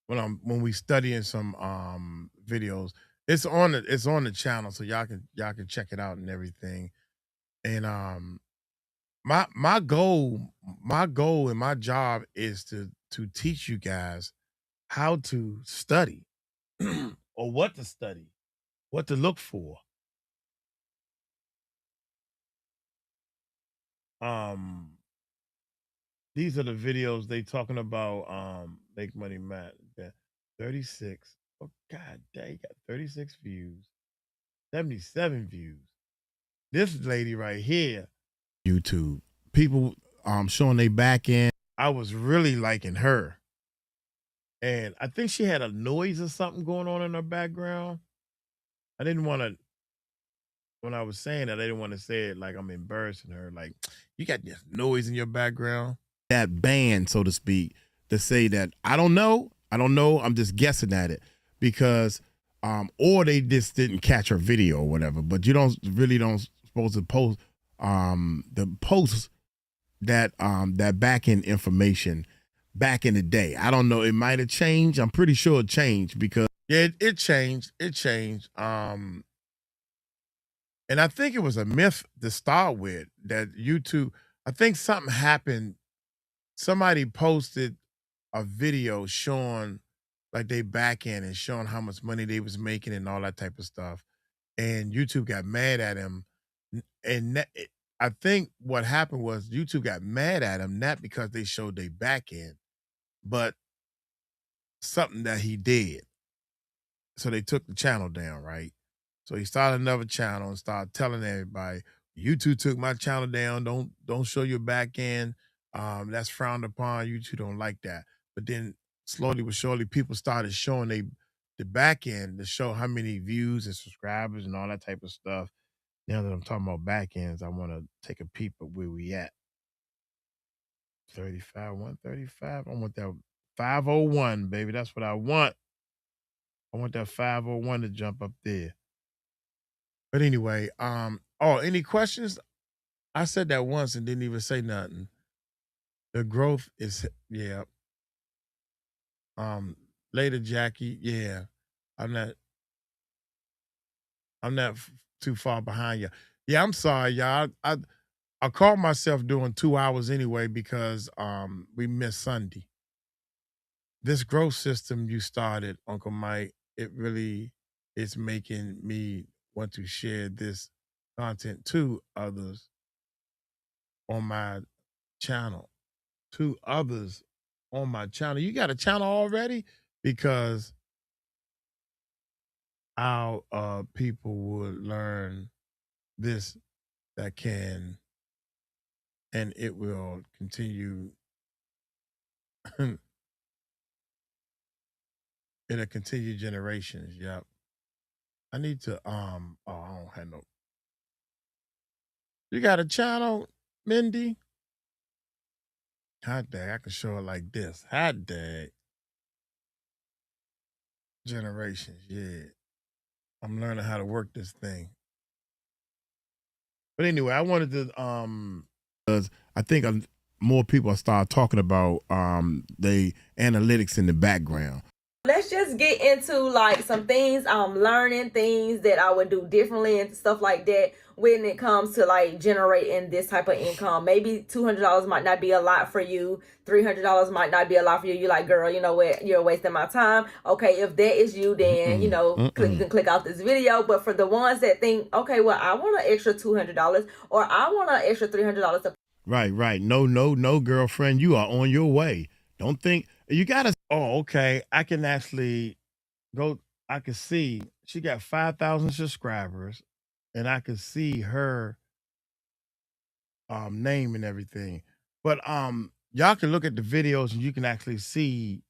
when we studying some videos, it's on the channel, so y'all can check it out and everything. And my goal and my job is to teach you guys how to study or what to study, what to look for. Um, these are the videos they talking about. Make money, Matt. 36. Oh God, dang, got 36 views, 77 views. This lady right here, YouTube people, showing they back end. I was really liking her, and I think she had a noise or something going on in her background. I didn't want to when I was saying that, I didn't want to say it like I'm embarrassing her. Like, you got this noise in your background. That band, so to speak, to say that I don't know, I'm just guessing at it because or they just didn't catch her video or whatever. But you don't supposed to post the posts that back end information back in the day. I don't know, it might have changed. I'm pretty sure it changed because yeah, it changed. It changed. And I think it was a myth to start with that YouTube, I think something happened. Somebody posted a video showing like they back end and showing how much money they was making and all that type of stuff. And YouTube got mad at him. I think what happened was YouTube got mad at him, not because they showed they back end, but something that he did. So they took the channel down, right? So he started another channel and started telling everybody, "YouTube took my channel down. Don't show your back end. That's frowned upon. YouTube don't like that." But then slowly but surely, people started showing the back end to show how many views and subscribers and all that type of stuff. Now that I'm talking about back ends, I want to take a peep at where we at. 35, 135. I want that 501, baby. That's what I want. I want that 501 to jump up there. But anyway, any questions? I said that once and didn't even say nothing. The growth is yeah. Um Later, Jackie, yeah. I'm not I'm not too far behind you. Yeah, I'm sorry, y'all. I called myself doing 2 hours anyway because we missed Sunday. This growth system you started, Uncle Mike, it really is making me want to share this content to others on my channel. To others on my channel. You got a channel already? Because our people would learn this that can, and it will continue. It'll continue generations. Yep. I need to oh, I don't have no. You got a channel, Mindy? Hot dang, I can show it like this. Hot dang. Generations, yeah. I'm learning how to work this thing. But anyway, I wanted to 'cause I think more people start talking about the analytics in the background. Let's just get into like some things I'm learning, things that I would do differently and stuff like that when it comes to like generating this type of income. Maybe $200 might not be a lot for you. $300 might not be a lot for you. You're like, girl, you know what? You're wasting my time. Okay, if that is you, then you can click off this video. But for the ones that think, okay, well, I want an extra $200 or I want an extra $300 to Right. No, girlfriend. You are on your way. Don't think you gotta. Oh, okay. I can actually go. I can see she got 5,000 subscribers, and I can see her name and everything. But y'all can look at the videos and you can actually see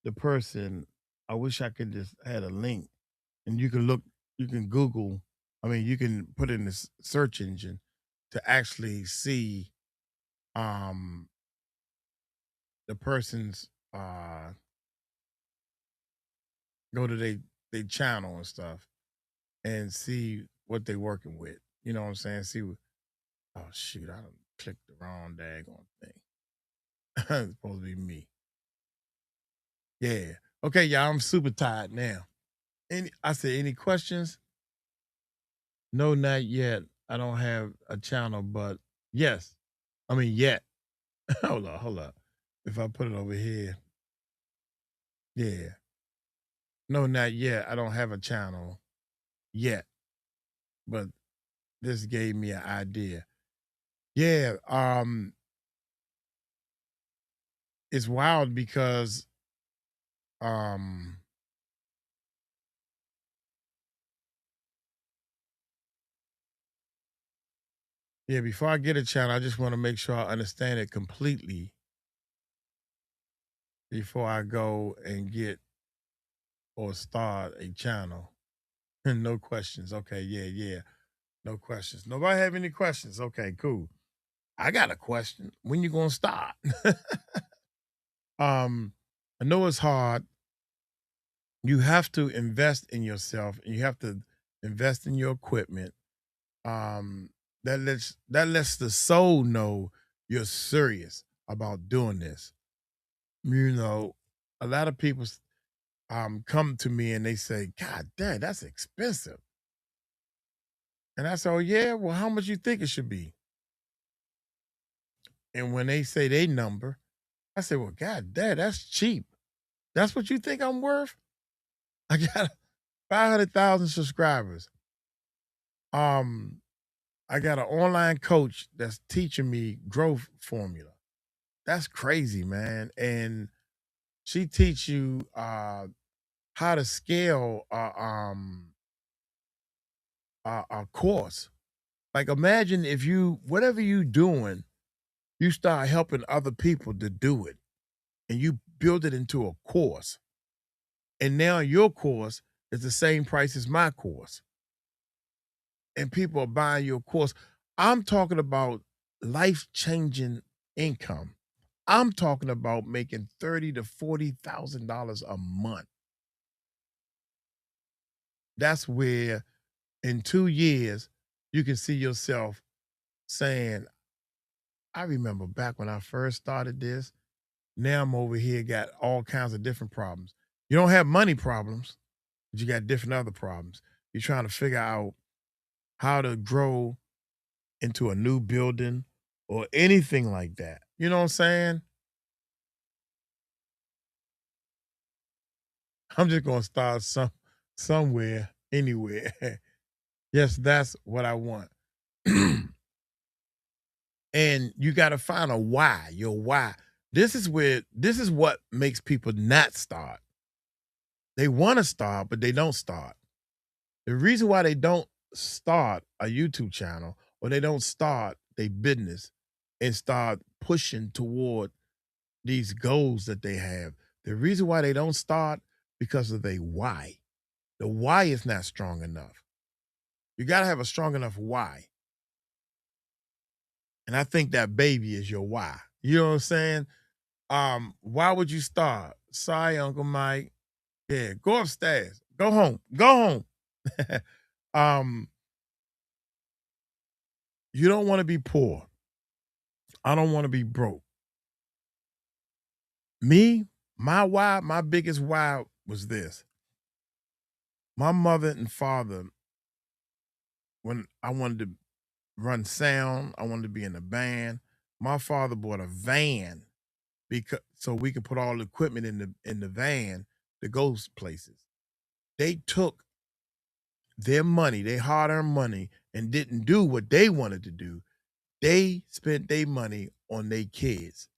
the person. I wish I could just had a link, and you can look. You can Google. I mean, you can put in the search engine to actually see um the person's go to their channel and stuff and see what they working with. You know what I'm saying? See what, oh shoot, I done clicked the wrong daggone thing. It's supposed to be me. Yeah. Okay, y'all, I'm super tired now. I said any questions? No, not yet. I don't have a channel, but yes. I mean yet. Hold up. If I put it over here. Yeah. No, not yet. I don't have a channel yet. But this gave me an idea. Yeah, it's wild because um yeah, before I get a channel, I just want to make sure I understand it completely before I go and get or start a channel. No questions. Okay, yeah. No questions. Nobody have any questions. Okay, cool. I got a question. When you gonna start? um, I know it's hard. You have to invest in yourself and you have to invest in your equipment. Um, that lets the soul know you're serious about doing this. You know, a lot of people come to me and they say, God dang, that's expensive. And I say, oh yeah, well, how much you think it should be? And when they say they number, I say, well, God dang, that's cheap. That's what you think I'm worth? I got 500,000 subscribers. Um, I got an online coach that's teaching me growth formula. That's crazy, man. And she teach you how to scale a course. Like imagine if you whatever you doing, you start helping other people to do it and you build it into a course. And now your course is the same price as my course. And people are buying your course. I'm talking about life-changing income. I'm talking about making $30,000 to $40,000 a month. That's where in 2 years you can see yourself saying, I remember back when I first started this. Now I'm over here, got all kinds of different problems. You don't have money problems, but you got different other problems. You're trying to figure out how to grow into a new building or anything like that. You know what I'm saying? I'm just gonna start somewhere, anywhere. Yes, that's what I want. And you got to find a why, your why. This is what makes people not start. They want to start, but they don't start. The reason why they don't start a YouTube channel or they don't start their business and start pushing toward these goals that they have, the reason why they don't start because of their why. The why is not strong enough. You got to have a strong enough why. And I think that baby is your why. You know what I'm saying? Why would you start? Sorry, Uncle Mike. Yeah, go upstairs. Go home. Go home. um, you don't want to be poor. I don't want to be broke. Me, my why, my biggest why was this. My mother and father, when I wanted to run sound, I wanted to be in a band. My father bought a van because so we could put all the equipment in the van to go places. They took their money, they hard earned money, and didn't do what they wanted to do. They spent their money on their kids.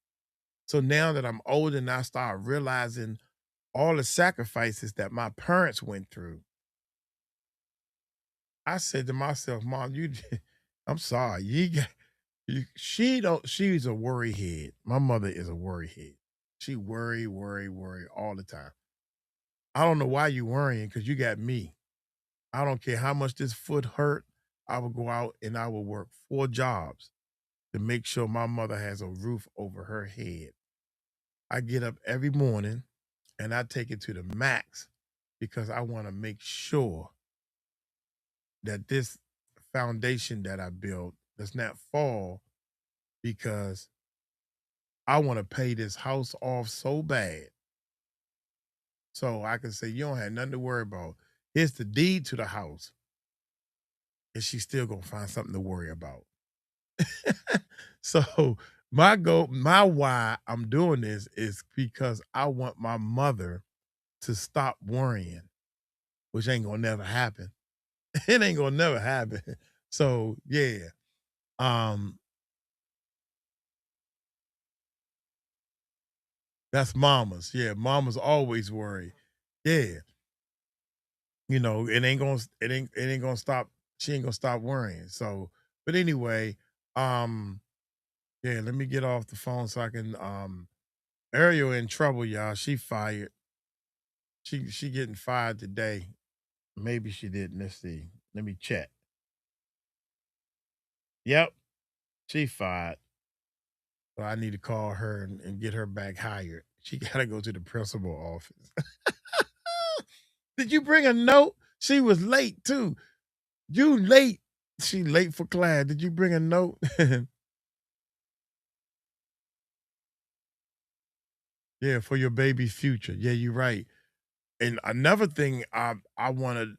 So now that I'm older and I start realizing all the sacrifices that my parents went through, I said to myself, Mom, I'm sorry. She's a worry head. My mother is a worry head. She worry all the time. I don't know why you worrying because you got me. I don't care how much this foot hurt. I will go out and I will work 4 jobs to make sure my mother has a roof over her head. I get up every morning and I take it to the max because I want to make sure that this foundation that I built does not fall because I want to pay this house off so bad. So I can say, you don't have nothing to worry about. Here's the deed to the house. And she's still going to find something to worry about. So my goal, my why I'm doing this is because I want my mother to stop worrying, which ain't gonna never happen. It ain't gonna never happen. So yeah. Um, that's mamas. Yeah, mamas always worry. Yeah. It ain't gonna stop. She ain't gonna stop worrying. So, but anyway, um, yeah, let me get off the phone so I can Ariel in trouble, y'all. She fired. She getting fired today. Maybe she didn't. Let's see. Let me check. Yep, she fired. So I need to call her and get her back hired. She gotta go to the principal office. Did you bring a note? She was late too. You late. She late for class. Did you bring a note? Yeah, for your baby's future. Yeah, you're right. And another thing I want to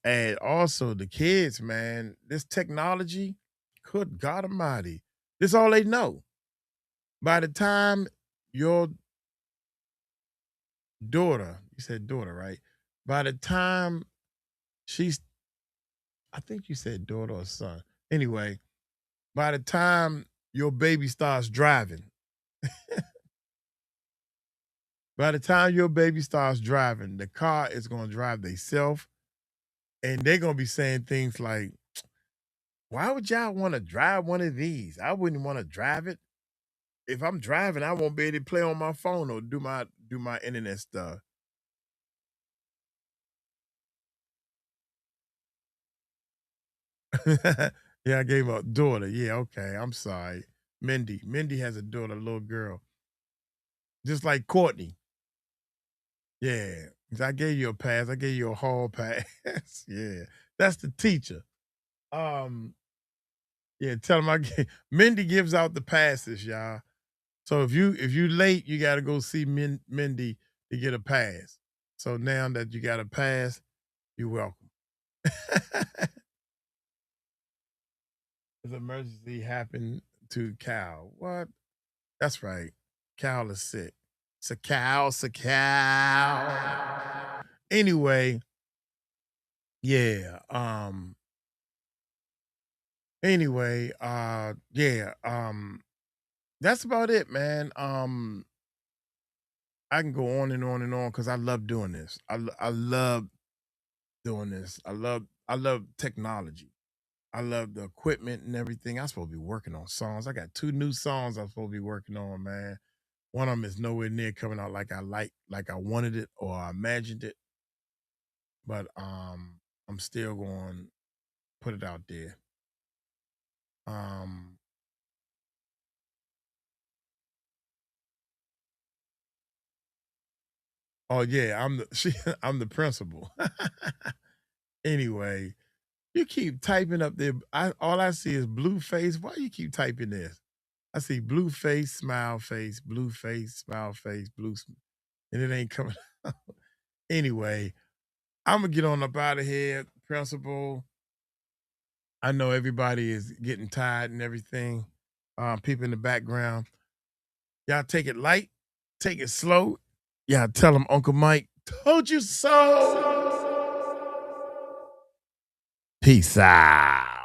add also the kids, man, this technology, good God Almighty, this all they know. By the time your daughter, you said daughter, right? By the time she's, I think you said daughter or son. Anyway, by the time your baby starts driving, by the time your baby starts driving, the car is going to drive themselves. And they're going to be saying things like, why would y'all want to drive one of these? I wouldn't want to drive it. If I'm driving, I won't be able to play on my phone or do my internet stuff. Yeah, I gave a daughter. Yeah, okay. I'm sorry. Mindy. Mindy has a daughter, a little girl. Just like Courtney. Yeah. 'Cause I gave you a pass. I gave you a hall pass. Yeah. That's the teacher. Um, yeah, tell him Mindy gives out the passes, y'all. So if you late, you gotta go see Mindy to get a pass. So now that you got a pass, you're welcome. This emergency happened to Cal. What? That's right. Cal is sick. It's a cow. Anyway, yeah. Yeah. That's about it, man. I can go on and on and on because I love doing this. I love doing this. I love technology. I love the equipment and everything. I'm supposed to be working on songs. I got 2 new songs I'm supposed to be working on, man. One of them is nowhere near coming out like I wanted it or I imagined it, but I'm still going to put it out there. Um oh yeah, I'm the principal. Anyway, you keep typing up there. All I see is blue face. Why you keep typing this? I see blue face, blue face, smile face, and it ain't coming out. Anyway, I'm gonna get on up out of here, principal. I know everybody is getting tired and everything. People in the background. Y'all take it light, take it slow. Y'all tell them Uncle Mike told you so. Peace out.